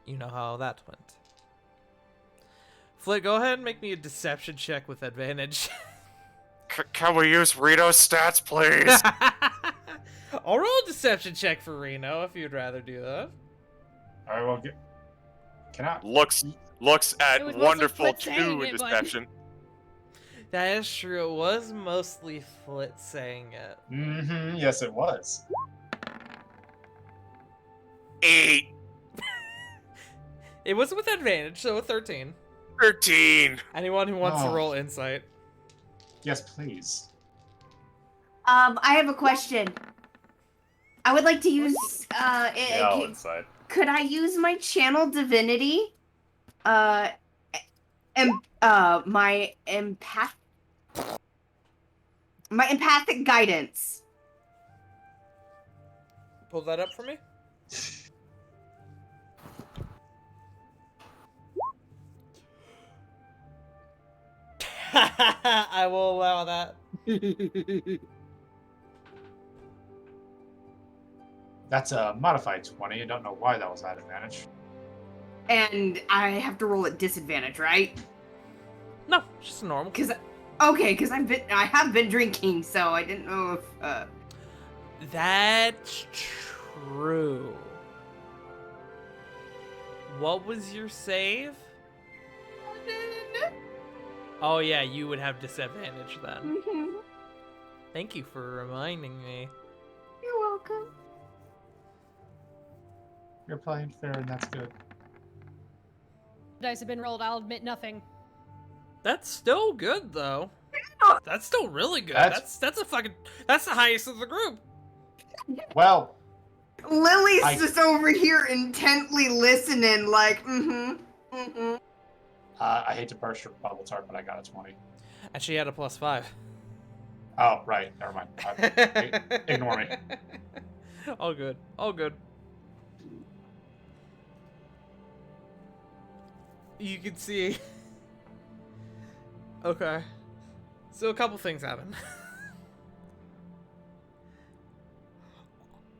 you know how that went. Flit, go ahead and make me a deception check with advantage. Can we use Reno's stats, please? I'll roll a deception check for Reno if you'd rather do that. All right, well, can I? looks at It was mostly wonderful Flit saying 2 in it, but- deception. That is true. It was mostly Flit saying it. Mm-hmm. Yes, it was. 8, It was with advantage, so a 13. 13. Anyone who wants to Oh. roll insight. Yes, please. I have a question. I would like to use Yeah, I'll inside. could I use my channel divinity? My empathic guidance. Pull that up for me. I will allow that. That's a modified 20. I don't know why that was at advantage. And I have to roll at disadvantage, right? No, just normal. Because I have been drinking, so I didn't know if That's true. What was your save? Oh yeah, you would have disadvantage then. Mhm. Thank you for reminding me. You're welcome. You're playing fair, and that's good. Dice have been rolled. I'll admit nothing. That's still good though. That's still really good. That's- That's the highest of the group. Well, Lily's I- just over here intently listening, like, I hate to burst your bubble, Tart, but I got a 20. And she had a +5. Oh, right. Never mind. Ignore me. All good. All good. You can see. Okay. So a couple things happen.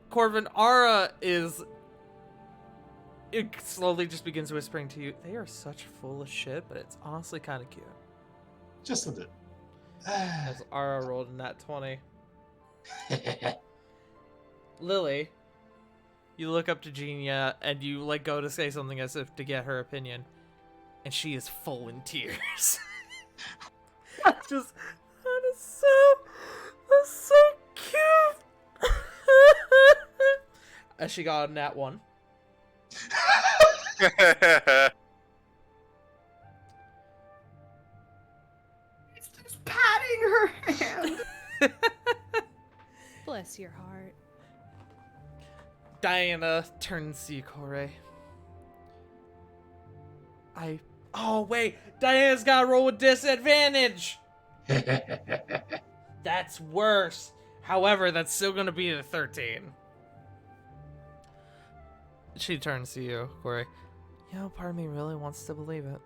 Corvin, Ara is. It slowly just begins whispering to you. They are such full of shit, but it's honestly kind of cute. Just a bit. As Ara rolled in that 20. Lily, you look up to Genia and you like go to say something as if to get her opinion, and she is full in tears. Just that's so cute. As she got a nat 1. It's just patting her hand. Bless your heart. Diana turns to you, Corey. Oh, wait. Diana's got to roll with disadvantage. That's worse. However, that's still going to be the 13. She turns to you, Corey. You know, part of me really wants to believe it.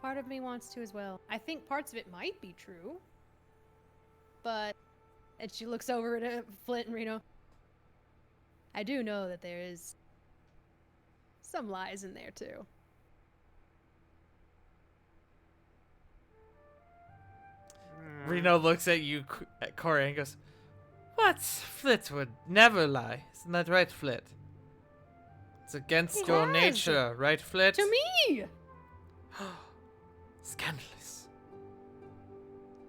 Part of me wants to as well. I think parts of it might be true. But, and she looks over to Flint and Reno. I do know that there is some lies in there too. Reno looks at you, at Corey, and goes, "What? Flit would never lie. Isn't that right, Flit? It's against He your has. nature, right, Flit?" To me! Scandalous.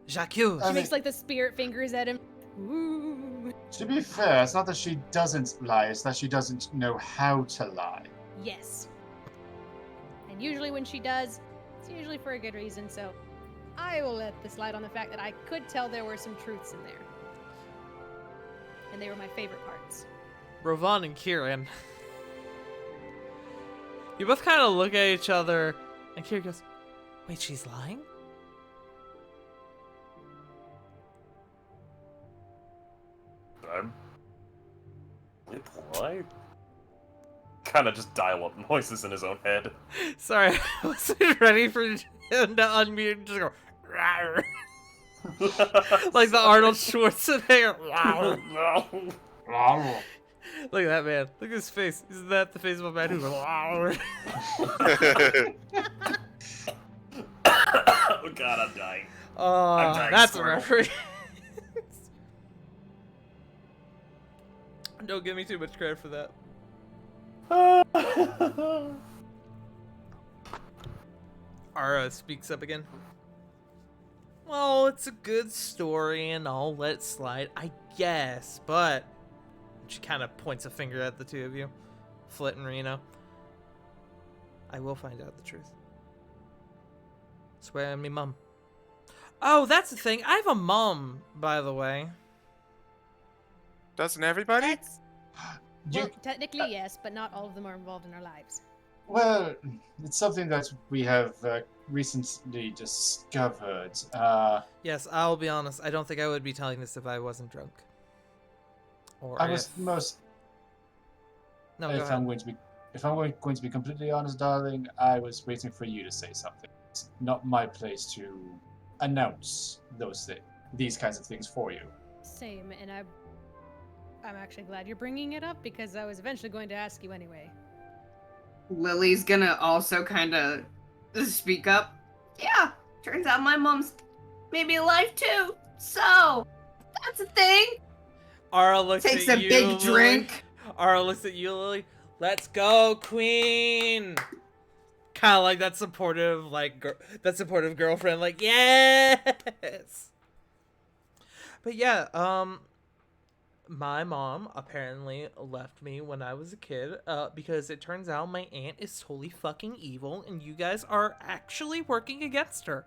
Jacques. She I makes mean- like the spirit fingers at him. Ooh. To be fair, it's not that she doesn't lie, it's that she doesn't know how to lie. Yes. And usually when she does, it's usually for a good reason, so I will let this slide on the fact that I could tell there were some truths in there. And they were my favorite parts. Rovan and Kieran. You both kind of look at each other, and Kieran goes, "Wait, she's lying?" What? Kind of just dial up noises in his own head. Sorry, I wasn't ready for him to unmute and just go, "Rawr." Like the Arnold Schwarzenegger. "Rawr." Look at that man. Look at his face. Isn't that the face of a man who goes, "Rawr"? Oh god, I'm dying. Oh, dying, that's a Squirtle. reference. Don't give me too much credit for that. Ara speaks up again. Well, it's a good story and I'll let it slide, I guess, but she kind of points a finger at the two of you, Flit and Reno. I will find out the truth. Swear on me, mum. Oh, that's the thing. I have a mom, by the way. Doesn't everybody? That's, You, well, technically yes, but not all of them are involved in our lives. well, it's something that we have recently discovered. Yes, I'll be honest. I don't think I would be telling this if I wasn't drunk. Or I was if... most. No, go if ahead. I'm going to be completely honest, darling, I was waiting for you to say something. It's not my place to announce these kinds of things for you. Same, and I'm actually glad you're bringing it up because I was eventually going to ask you anyway. Lily's gonna also kind of speak up. Yeah, turns out my mom's maybe alive too. So, that's a thing. Ara looks Takes at a you, big Lily. drink. Ara looks at you, Lily. Let's go, Queen. Kind of like that supportive, girlfriend. Like, yes. But yeah, my mom apparently left me when I was a kid, because it turns out my aunt is totally fucking evil, and you guys are actually working against her.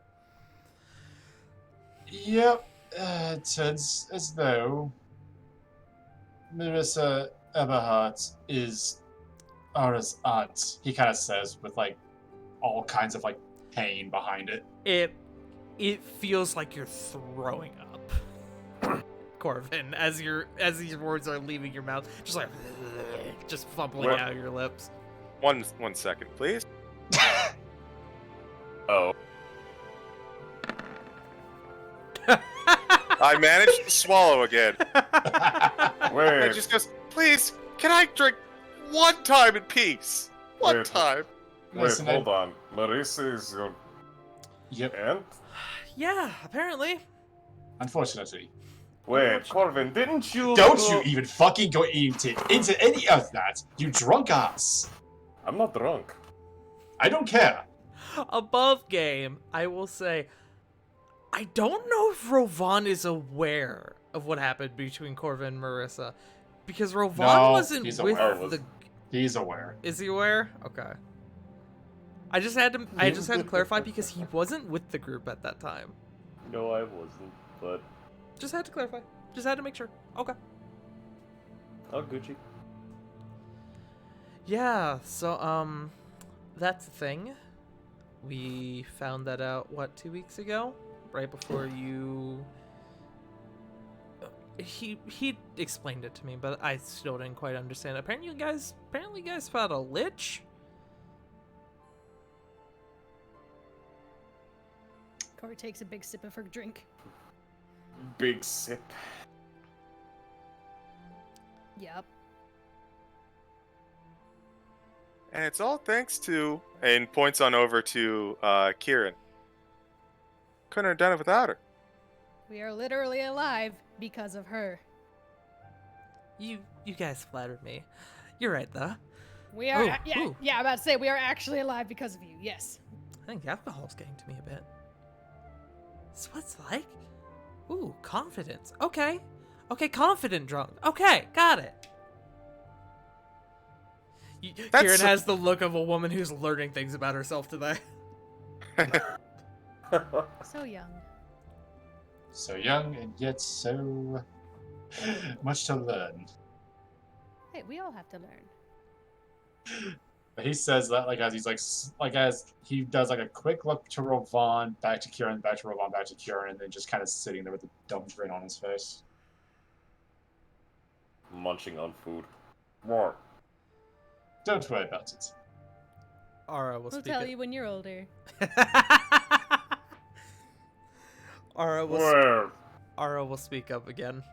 Yep, it's as though Marissa Eberhardt is Ara's aunt. He kind of says with like all kinds of like pain behind it. It feels like you're throwing up, Corvin, as these words are leaving your mouth, just like just fumbling What? out your lips. One second, please. Oh. I managed to swallow again. And Wait. it just goes, please, can I drink one time in peace? One Wait. time. Wait, Listen, hold on. Marissa is your Yep. aunt? Yeah, apparently. Unfortunately. Wait, Corvin, didn't you... Don't you even fucking go into any of that, you drunk ass. I'm not drunk. I don't care. Above game, I will say, I don't know if Rovan is aware of what happened between Corvin and Marissa, because Rovan No, wasn't he's with aware. the. He's aware. Is he aware? Okay. I just had to clarify because he wasn't with the group at that time. No, I wasn't, but... Just had to clarify. Just had to make sure. Okay. Oh, Gucci. Yeah, so that's the thing. We found that out 2 weeks ago, right before you. He explained it to me, but I still didn't quite understand. Apparently, you guys found a lich. Corey takes a big sip of her drink. Big sip. Yep. And it's all thanks to, and points on over to Kieran. Couldn't have done it without her. We are literally alive because of her. You guys flattered me. You're right though. We are, Ooh, yeah, ooh. I'm about to say we are actually alive because of you. Yes. I think alcohol's getting to me a bit. That's what it's like. Ooh, confidence. Okay, confident drunk. Okay, got it. Kieran has the look of a woman who's learning things about herself today. So young. So young and yet so much to learn. Hey, we all have to learn. But he says that like as he's like as he does like a quick look to Rovan, back to Kieran, back to Rovan, back to Kieran, and then just kind of sitting there with a dumb grin on his face. Munching on food. More. Don't worry about it. Ara will We'll speak. tell you when you're older. Ara will speak up again.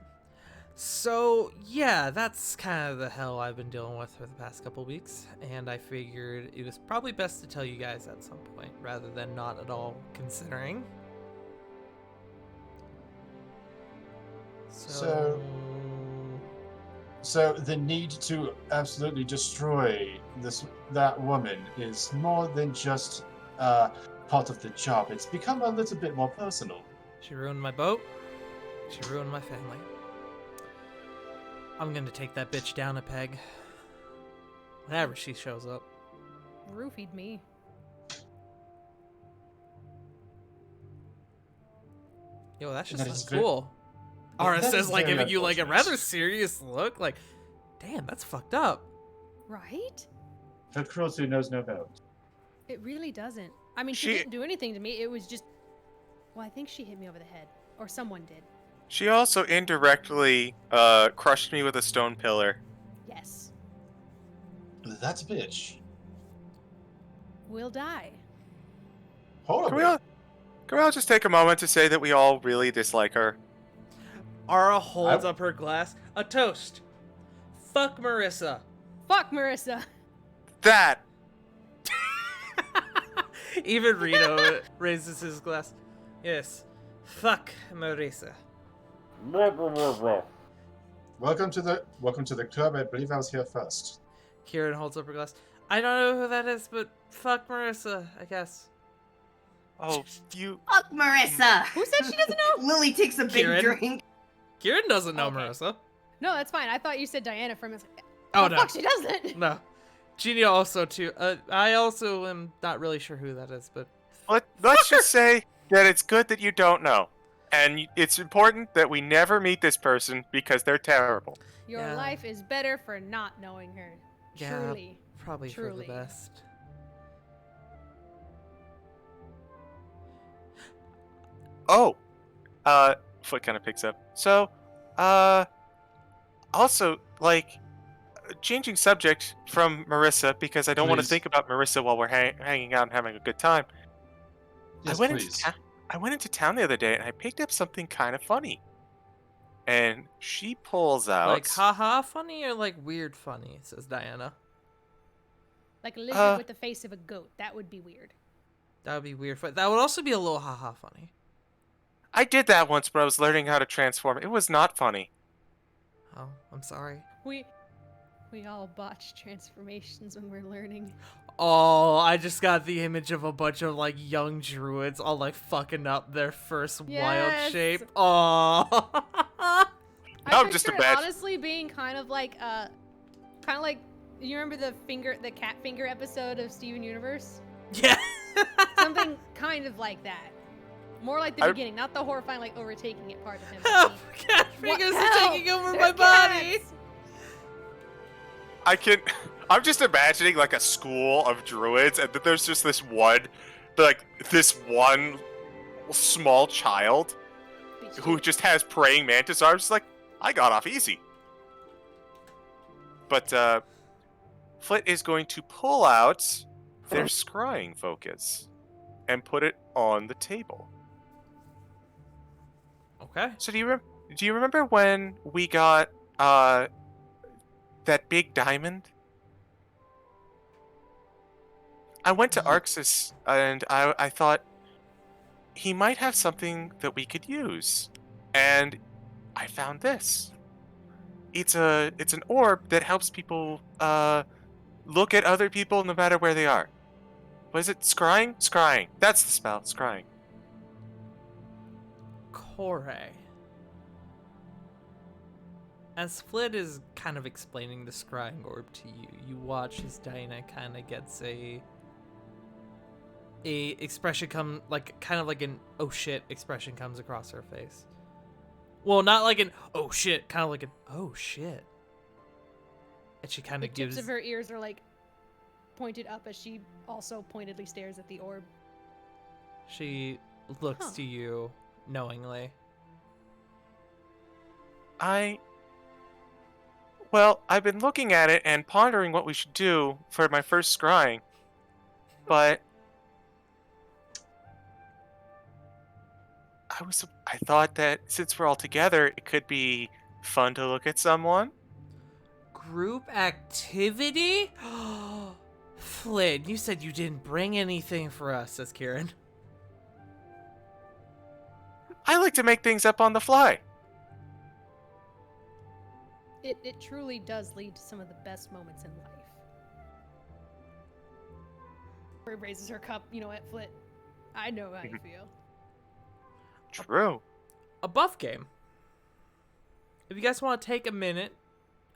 So, yeah, that's kind of the hell I've been dealing with for the past couple weeks, and I figured it was probably best to tell you guys at some point, rather than not at all considering. So the need to absolutely destroy that woman is more than just part of the job. It's become a little bit more personal. She ruined my boat. She ruined my family. I'm gonna take that bitch down a peg. Whenever she shows up. Roofied me. Yo, that's That just is very- cool. Ara That says, is like, very giving you, like, a unfortunate. rather serious look. Like, damn, that's fucked up. Right? Her cruelty knows no bounds. It really doesn't. I mean, she She- didn't do anything to me. It was just. Well, I think she hit me over the head. Or someone did. She also indirectly crushed me with a stone pillar. Yes. That bitch. We'll die. Hold Can we on. all, can we all just take a moment to say that we all really dislike her? Ara holds up her glass. A toast. Fuck Marissa. Fuck Marissa. That! Even Reno raises his glass. Yes. Fuck Marissa. Welcome to the club. I believe I was here first. Kieran holds up her glass. I don't know who that is, but fuck Marissa, I guess. Oh, you... Fuck Marissa! Who said she doesn't know? Lily takes a big Kieran? drink. Kieran doesn't know Okay. Marissa. No, that's fine. I thought you said Diana from his. Oh, no. Fuck, she doesn't. No. Genia also, too. I also am not really sure who that is, but... Let's just say that it's good that you don't know. And it's important that we never meet this person because they're terrible. Your Yeah. life is better for not knowing her. Yeah, Truly. probably for Truly. the best. Oh, Foot kind of picks up. So, also, like, changing subject from Marissa because I don't want to Please. think about Marissa while we're hanging out and having a good time. Yes, I please. went into town the other day and I picked up something kind of funny. And she pulls out. Like, haha funny or like weird funny, says Diana. Like a lizard with the face of a goat. That would be weird. That would be weird. That would also be a little haha funny. I did that once, but I was learning how to transform. It was not funny. Oh, I'm sorry. We all botch transformations when we're learning. Oh, I just got the image of a bunch of like young druids all like fucking up their first wild Yes. shape. Oh. No, I just picture a bad- it honestly being kind of like you remember the cat finger episode of Steven Universe? Yeah. Something kind of like that. More like the I- beginning, not the horrifying like overtaking it part of him. Help! Cat What- fingers are help! taking over They're my body. cats! I'm just imagining like a school of druids, and that there's just this one small child who just has praying mantis arms. Like, I got off easy. But Flit is going to pull out their scrying focus and put it on the table. Okay. So do you remember when we got that big diamond? I went to Arxis and I thought he might have something that we could use, and I found this. It's an orb that helps people look at other people no matter where they are. What is it? Scrying? Scrying. That's the spell. Scrying. Kore. As Flit is kind of explaining the scrying orb to you, you watch as Diana kind of gets a expression come like kind of like an oh shit expression comes across her face. Well, not like an oh shit, kind of like an oh shit. And she kind The of gives tips of her ears are like pointed up as she also pointedly stares at the orb. she looks Huh. to you knowingly. Well, I've been looking at it and pondering what we should do for my first scrying, but I thought that since we're all together, it could be fun to look at someone. Group activity? Flynn, you said you didn't bring anything for us, says Kieran. I like to make things up on the fly. It truly does lead to some of the best moments in life. Bird raises her cup, at Flit. I know how you feel. True. A buff game. If you guys want to take a minute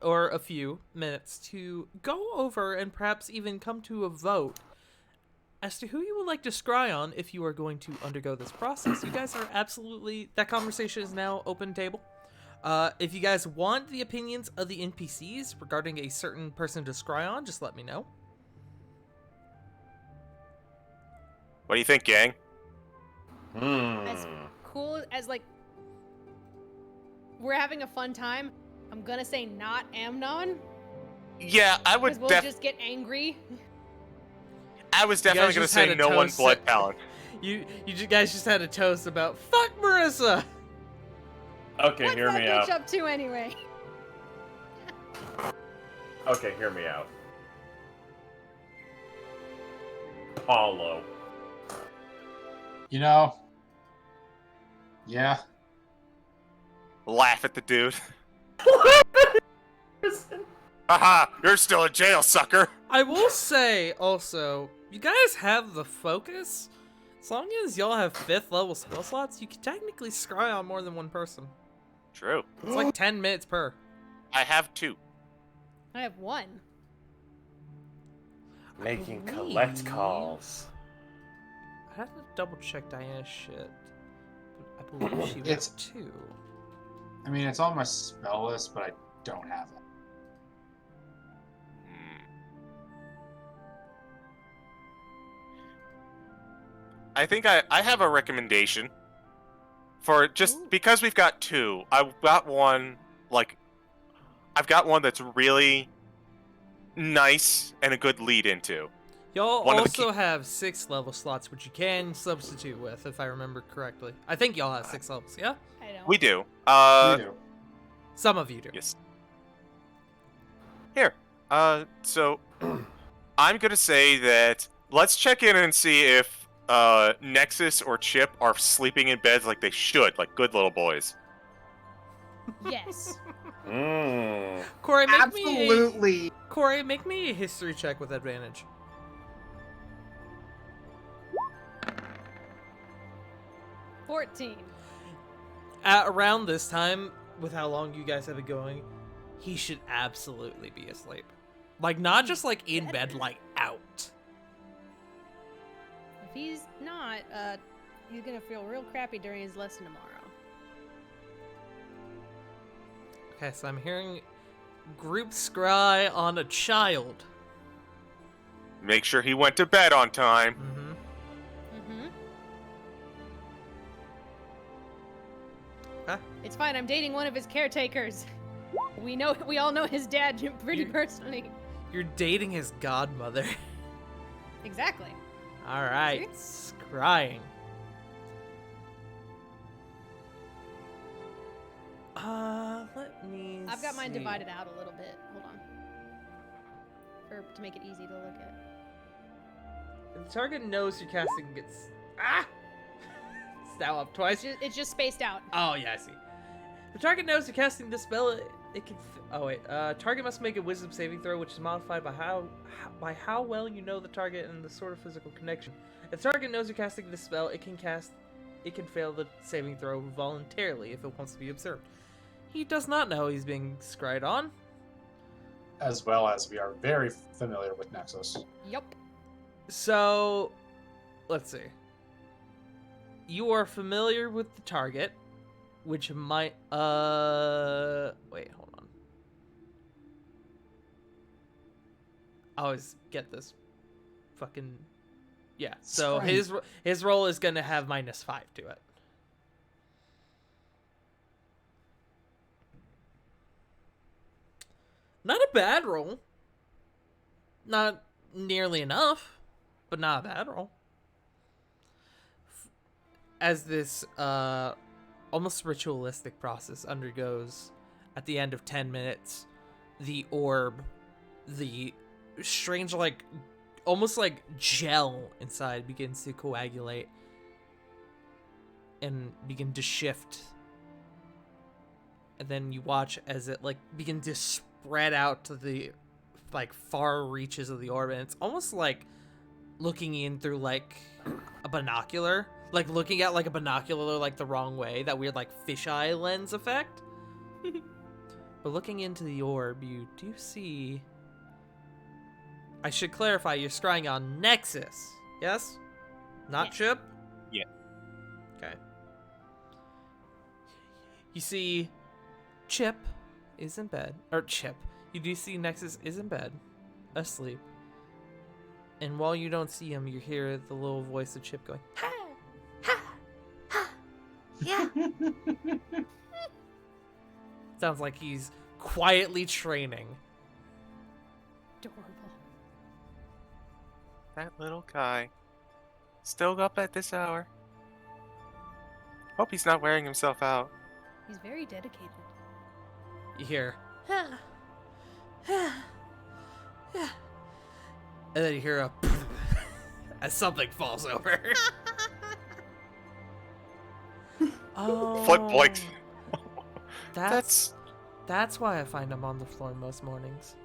or a few minutes to go over and perhaps even come to a vote as to who you would like to scry on if you are going to undergo this process, you guys are absolutely... That conversation is now open table. If you guys want the opinions of the NPCs regarding a certain person to scry on, just let me know. What do you think, gang? As cool as we're having a fun time, I'm gonna say not Amnon. Yeah, I Because would we'll just get angry. I was definitely guys going to just had say a no one toast blood set- talent. You guys just had a toast about fuck Marissa. Okay, What's hear that me bitch out. up to anyway? Okay, hear me out. Paulo. Yeah. Laugh at the dude. Haha, you're still in jail, sucker. I will say also, you guys have the focus. As long as y'all have 5th level spell slots, you can technically scry on more than one person. True. It's like 10 minutes per. I have 2. I have one. Making believe- collect calls. I have to double check Diana's shit. But I believe she It's- was 2. I mean, it's on my spell list, but I don't have it. I think I have a recommendation. For just Ooh. because we've got 2, I've got one that's really nice and a good lead into. Y'all One of the also have 6 level slots, which you can substitute with, if I remember correctly. I think y'all have 6 levels, yeah? I don't. We do. We do. Some of you do. Yes. Here. So I'm gonna say that let's check in and see if Nexus or Chip are sleeping in beds like they should, like good little boys. Yes. Mmm. Corey, make me a history check with advantage. 14. At around this time, with how long you guys have been going, he should absolutely be asleep. Like, not just like in bed, like out. If he's not, he's gonna feel real crappy during his lesson tomorrow. Okay, so I'm hearing group scry on a child. Make sure he went to bed on time. Mm-hmm. Mm-hmm. Okay. It's fine. I'm dating one of his caretakers. We all know his dad pretty personally. You're dating his godmother. Exactly. All right, scrying. Let me. I've got mine see. divided out a little bit. Hold on. To make it easy to look at. The target knows you're casting gets. It's now up twice. It's just spaced out. Oh yeah, I see. The target knows you're casting this spell. It can. Oh wait. Target must make a Wisdom saving throw, which is modified by how well you know the target and the sort of physical connection. If the target knows you're casting this spell, it can fail the saving throw voluntarily if it wants to be observed. He does not know he's being scryed on. As well as we are very familiar with Nexus. Yup. So, let's see. You are familiar with the target, which might, wait, hold on. I always get this fucking, yeah. So Strength. his roll is gonna have -5 to it. Not a bad roll. Not nearly enough, but not a bad roll. As this almost ritualistic process undergoes, at the end of 10 minutes, the orb, the strange, like, almost like gel inside begins to coagulate and begin to shift. And then you watch as it, like, begin to spread out to the, like, far reaches of the orb, and it's almost like looking in through, like, a binocular. Like, looking at, like, a binocular, like, the wrong way. That weird, like, fisheye lens effect. But looking into the orb, you do see... I should clarify, you're scrying on Nexus. Yes? Not Yes. Chip? Yeah. Okay. You see... Chip is in bed. Or Chip. You do see Nexus is in bed. Asleep. And while you don't see him, you hear the little voice of Chip going, "Ha! Ha! Ha! Yeah!" Sounds like he's quietly training. Adorable. That little guy. Still up at this hour. Hope he's not wearing himself out. He's very dedicated. You hear, "Ha! Ha! Yeah." And then you hear a as something falls over. Oh, Flip blinks. That's why I find him on the floor most mornings.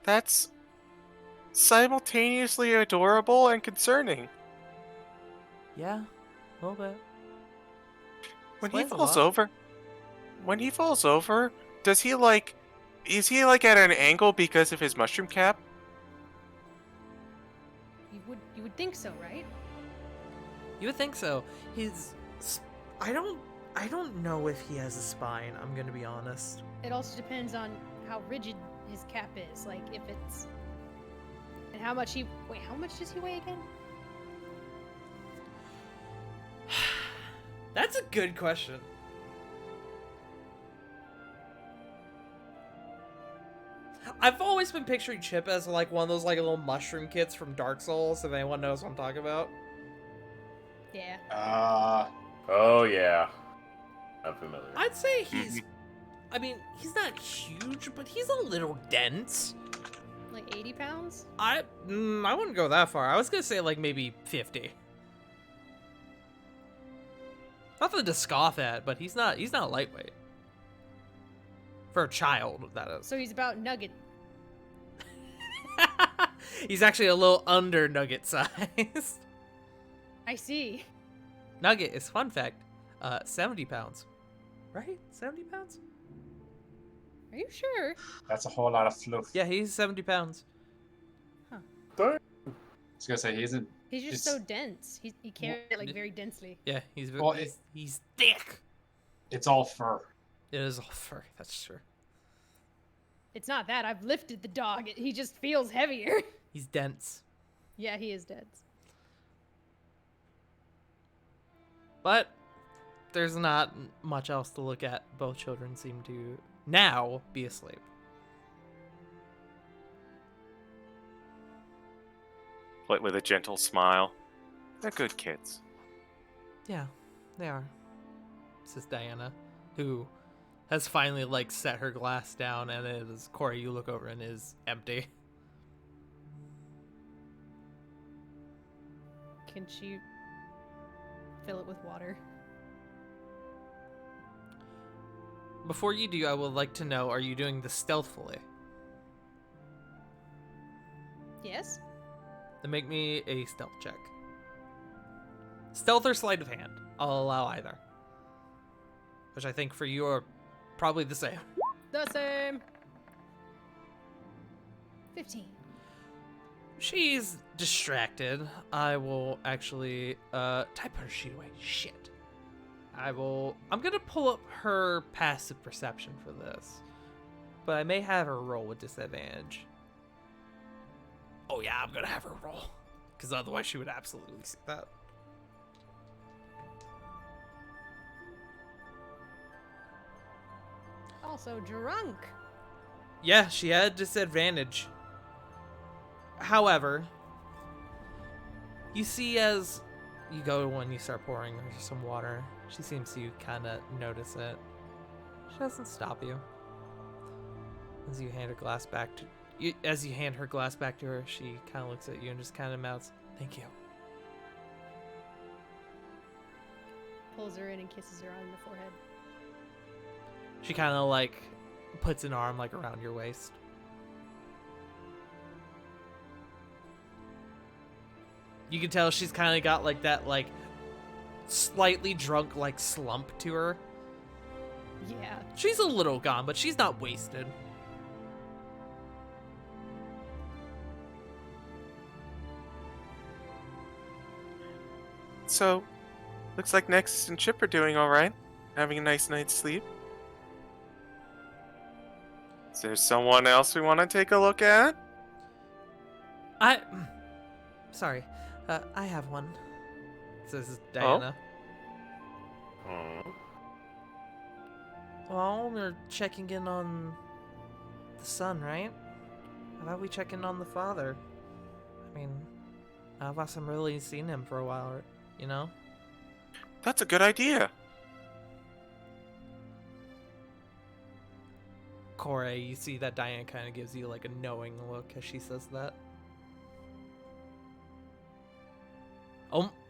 That's simultaneously adorable and concerning. Yeah, a little bit. When he Explains a falls lot. over, does he like, is he like at an angle because of his mushroom cap? You would think so, right? You would think so. I don't know if he has a spine, I'm gonna be honest. It also depends on how rigid his cap is. Like, if it's. And how much he. Wait, how much does he weigh again? That's a good question. I've always been picturing Chip as like one of those like little mushroom kits from Dark Souls, if anyone knows what I'm talking about. Yeah. Oh yeah, I'm familiar. I'd say he's, I mean, he's not huge, but he's a little dense. Like 80 pounds? I wouldn't go that far. I was gonna say like maybe 50. Nothing to scoff at, but he's not lightweight. For a child, that is. So he's about Nugget. He's actually a little under Nugget size. I see. Nugget is, fun fact, 70 pounds. Right? 70 pounds? Are you sure? That's a whole lot of fluff. Yeah, he's 70 pounds. Darn. I was gonna say he isn't. He's just It's- so dense. He carries it like very densely. Yeah, he's Well, he's thick. It's all fur. It is all fur, that's true. It's not that. I've lifted the dog. He just feels heavier. He's dense. Yeah, he is dense. But there's not much else to look at. Both children seem to now be asleep. With a gentle smile. They're good kids. Yeah, they are. Says Diana, who has finally like set her glass down, and it is Corey. You look over and it is empty. Can she fill it with water? Before you do, I would like to know: are you doing this stealthily? Yes. Then make me a stealth check. Stealth or sleight of hand. I'll allow either. Which I think for you are probably the same. The same. 15. She's distracted. I will actually type her sheet away. Shit. I'm gonna pull up her passive perception for this. But I may have her roll with disadvantage. Oh yeah, I'm gonna have her roll. Because otherwise she would absolutely see that. Also drunk. Yeah, she had disadvantage. However, you see as you go when you start pouring her some water, she seems to kind of notice it. She doesn't stop you. As you hand her glass back to as you hand her glass back to her, she kind of looks at you and just kind of mouths, "Thank you." Pulls her in and kisses her on the forehead. She kind of like puts an arm like around your waist. You can tell she's kind of got like that like slightly drunk like slump to her. Yeah. She's a little gone, but she's not wasted. So, looks like Nexus and Chip are doing alright. Having a nice night's sleep. Is there someone else we want to take a look at? Sorry, I have one. Says Diana. Hmm. Well, we're checking in on the son, right? How about we check in on the father? I mean, none of us have really seen him for a while, you know? That's a good idea. Corey, you see that Diana kind of gives you like a knowing look as she says that.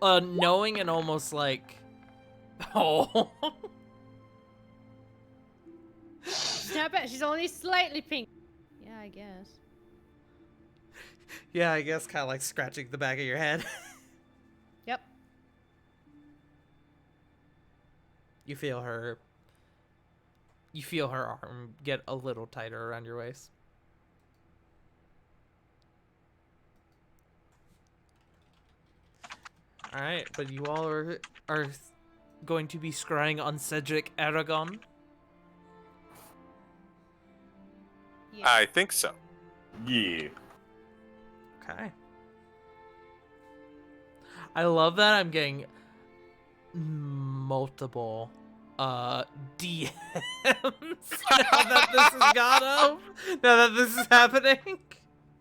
Knowing and almost like, oh. She's not bad. She's only slightly pink. Yeah, I guess. Yeah, I guess kind of like scratching the back of your head. Yep. You feel her arm get a little tighter around your waist. All right, but you all are going to be scrying on Cedric Aragon? Yeah. I think so. Yeah. Okay. I love that I'm getting multiple DMs now that this has gone up. Now that this is happening.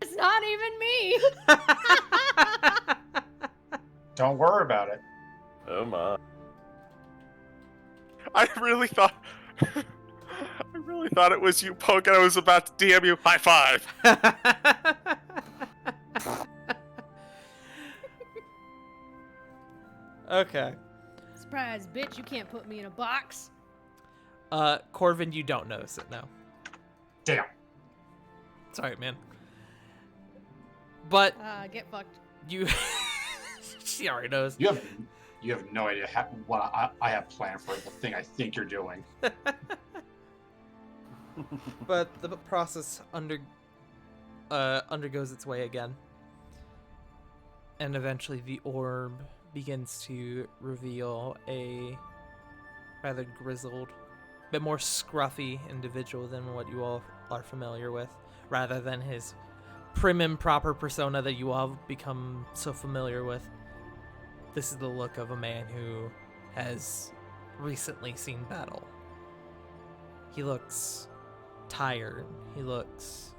It's not even me. Don't worry about it. Oh my. I really thought it was you, Poke, and I was about to DM you. High five. Okay. Surprise, bitch! You can't put me in a box. Corvin, you don't notice it now. Damn. Sorry, man. But Get fucked. you, she already knows. You have no idea what I have planned for the thing I think you're doing. But the process undergoes its way again, and eventually the orb begins to reveal a rather grizzled, bit more scruffy individual than what you all are familiar with, rather than his prim and proper persona that you all have become so familiar with. This is the look of a man who has recently seen battle. He looks tired. He looks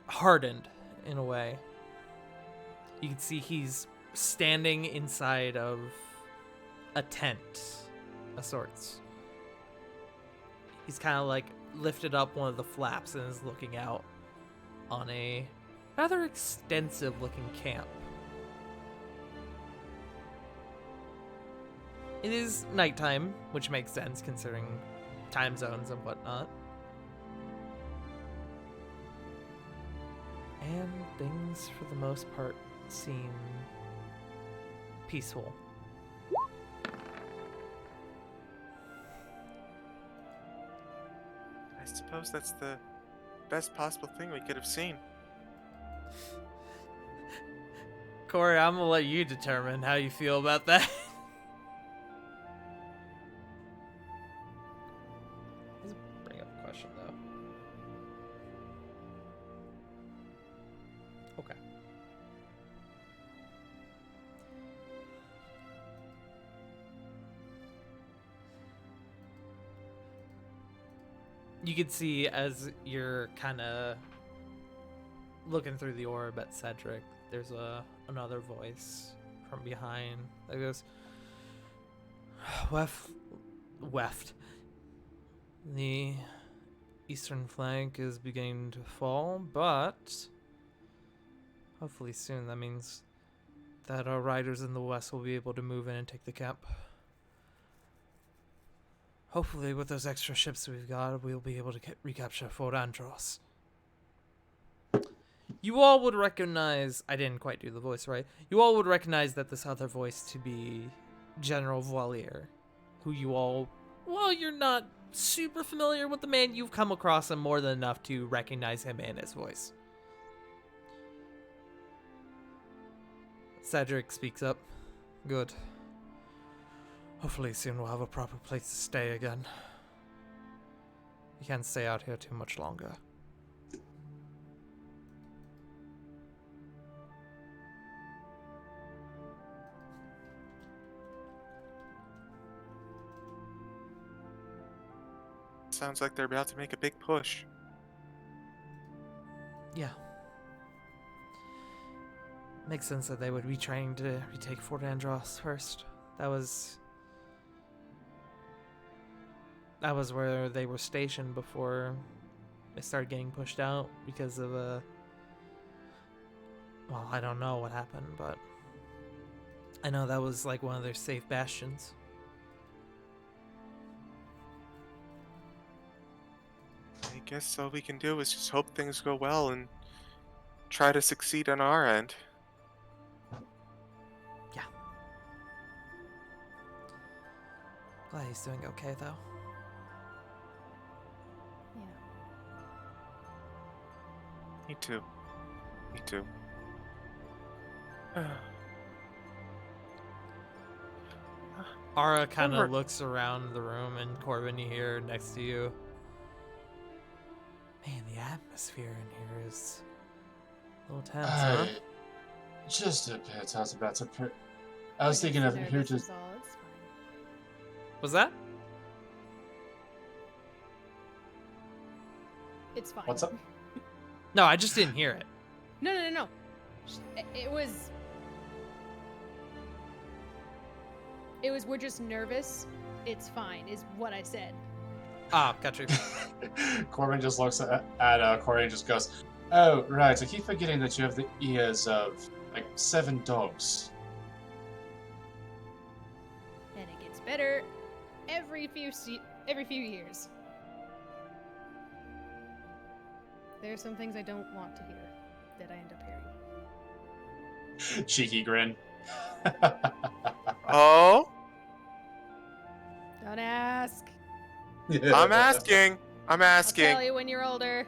hardened in a way. You can see he's standing inside of a tent of sorts. He's kind of like lifted up one of the flaps and is looking out on a rather extensive looking camp. It is nighttime, which makes sense considering time zones and whatnot. And things, for the most part, seem peaceful. I suppose that's the best possible thing we could have seen. Corey, I'm gonna let you determine how you feel about that. Let's bring up a question, though. Okay. You can see as you're kind of looking through the orb at Cedric, there's another voice from behind that goes, Weft. The eastern flank is beginning to fall, but hopefully soon that means that our riders in the west will be able to move in and take the camp. Hopefully with those extra ships we've got, we'll be able to recapture Fort Andros. You all would recognize, I didn't quite do the voice right, you all would recognize that this other voice to be General Voilier, who you all, well, you're not super familiar with the man, you've come across him more than enough to recognize him and his voice. Cedric speaks up. Good. Hopefully soon we'll have a proper place to stay again. We can't stay out here too much longer. Sounds like they're about to make a big push. Yeah. Makes sense that they would be trying to retake Fort Andros first. That was where they were stationed before they started getting pushed out because of well, I don't know what happened, but I know that was like one of their safe bastions. I guess all we can do is just hope things go well and try to succeed on our end. Yeah. Glad he's doing okay, though. Yeah. Me too. Me too. Ara kind Over. of looks around the room, and Corbin, you hear next to you. Man, the atmosphere in here is a little tense, huh? Just a bit. I was thinking of who Nervous to. is all, it's fine. Was that? It's fine. What's up? No, I just didn't hear it. No. It was. We're just nervous. It's fine, is what I said. Ah, got you. Corbin just looks at Corey and just goes, "Oh, right. I keep forgetting that you have the ears of like 7 dogs." And it gets better every few years. There are some things I don't want to hear that I end up hearing. Cheeky grin. Oh, Don't ask. I'm asking. I'm I'll asking. tell you when you're older.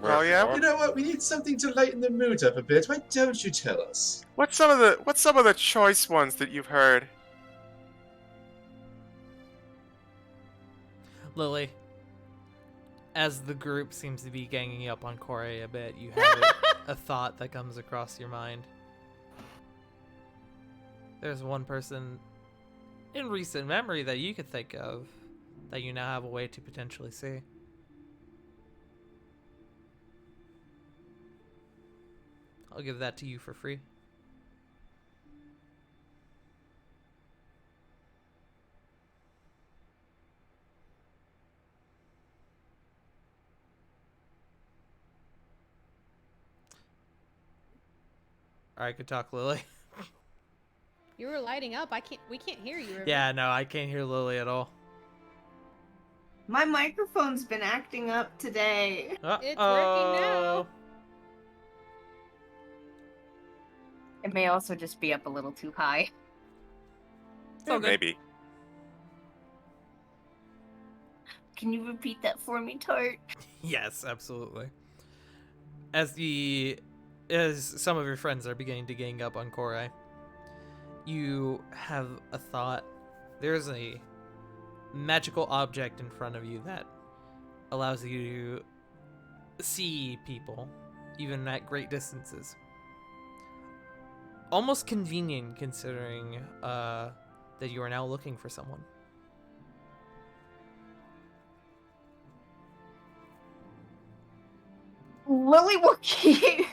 Oh, yeah? You know what? We need something to lighten the mood up a bit. Why don't you tell us? What's some of the choice ones that you've heard? Lily, as the group seems to be ganging up on Corey a bit, you have a thought that comes across your mind. There's one person in recent memory that you could think of that you now have a way to potentially see. I'll give that to you for free. Alright, good talk, Lily. You were lighting up. We can't hear you. River. Yeah, no, I can't hear Lily at all. My microphone's been acting up today. It's working now. It may also just be up a little too high. all good. Maybe. Can you repeat that for me, Tart? Yes, absolutely. As some of your friends are beginning to gang up on Korai, you have a thought. There's a magical object in front of you that allows you to see people, even at great distances. Almost convenient considering that you are now looking for someone. Lily will keep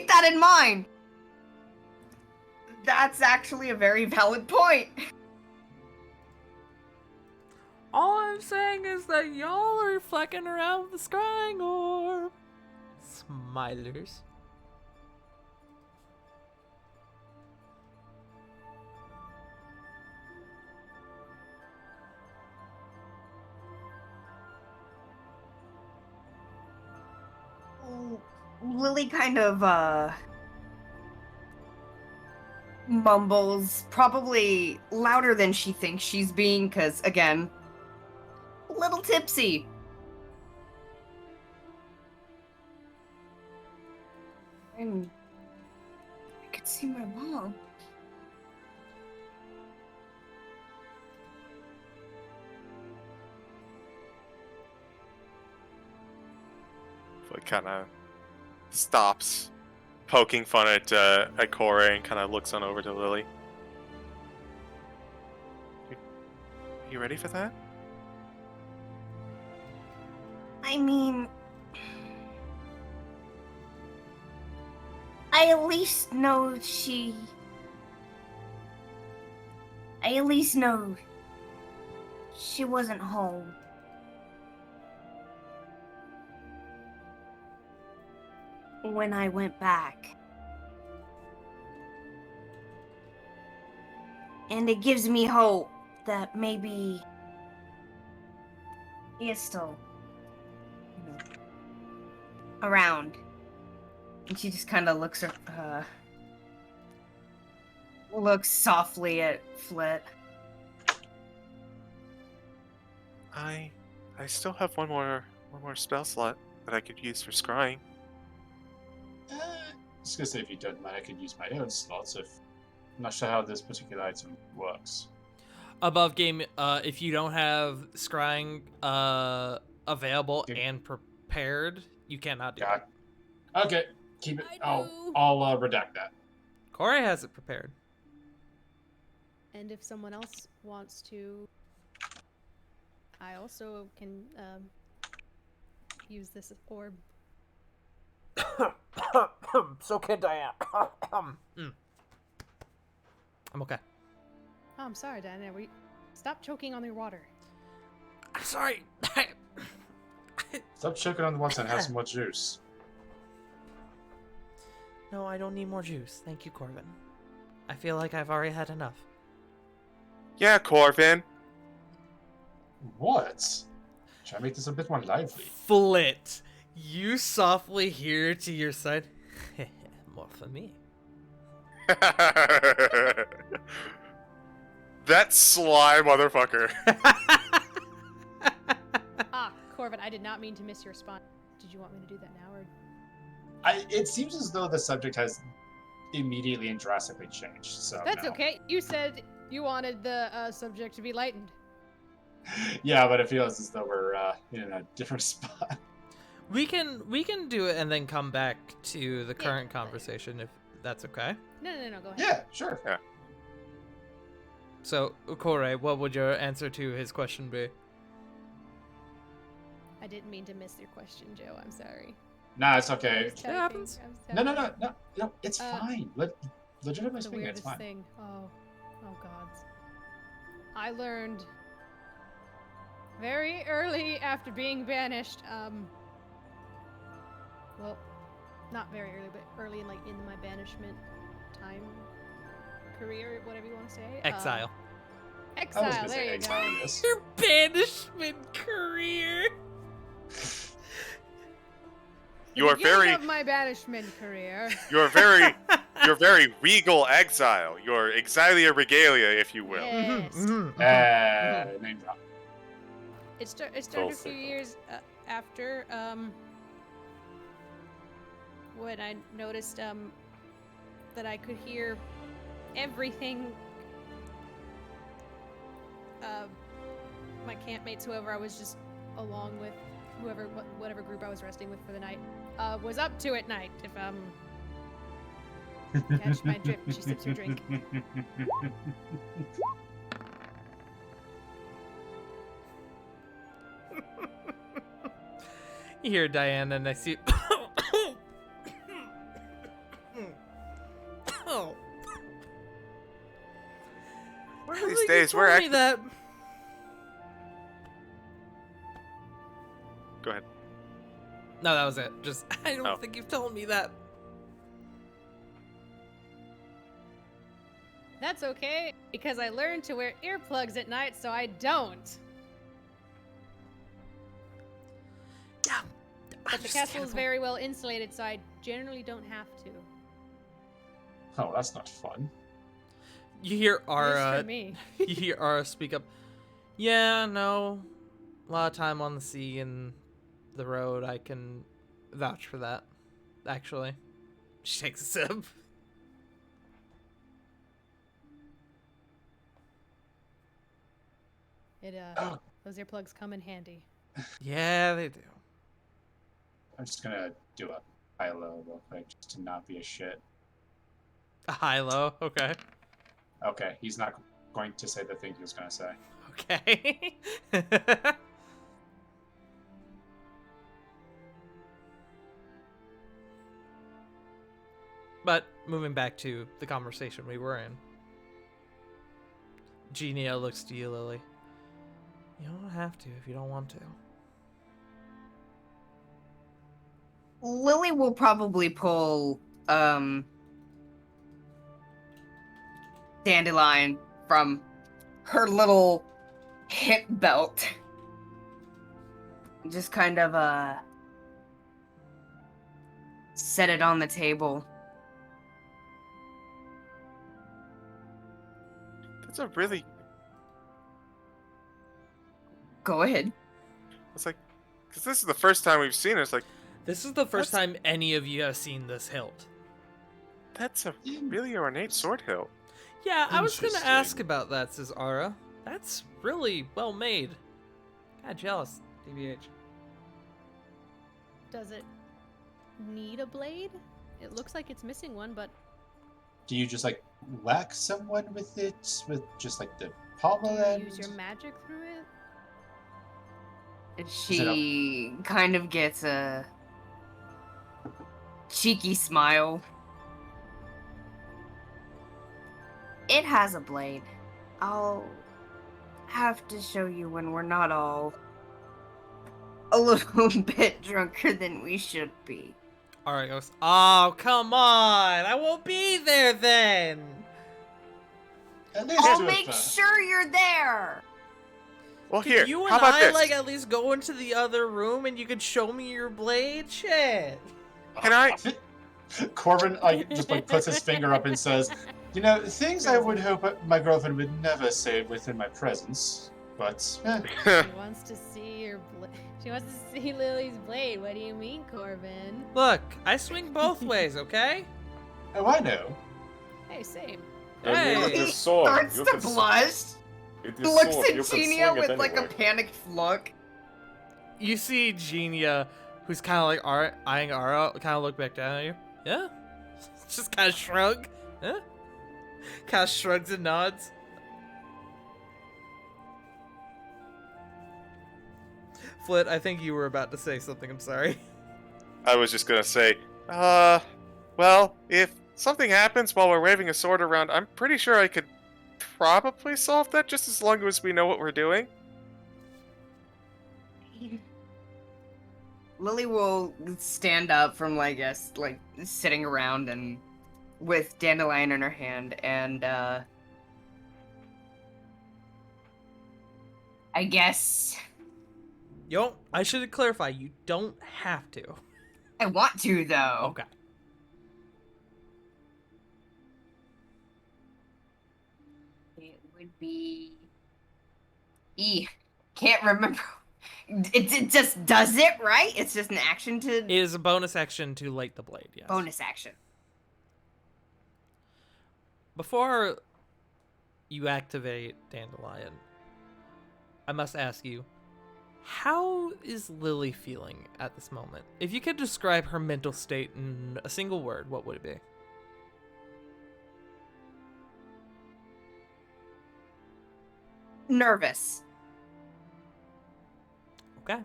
that in mind. That's actually a very valid point. All I'm saying is that y'all are flecking around with the scrying orb. Smilers. Lily kind of mumbles, probably louder than she thinks she's being, because again, a little tipsy. I could see my mom. It kind of stops poking fun at Corey and kind of looks on over to Lily. You ready for that? I mean, I at least know she wasn't home. When I went back. And it gives me hope that maybe he is still around. And she just kind of looks softly at Flit. I still have one more spell slot that I could use for scrying. I was gonna say, if you don't mind, I could use my own slots. If I'm not sure how this particular item works. Above game, if you don't have scrying available Okay. and prepared, you cannot do Got it. it. Okay, keep it. I do. I'll redact that. Corey has it prepared. And if someone else wants to, I also can use this orb. So can Diane. I'm okay. Oh, I'm sorry, Diana. Stop choking on your water. I'm sorry. Stop choking on the ones that have so much juice. No, I don't need more juice. Thank you, Corvin. I feel like I've already had enough. Yeah, Corvin. What? Try to make this a bit more lively. Flit. You softly hear to your side. More for me. That sly motherfucker. Ah, Corvin, I did not mean to miss your response. Did you want me to do that now, or? It seems as though the subject has immediately and drastically changed. So That's no. okay. You said you wanted the subject to be lightened. Yeah, but it feels as though we're in a different spot. We can do it and then come back to the current but- conversation if that's okay. No, go ahead. Yeah, sure. So, Corey, what would your answer to his question be? I didn't mean to miss your question, Joe. I'm sorry. Nah, it's I okay. was typing. happens. I was No, typing. it's Uh, fine. Legitimately The speaking, it's weirdest fine. thing. Oh God. I learned very early after being banished. Well, not very early, but early in my banishment time, career, whatever you want to say. Exile. I was Exile. gonna There say you exile, go. yes. Your banishment career. You are Beginning very, of my banishment career. you're very regal exile. You're exilia regalia, if you will. Yes. Name drop. It started a Full few circle. years after when I noticed that I could hear everything my campmates, whoever I was just along with, whatever group I was resting with for the night, was up to at night. If catch my drift, she sips her drink. You hear Diana next to you. Oh. One I of these think you days, we're told me actually. that. Go ahead. No, that was it. Just I don't Oh. think you've told me that. That's okay, because I learned to wear earplugs at night, so I don't. Yeah. But the castle is very well insulated, so I generally don't have to. Oh, that's not fun. You hear At least Ara. for me. You hear Ara speak up. Yeah, no. A lot of time on the sea and the road. I can vouch for that. Actually, she takes a sip. It those earplugs come in handy. Yeah, they do. I'm just gonna do a high-low real quick, just to not be a shit. A high-low. Okay. Okay, he's not going to say the thing he was gonna say. Okay. But moving back to the conversation we were in, Genia looks to you, Lily. You don't have to if you don't want to. Lily will probably pull Dandelion from her little hip belt. Just kind of set it on the table. That's a really. Go ahead. It's like, because this is the first time we've seen it. It's like, This is the first time any of you have seen this hilt. that's a really ornate sword hilt. Yeah, I was gonna Interesting. ask about that, says Ara. That's really well made. God, jealous, DBH. Does it need a blade? It looks like it's missing one, but Do you just like whack someone with it with just like the pommel do you end? use your magic through it? She kind of gets a cheeky smile. It has a blade. I'll have to show you when we're not all a little bit drunker than we should be. Alright, goes. Oh, come on! I won't be there then! At least I'll with make sure you're there. Well, Can here. you How and about I, this? like, at least go into the other room and you could show me your blade? Shit! Can I? Corbin just like puts his finger up and says, "You know, things I would hope my girlfriend would never say within my presence, but She wants to see your blade. She wants to see Lily's blade. What do you mean, Corbin? Look, I swing both ways, okay? oh, I know." Hey, same. Hey. With your sword, Starts you to can blush. with your Looks sword, at you can swing Genia it with like a anyway. panicked look. You see Genia, who's kind of like eyeing Ara, kind of look back down at you. Yeah? Just kind of shrug. Huh? Kind of shrugs and nods. Flit, I think you were about to say something. I'm sorry. I was just gonna say, well, if something happens while we're waving a sword around, I'm pretty sure I could probably solve that just as long as we know what we're doing. Lily will stand up from, I guess, like, sitting around and with Dandelion in her hand, and, I guess Yo, I should clarify. You don't have to. I want to, though. Okay. It would be... Can't remember. It just does it, right? It's just an action to... It is a bonus action to light the blade, yes. Bonus action. Before you activate Dandelion, I must ask you, how is Lily feeling at this moment? If you could describe her mental state in a single word, what would it be? Nervous. Okay.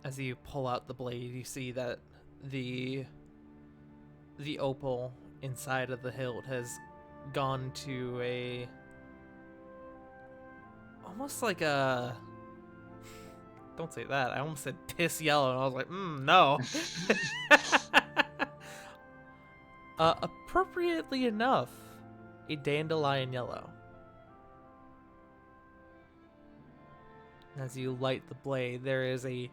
As you pull out the blade, you see that the opal inside of the hilt has gone to a almost like a don't say that. I almost said piss yellow and I was like, no. Appropriately enough, a dandelion yellow. As you light the blade, there is a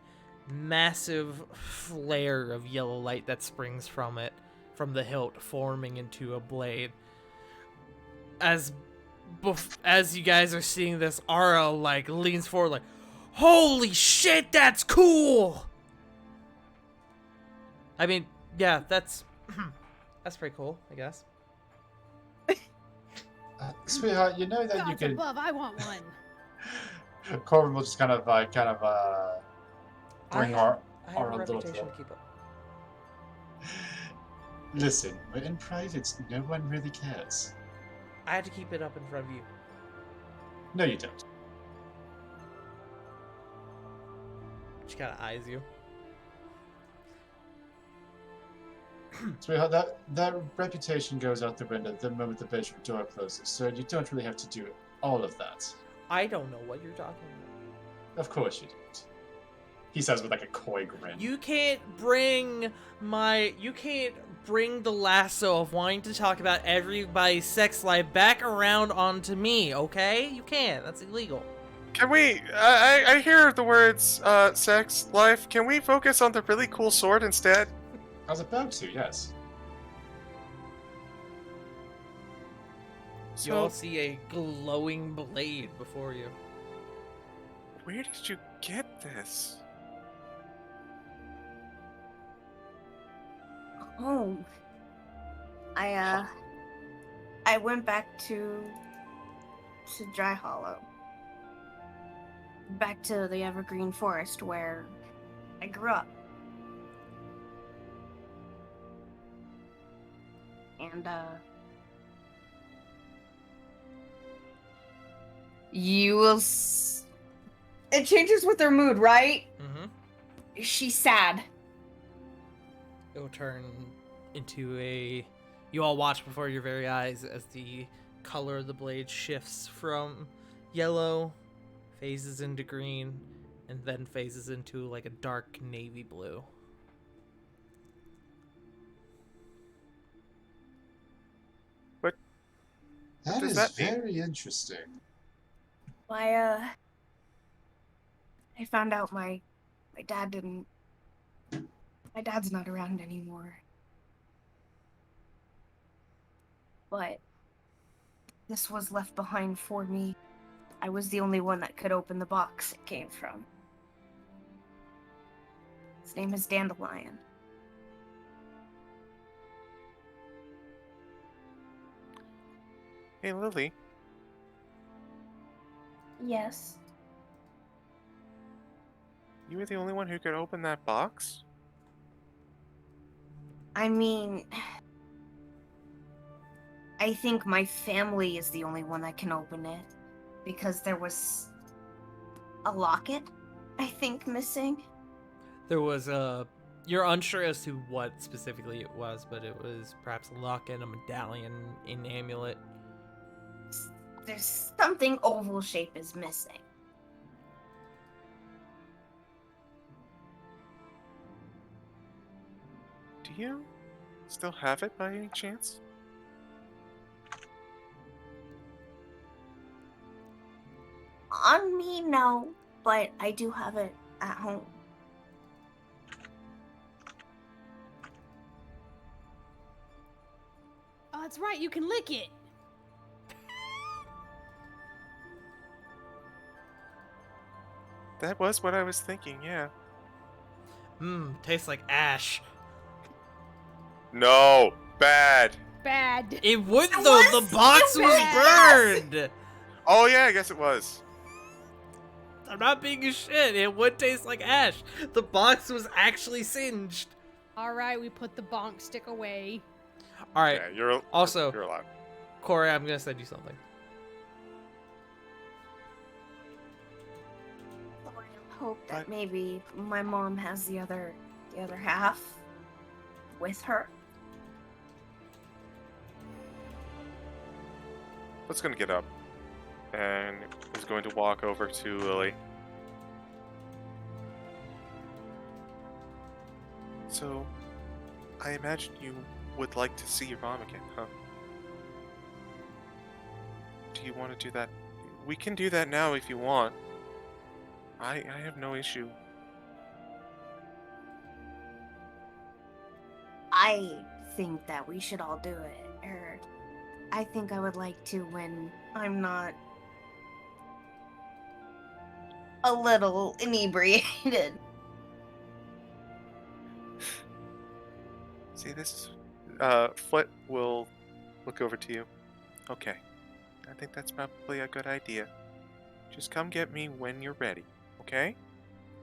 massive flare of yellow light that springs from it, from the hilt, forming into a blade. As you guys are seeing this, Ara like leans forward, like, "Holy shit, that's cool!" I mean, yeah, that's pretty cool, I guess. Sweetheart, you know that you Gods can. above, I want one. Corbin will just kind of bring our little reputation throat. to keep up. Listen, we're in private. No one really cares. I had to keep it up in front of you. No, you don't. She kind of eyes you. Sweetheart, that reputation goes out the window the moment the bedroom door closes, so you don't really have to do all of that. I don't know what you're talking about. Of course you don't. He says with like a coy grin. You can't bring the lasso of wanting to talk about everybody's sex life back around onto me, okay? You can't. That's illegal. Can we? I hear the words sex, life. Can we focus on the really cool sword instead? I was about to, yes. You all see a glowing blade before you. Where did you get this? Oh. I went back to to Dry Hollow. Back to the Evergreen Forest where I grew up. And, you will It changes with her mood, right? Mm-hmm. She's sad. It will turn into a... You all watch before your very eyes as the color of the blade shifts from yellow, phases into green, and then phases into like a dark navy blue. Does That is that mean? very interesting. I found out my dad's not around anymore. But this was left behind for me. I was the only one that could open the box it came from. His name is Dandelion. Hey, Lily. Yes. You were the only one who could open that box? I mean, I think my family is the only one that can open it. Because there was a locket, I think, missing. There was a... You're unsure as to what specifically it was, but it was perhaps a locket, a medallion, an amulet. There's something oval shape is missing. Do you still have it by any chance? On me, no, but I do have it at home. Oh, that's right. You can lick it. That was what I was thinking, yeah. Tastes like ash. No! Bad! Bad. It would It though, was- the box it was was. burned! Oh, yeah, I guess it was. I'm not being a shit, it would taste like ash. The box was actually singed. All right, we put the bonk stick away. Alright, Yeah, you're also- you're allowed. Corey, I'm gonna send you something. I hope that maybe my mom has the other half with her. Let's gonna get up and is going to walk over to Lily. So, I imagine you would like to see your mom again, huh? Do you want to do that? We can do that now if you want. I have no issue. I think that we should all do it. Or I think I would like to when I'm not a little inebriated. See, this Flit will look over to you. Okay. I think that's probably a good idea. Just come get me when you're ready, okay?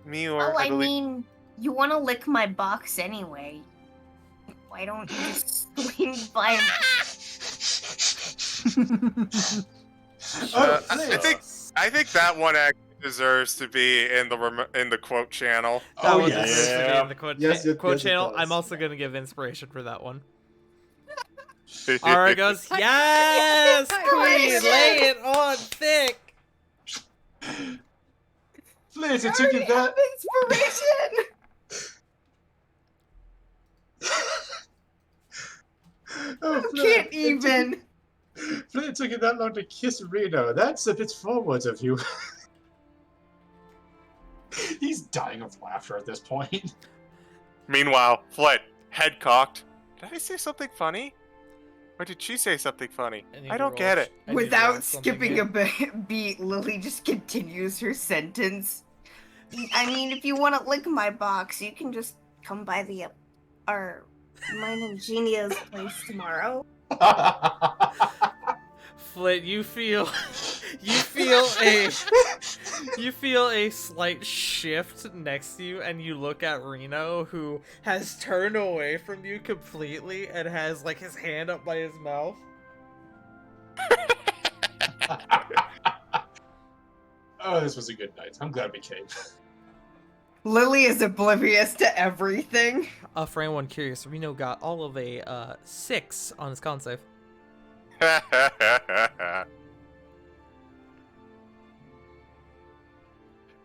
Me or Oh, I believe... mean, you want to lick my box anyway. Why don't you just swing by I think that one actually deserves to be in the quote channel. That Oh, one yes. deserves to be Yeah. in the quote, Yes, it- quote yes, it channel. does. I'm also gonna give inspiration for that one. Alright, goes. Yes, queen, lay it on thick. Please, it took you that. inspiration. Oh, I Flint, can't even. Flint, it took you that long to kiss Reno. That's a bit forward of you. He's dying of laughter at this point. Meanwhile, Flit, head cocked. Did I say something funny? Or did she say something funny? I don't get it. Without skipping a beat, Lily just continues her sentence. I mean, if you want to lick my box, you can just come by mine and Genia's place tomorrow. Flit, you feel You feel a slight shift next to you, and you look at Reno, who has turned away from you completely and has like his hand up by his mouth. Oh, this was a good night. I'm glad we came. Lily is oblivious to everything. For anyone curious, Reno got all of a 6 on his con save.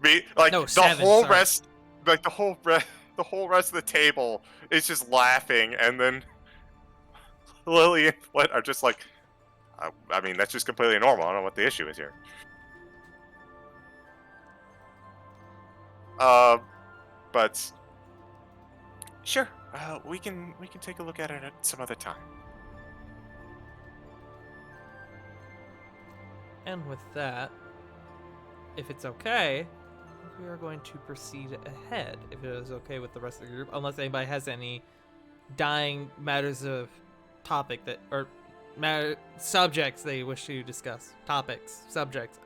Me, like No, the 7, whole sorry. rest, like the whole rest of the table is just laughing, and then Lily and Flint are just like, I mean, that's just completely normal. I don't know what the issue is here. But sure, we can take a look at it at some other time. And with that, if it's okay, we are going to proceed ahead, if it is okay with the rest of the group, unless anybody has any dying matters of topic that, or subjects they wish to discuss. Topics, subjects,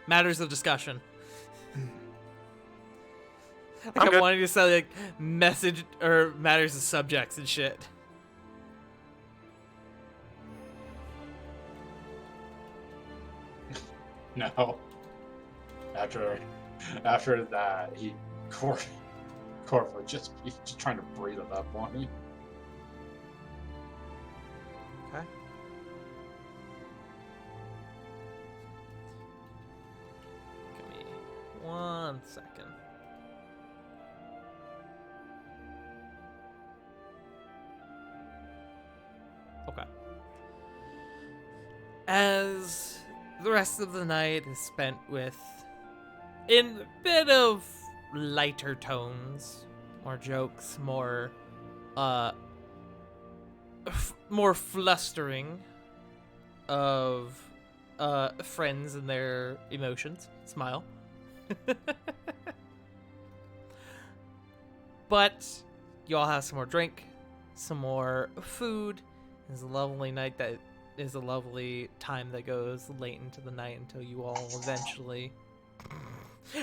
matters of discussion. I kept wanting to say like message or matters of subjects and shit. No. After that, Corp would just be trying to breathe at that point. Okay. Give me 1 second. Okay. As the rest of the night is spent with, in a bit of lighter tones, more jokes, more more flustering of friends and their emotions. Smile. But you all have some more drink, some more food. It's a lovely night that is a lovely time that goes late into the night until you all eventually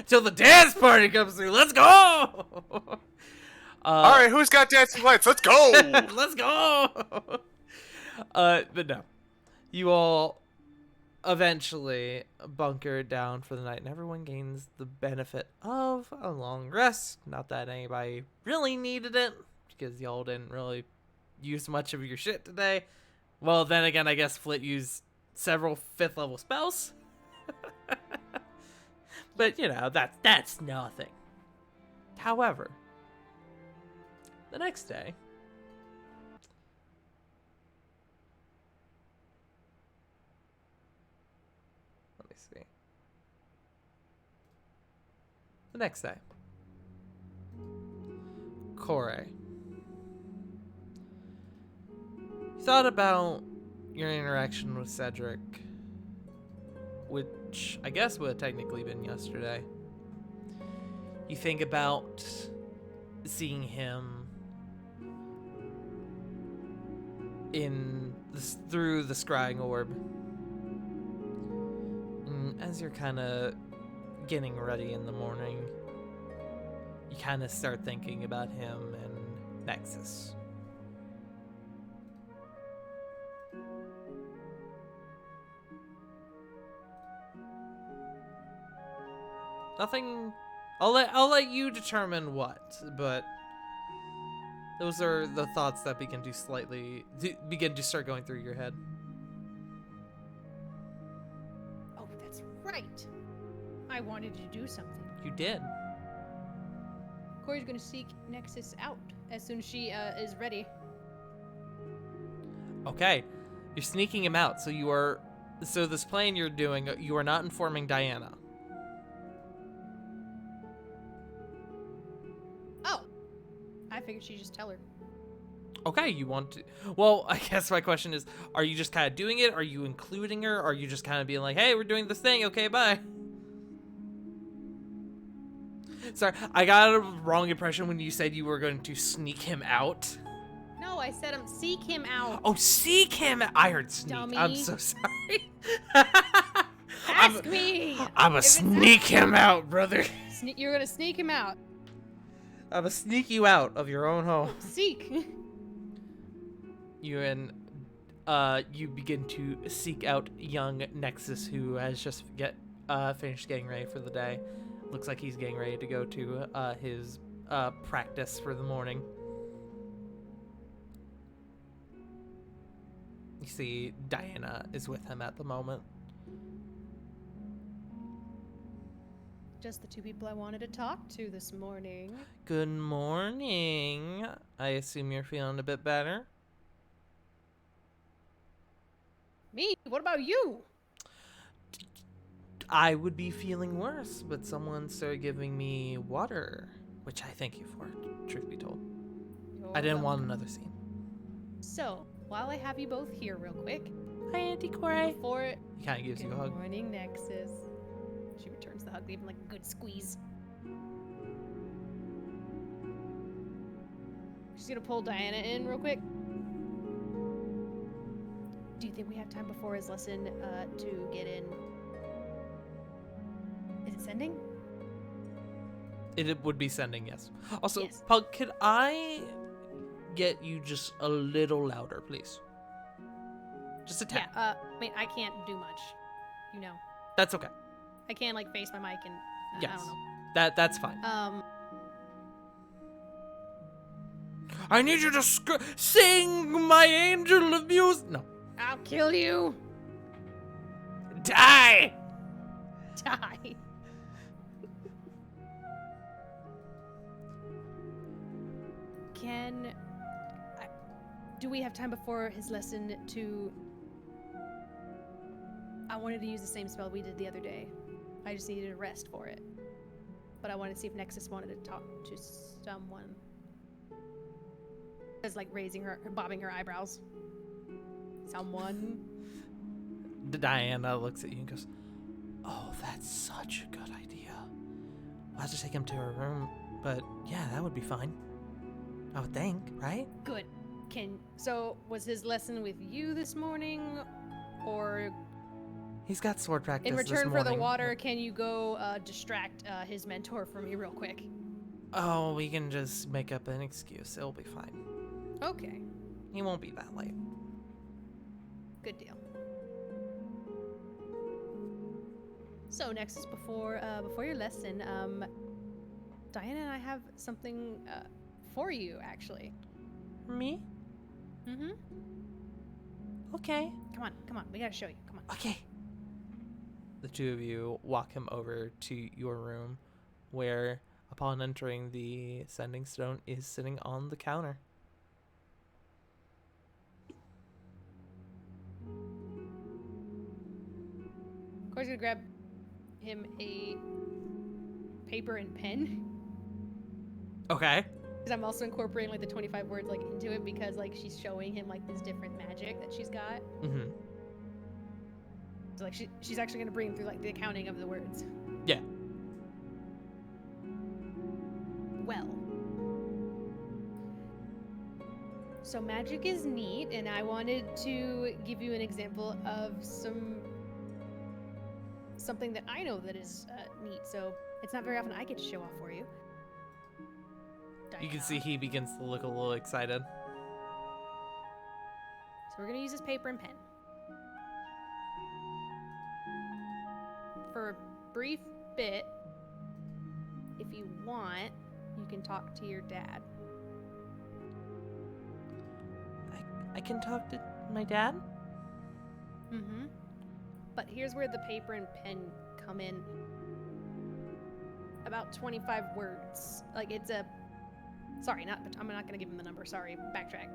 till the dance party comes through. Let's go! All right, who's got dancing lights? Let's go! Let's go! But no. You all eventually bunker down for the night, and everyone gains the benefit of a long rest. Not that anybody really needed it, because y'all didn't really use much of your shit today. Well, then again, I guess Flit used several 5th level spells. But, you know, that's nothing. However, the next day, let me see. The next day, Corey, you thought about your interaction with Cedric, which I guess would have technically been yesterday. You think about seeing him through the scrying orb. And as you're kind of getting ready in the morning, you kind of start thinking about him and Nexus. Nothing. I'll let you determine what, but those are the thoughts that begin to start going through your head. Oh, that's right. I wanted to do something. You did. Corey's gonna seek Nexus out as soon as she is ready. Okay, you're sneaking him out. So this plan you're doing, you are not informing Diana. Oh, I figured she'd just tell her. Okay, you want to. Well, I guess my question is, are you just kind of doing it? Are you including her? Are you just kind of being like, hey, we're doing this thing. Okay, bye. Sorry, I got a wrong impression when you said you were going to sneak him out. No, I said seek him out. Oh, seek him! I heard sneak. Dummy. I'm so sorry. Ask me. I'ma If it's sneak him out, brother. You're gonna sneak him out. I'ma sneak you out of your own home. Seek. You begin to seek out young Nexus, who has just finished getting ready for the day. Looks like he's getting ready to go to his practice for the morning. You see Diana is with him at the moment. Just the two people I wanted to talk to this morning. Good morning. I assume you're feeling a bit better? Me? What about you? I would be feeling worse, but someone started giving me water, which I thank you for, truth be told. I didn't want another scene. So, while I have you both here real quick, Hi, Auntie Corey. before... He kind of gives you a hug. Good morning, Nexus. She returns the hug, even like a good squeeze. She's gonna pull Diana in real quick. Do you think we have time before his lesson to get in? Is it sending? It would be sending, yes. Also, Yes. Pug, could I get you just a little louder, please? Just a tad. Yeah, I mean, I can't do much. You know. That's okay. I can't, like, face my mic and... I Yes. don't know. That's fine. Um, I need you to sing my angel of music. No. I'll kill you! Die! Die! Do we have time before his lesson to... I wanted to use the same spell we did the other day. I just needed a rest for it. But I wanted to see if Nexus wanted to talk to someone. It's like bobbing her eyebrows. Someone. Diana looks at you and goes, "Oh, that's such a good idea. We'll have to take him to her room, but yeah, that would be fine. I would think, right?" Good. So, was his lesson with you this morning? Or He's got sword practice in this return for the morning. water, can you go distract his mentor for me real quick? Oh, we can just make up an excuse. It'll be fine. Okay. He won't be that late. Good deal. So Nexus, before your lesson, Diana and I have something for you, actually. Me? Mm-hmm. Okay. Come on, we gotta show you. Come on. Okay. The two of you walk him over to your room, where, upon entering, the sending stone is sitting on the counter. Corey's gonna grab him a paper and pen. Okay. Because I'm also incorporating like the 25 words like into it because like she's showing him like this different magic that she's got. Mm-hmm. So like she's actually gonna bring him through like the accounting of the words. Yeah. Well. So magic is neat, and I wanted to give you an example of something that I know that is neat. So it's not very often I get to show off for you. You can see he begins to look a little excited. So we're gonna use this paper and pen. For a brief bit, if you want, you can talk to your dad. I can talk to my dad? Mm-hmm. But here's where the paper and pen come in. About 25 words. Like it's a... Sorry, I'm not gonna give him the number. Sorry, backtrack.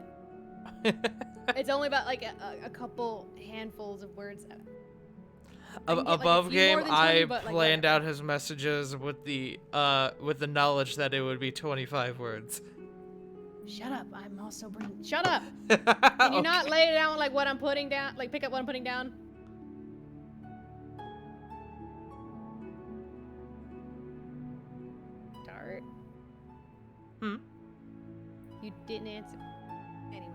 It's only about like a couple handfuls of words. Above game, 20, I but, like, planned whatever. out his messages with the knowledge that it would be 25 words. Shut up! I'm also bringing. Shut up! Can you not lay down like what I'm putting down? Like pick up what I'm putting down. Dart. Hmm? You didn't answer. Anyway.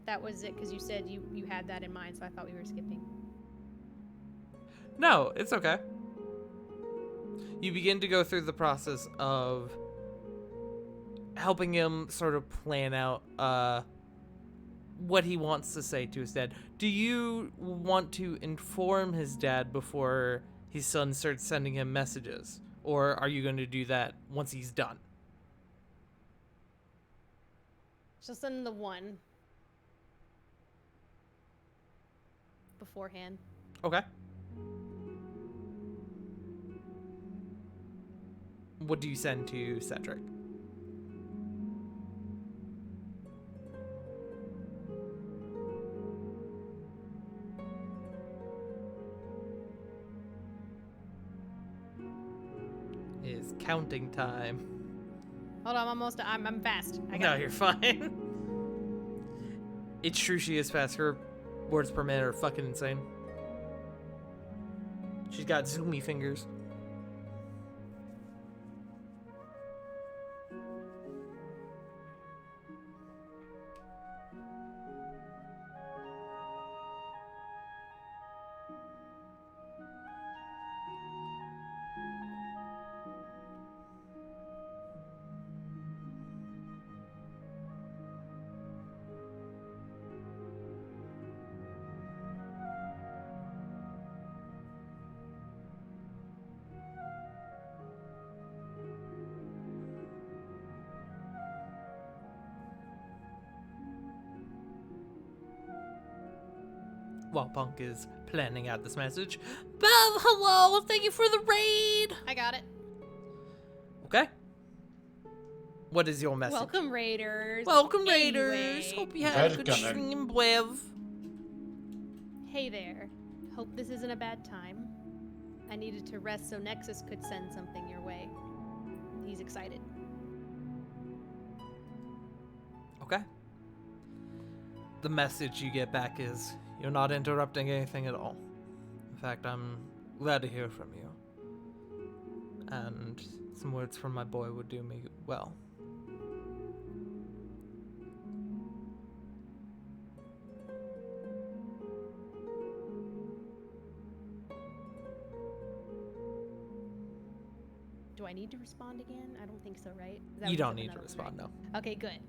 that was it, because you said you had that in mind, so I thought we were skipping. No, it's okay. You begin to go through the process of helping him sort of plan out what he wants to say to his dad. Do you want to inform his dad before his son starts sending him messages? Or are you going to do that once he's done? Just send the one beforehand. Okay. What do you send to Cedric? Is counting time. Hold on, I'm fast. I No, got you're fine. It's true she is fast. Her words per minute are fucking insane. She's got zoomy fingers. While Punk is planning out this message. Bev, hello! Thank you for the raid! I got it. Okay. What is your message? Welcome, Raiders. Welcome, Raiders! Anyway. Hope you had a good Welcome. stream, Bev. Hey there. Hope this isn't a bad time. I needed to rest so Nexus could send something your way. He's excited. Okay. The message you get back is, you're not interrupting anything at all. In fact, I'm glad to hear from you. And some words from my boy would do me well. Do I need to respond again? I don't think so, right? Is that You what don't said need that to was respond, right? no. Okay, good.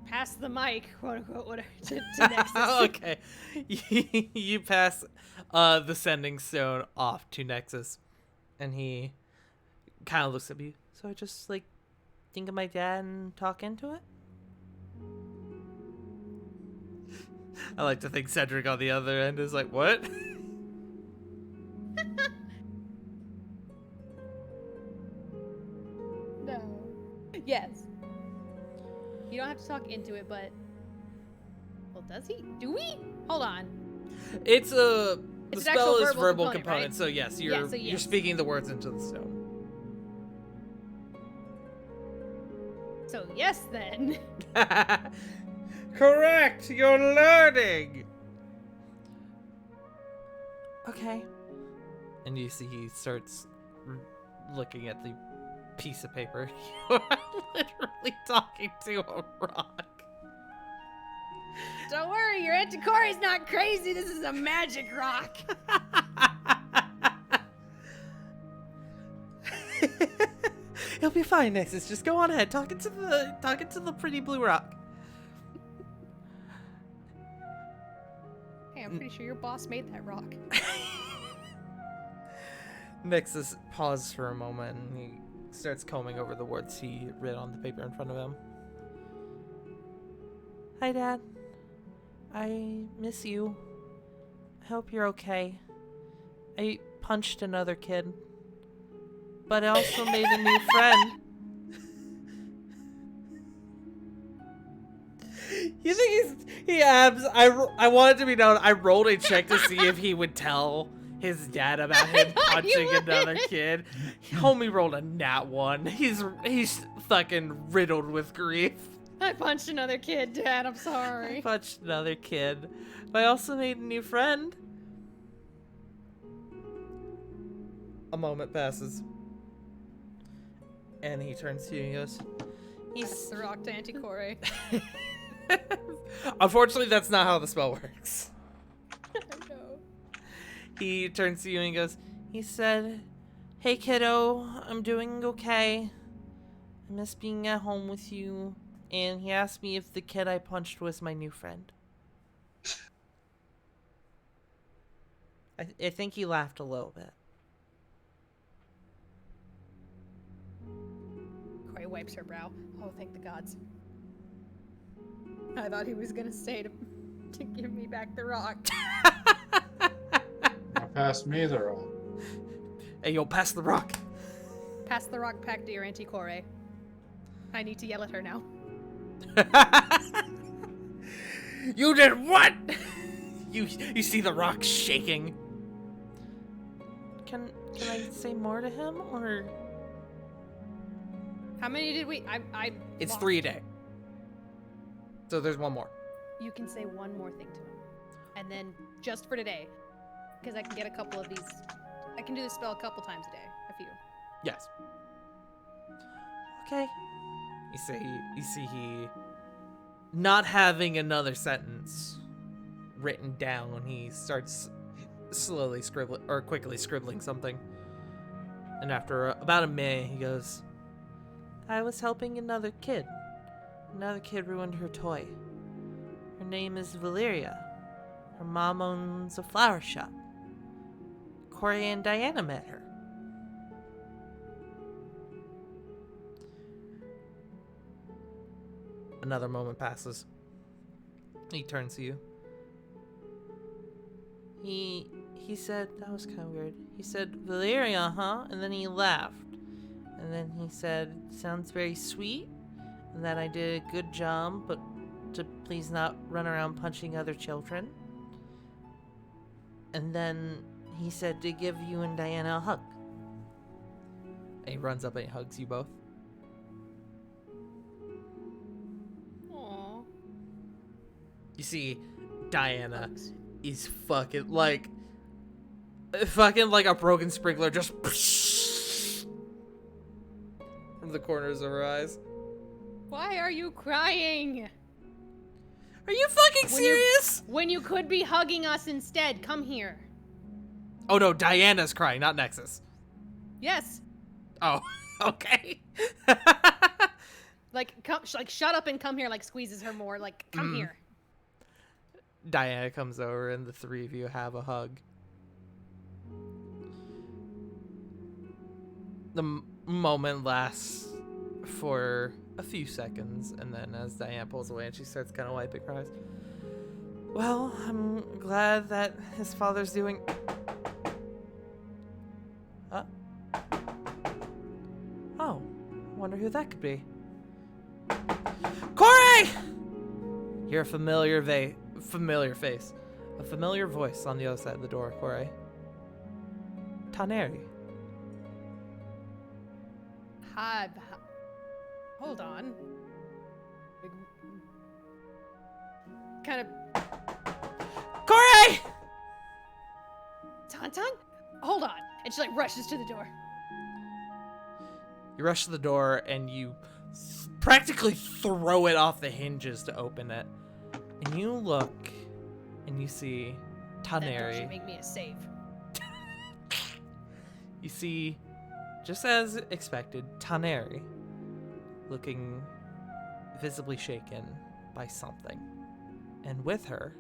Pass the mic, quote unquote, whatever, to Nexus. Okay. You pass the sending stone off to Nexus. And he kind of looks at you. So I just, like, think of my dad and talk into it? I like to think Cedric on the other end is like, what? No. Yes. You don't have to talk into it, but... Well, does he? Do we? Hold on. It's a... The It's an spell actual is verbal verbal component, component, right? so yes, Yeah, you're so you're yes. speaking the words into the stone. So yes, then. Correct! You're learning! Okay. And you see he starts looking at the piece of paper. You're literally talking to a rock. Don't worry, your Aunt Corey's not crazy. This is a magic rock. He'll be fine, Nexus. Just go on ahead. Talking to the pretty blue rock. Hey, I'm pretty sure your boss made that rock. Nexus pauses for a moment and he starts combing over the words he read on the paper in front of him. Hi, Dad. I miss you. I hope you're okay. I punched another kid, but I also made a new friend. You think he abs? I wanted to be known. I rolled a check to see if he would tell his dad about him thought you punching another would. kid. Homie rolled a nat 1. He's fucking riddled with grief. I punched another kid, Dad. I'm I sorry. punched another kid, but I also made a new friend. A moment passes, and he turns to you and goes, Pass the rock to Anticore. Unfortunately, that's not how the spell works. No. He turns to you and he goes, he said, "Hey kiddo, I'm doing okay. I miss being at home with you." And he asked me if the kid I punched was my new friend. I think he laughed a little bit. Corey wipes her brow. Oh, thank the gods. I thought he was gonna say to give me back the rock. Not past me, they're all. Hey, yo, pass the rock. Pass the rock back to your Anticore. I need to yell at her now. You did what? You see the rock shaking. Can I say more to him, or How many did we? I it's lost. 3 a day? So there's one more. You can say one more thing to him, and then just for today, because I can get a couple of these. I can do this spell a couple times a day. A few. Yes. Okay. You see he not having another sentence written down when he starts slowly scribbling or quickly scribbling something. And after about a minute, he goes, "I was helping another kid. Another kid ruined her toy. Her name is Valeria. Her mom owns a flower shop. Corey and Diana met her. Another moment passes. He turns to you. He said, that was kind of weird. He said, "Valeria, huh?" And then he laughed. And then he said, "Sounds very sweet, and that I did a good job, but to please not run around punching other children." And then he said to give you and Diana a hug. And he runs up and he hugs you both. Aww. You see, Diana is fucking like a broken sprinkler, just from the corners of her eyes. Why are you crying? Are you fucking When you- serious? When you could be hugging us instead. Come here. Oh no, Diana's crying, not Nexus. Yes. Oh, okay. Like, come, like, shut up and come here. Like, squeezes her more. Like, come here. Diana comes over and the three of you have a hug. The moment lasts for a few seconds, and then as Diana pulls away and she starts kind of wiping her eyes. Well, I'm glad that his father's doing... Huh? Oh, wonder who that could be. Corey! You're a familiar face. A familiar voice on the other side of the door, Corey. Taneri. Hold on. Kind of. Corey! Tauntaun? Hold on. And she like rushes to the door. You rush to the door and you practically throw it off the hinges to open it. And you look and you see That door should Taneri. make me a save. You see, just as expected, Taneri looking visibly shaken by something. And with her,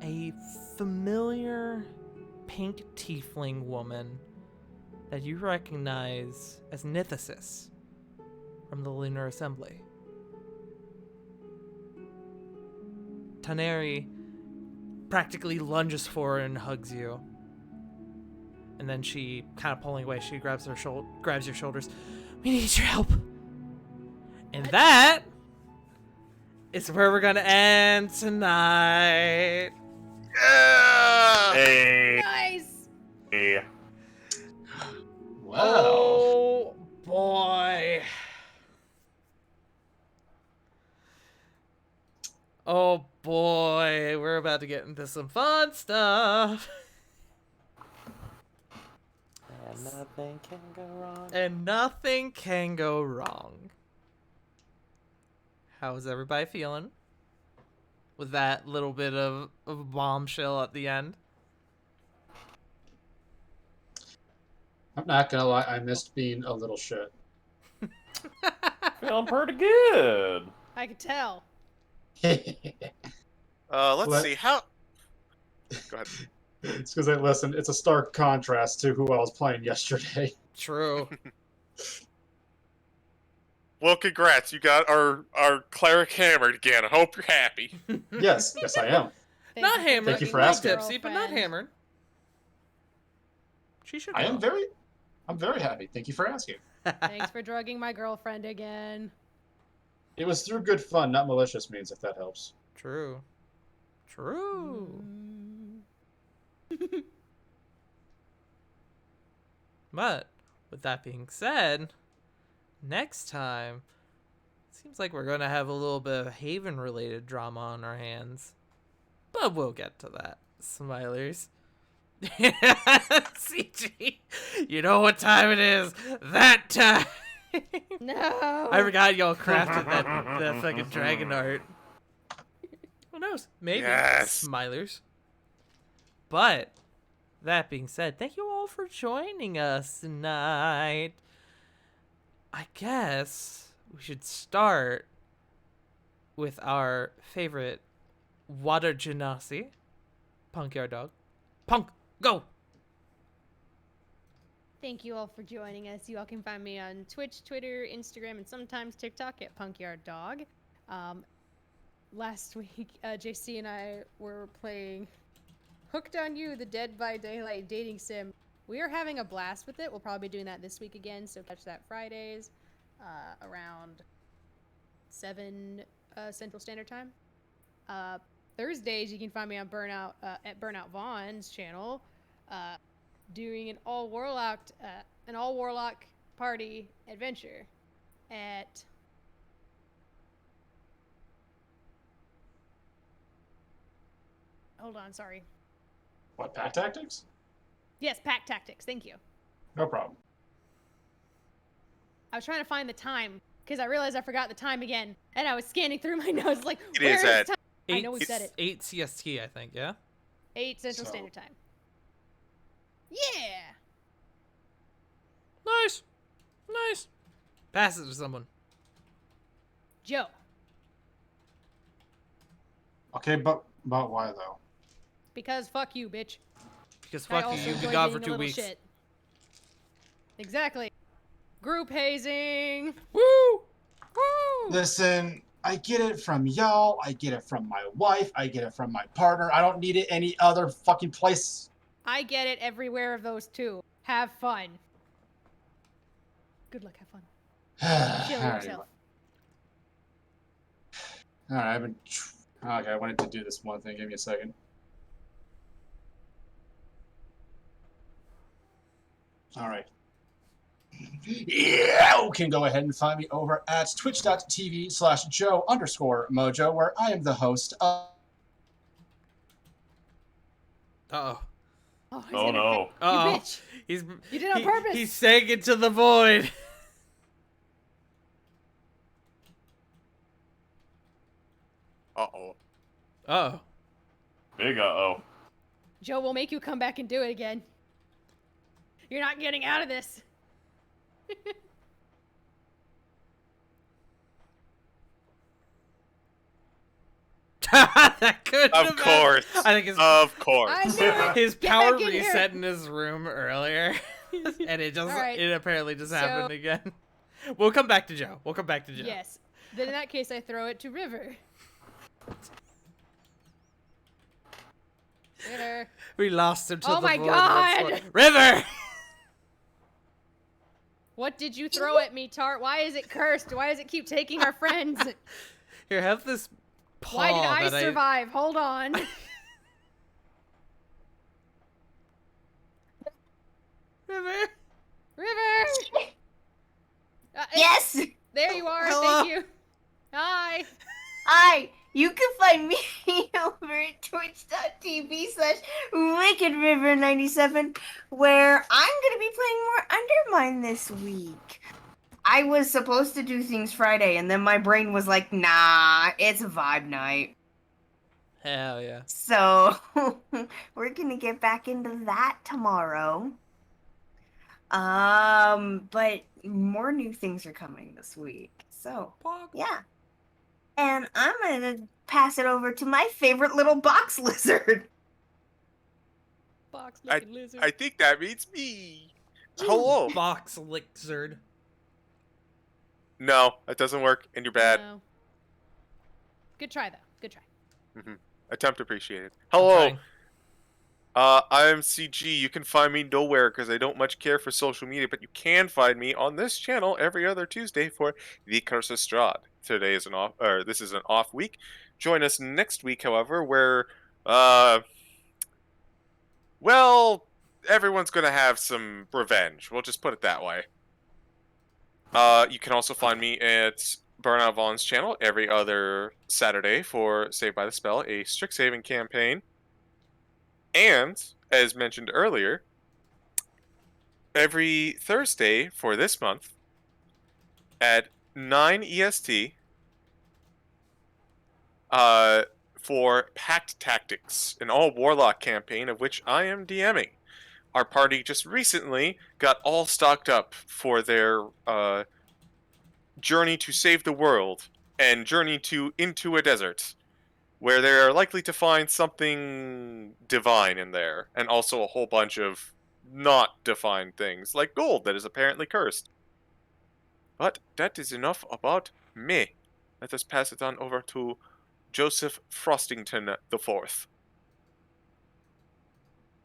a familiar pink tiefling woman that you recognize as Nithis from the Lunar Assembly. Taneri practically lunges forward and hugs you. And then she, kind of pulling away, she grabs your shoulders. We need your help. And that is where we're gonna end tonight. Yeah! Hey. Nice! Hey. Wow. Oh boy. Oh boy, we're about to get into some fun stuff. And nothing can go wrong. And nothing can go wrong. How is everybody feeling? With that little bit of bombshell at the end. I'm not gonna lie, I missed being a little shit. Feeling pretty good. I could tell. Let's Let- see how. Go ahead. It's because listen, it's a stark contrast to who I was playing yesterday. True. Well, congrats. You got our cleric hammered again. I hope you're happy. Yes, I am. Thank Not you hammered. Thank you for drugging my asking. Tipsy, but not girlfriend. hammered. She should. I'm know. very happy. Thank you for asking. Thanks for drugging my girlfriend again. It was through good fun, not malicious means, if that helps. True. True. Mm. But with that being said, next time seems like we're gonna have a little bit of Haven-related drama on our hands. But we'll get to that, Smilers. CG, you know what time it is? That time. No. I forgot y'all crafted that fucking dragon art. Who knows? Maybe. Yes. Smilers. But that being said, thank you all for joining us tonight. I guess we should start with our favorite water genasi, Punk Yard Dog. Punk, go! Thank you all for joining us. You all can find me on Twitch, Twitter, Instagram, and sometimes TikTok at PunkYardDog. Last week, JC and I were playing Hooked on You, the Dead by Daylight dating sim. We are having a blast with it. We'll probably be doing that this week again, so catch that Fridays around 7 Central Standard Time. Thursdays, you can find me on Burnout at Burnout Vaughn's channel, doing an all warlock party adventure at hold on, sorry. What, Pack Tactics? Yes, Pack Tactics. Thank you. No problem. I was trying to find the time because I realized I forgot the time again, and I was scanning through my notes like, It where is is at time? I know we said it. 8 CST, I think, yeah? 8 Central So- Standard Time. Yeah. Nice. Nice. Pass it to someone. Joe. Okay, but why though? Because fuck you, bitch. Because I fuck you, also you've been enjoy gone being for a 2 little weeks. shit. Exactly. Group hazing. Woo! Woo! Listen, I get it from y'all, I get it from my wife, I get it from my partner. I don't need it any other fucking place. I get it everywhere of those two. Have fun. Good luck, have fun. Kill yourself. Alright, I've been. Okay, I wanted to do this one thing. Give me a second. Alright. You can go ahead and find me over at twitch.tv/Joe_Mojo, where I am the host of. Uh-oh. Oh, he's Oh gonna no. You Uh-oh. bitch. He's, You did it on purpose. He sank into the void. Uh-oh. Oh. Big uh-oh. Joe will make you come back and do it again. You're not getting out of this. That could Of course. I think his, Of course. I knew it. his Get power back in here. reset in his room earlier. And it just Alright. it apparently just So- happened again. We'll come back to Joe. We'll come back to Joe. Yes. Then in that case, I throw it to River. River. We lost him to Oh the my void God! once more. River! What did you throw at me, Tart? Why is it cursed? Why does it keep taking our friends? Here, have this paw Why did I that survive? Hold on. River! River! Yes! There you are. Hello. Thank you. Hi. Hi! You can find me over at twitch.tv/WickedRiver97, where I'm gonna be playing more Undermine this week. I was supposed to do things Friday, and then my brain was like, nah, it's a vibe night. Hell yeah. So we're gonna get back into that tomorrow. But more new things are coming this week. So yeah. And I'm gonna pass it over to my favorite little box lizard. Box looking lizard. I think that means me. Hello. Box lizard. No, that doesn't work, and you're bad. No. Good try, though. Good try. Attempt appreciated. Hello. Okay. I'm CG. You can find me nowhere because I don't much care for social media, but you can find me on this channel every other Tuesday for The Curse of Strahd. Today is this is an off week. Join us next week, however, where, well, everyone's gonna have some revenge. We'll just put it that way. You can also find me at Burnout Vaughn's channel every other Saturday for Saved by the Spell, a Strixhaven campaign. And, as mentioned earlier, every Thursday for this month at 9 EST for Pact Tactics, an all-Warlock campaign of which I am DMing. Our party just recently got all stocked up for their journey to save the world and journey into a desert, where they are likely to find something divine in there, and also a whole bunch of not defined things, like gold that is apparently cursed. But that is enough about me. Let us pass it on over to Joseph Frostington IV.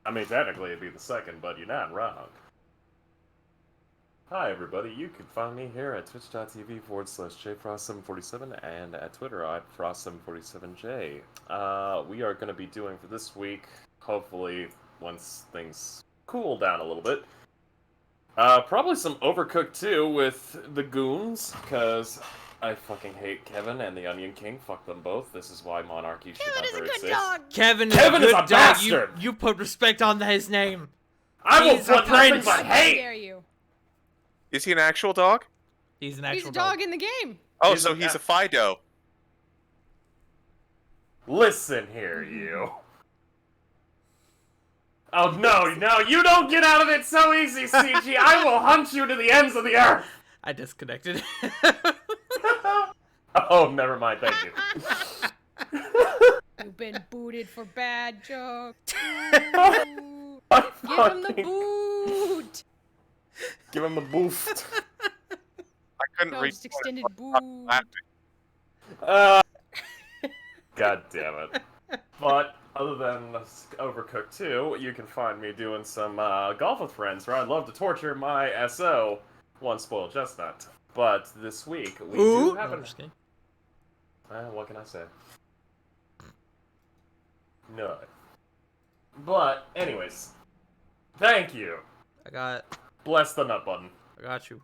I mean, technically it'd be the second, but you're not wrong. Hi everybody, you can find me here at twitch.tv/jfrost747 and at Twitter at frost747j. We are going to be doing for this week, hopefully once things cool down a little bit, probably some Overcooked 2 with the goons, because I fucking hate Kevin and the Onion King. Fuck them both. This is why monarchy should Kevin is a never good exist. dog. Kevin Kevin is is a a good dog. bastard! You put respect on his name. I will He's a put nothing prince. but How hate! dare you? Is he an actual dog? He's an He's actual a dog in the game. Oh, He's so a- he's a Fido. Listen here, you. Oh, no, you don't get out of it so easy, CG. I will hunt you to the ends of the earth. I disconnected. Oh, never mind, thank you. You've been booted for bad jokes. I Give him the fucking- boot. Give him the boost. I couldn't No, read. just extended boot. God damn it. But, other than Overcooked 2, you can find me doing some Golf with Friends, where I love to torture my SO, One Spoiled Chestnut. But this week, we do have No, an... just kidding. What can I say? No. But, anyways. Thank you. I got Bless the nut button. you.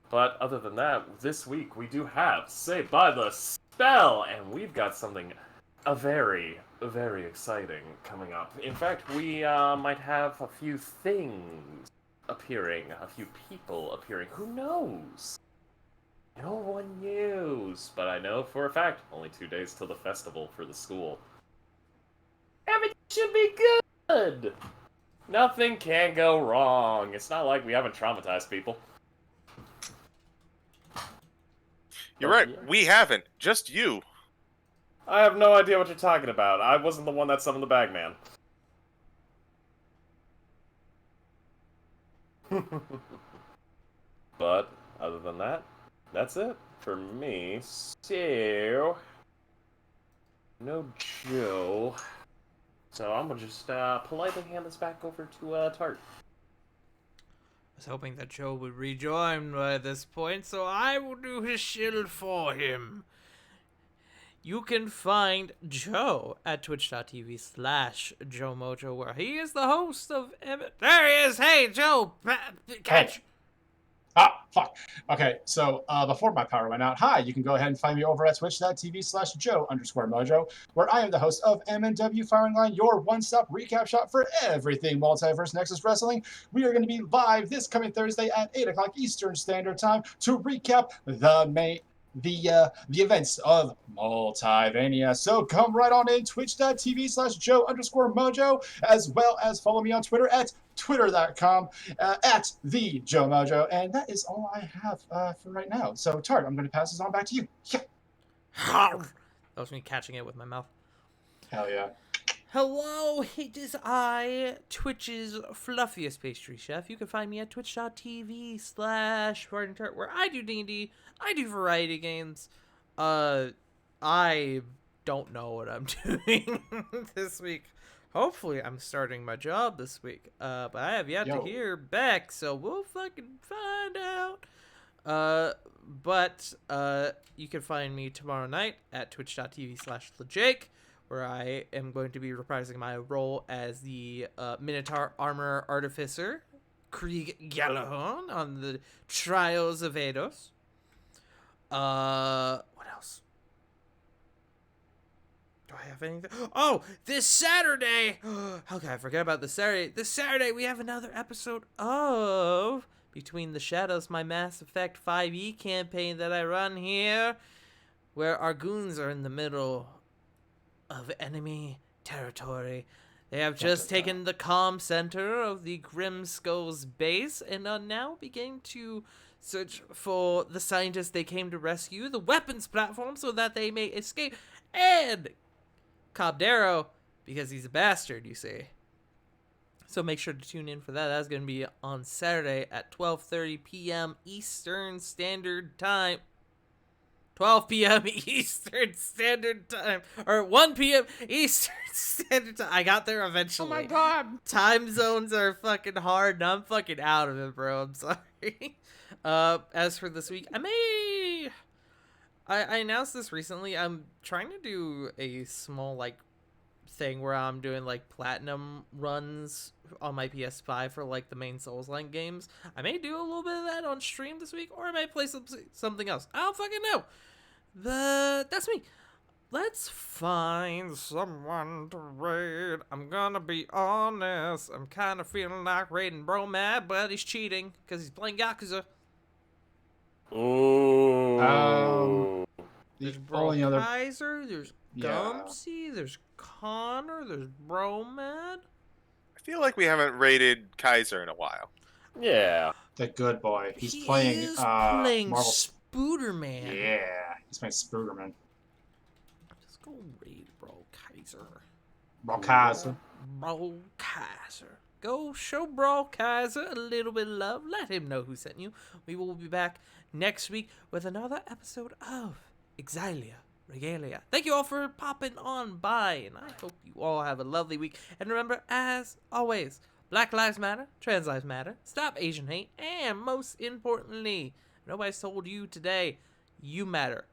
But other than that, this week we do have Saved by the Spell, and we've got something very, very exciting coming up. In fact, we might have a few things appearing, a few people appearing. Who knows? No one knows, but I know for a fact, only 2 days till the festival for the school. Everything should be good! Nothing can go wrong. It's not like we haven't traumatized people. You're Oh, right. yeah. We haven't. Just you. I have no idea what you're talking about. I wasn't the one that summoned the Bagman. But, other than that, that's it for me. So, no Joe. So I'm gonna just politely hand this back over to Tart. I was hoping that Joe would rejoin by this point, so I will do his shield for him. You can find Joe at twitch.tv/JoeMojo, where he is the host of... There he is! Hey, Joe! Catch! Ah, fuck. Okay, so before my power went out, hi, you can go ahead and find me over at twitch.tv/Joe_Mojo, where I am the host of MNW Firing Line, your one-stop recap shop for everything Multiverse Nexus Wrestling. We are going to be live this coming Thursday at 8 o'clock Eastern Standard Time to recap the events of Multivania. So come right on in, twitch.tv/Joe_Mojo, as well as follow me on Twitter at twitter.com at the Joe Mojo. And that is all I have for right now. So Tart, I'm going to pass this on back to you. Yeah. That was me catching it with my mouth. Hell yeah. Hello, it is I, Twitch's fluffiest pastry chef. You can find me at twitch.tv/FartingTart, where I do D&D, I do variety games. I don't know what I'm doing this week. Hopefully, I'm starting my job this week. But I have yet to hear back, so we'll fucking find out. But you can find me tomorrow night at twitch.tv/LeJake, where I am going to be reprising my role as the Minotaur Armor Artificer, Krieg Gallahorn, on the Trials of Eidos. What else? Do I have anything? Oh, this Saturday! How can I forget about this Saturday? This Saturday, we have another episode of Between the Shadows, my Mass Effect 5e campaign that I run here, where our goons are in the middle of enemy territory. They have just taken the comm center of the Grimskull's base and are now beginning to search for the scientists they came to rescue, the weapons platform, so that they may escape, and Cobb Darrow, because he's a bastard, you see. So make sure to tune in for that. That's going to be on Saturday at 12:30 p.m. Eastern Standard Time. 12 p.m. Eastern Standard Time. Or 1 p.m. Eastern Standard Time. I got there eventually. Oh my god. Time zones are fucking hard, and I'm fucking out of it, bro. I'm sorry. As for this week, I announced this recently. I'm trying to do a small, like, thing where I'm doing, like, platinum runs on my PS5 for, like, the main Souls-like games. I may do a little bit of that on stream this week, or I may play something else. I don't fucking know. But that's me. Let's find someone to raid. I'm gonna be honest. I'm kind of feeling like raiding Bro Mad, but he's cheating because he's playing Yakuza. Ooh. There's The Bro only other Kaiser, there's Gumsy, there's Connor, there's Bro Mad. I feel like we haven't rated Kaiser in a while. Yeah. the good boy. He's He playing is Marvel. Spooderman. Yeah, he's playing Spooderman. Let's go raid Bro Kaiser. Balkaza. Bro Kaiser. Go show Bro Kaiser a little bit of love. Let him know who sent you. We will be back next week with another episode of Exilia Regalia. Thank you all for popping on by, and I hope you all have a lovely week. And remember, as always, Black Lives Matter, Trans Lives Matter, stop Asian hate, and most importantly, nobody's told you today, you matter.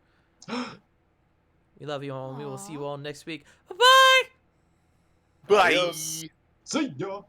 We love you all, and we will see you all next week. Bye-bye! Bye. Adios. See ya.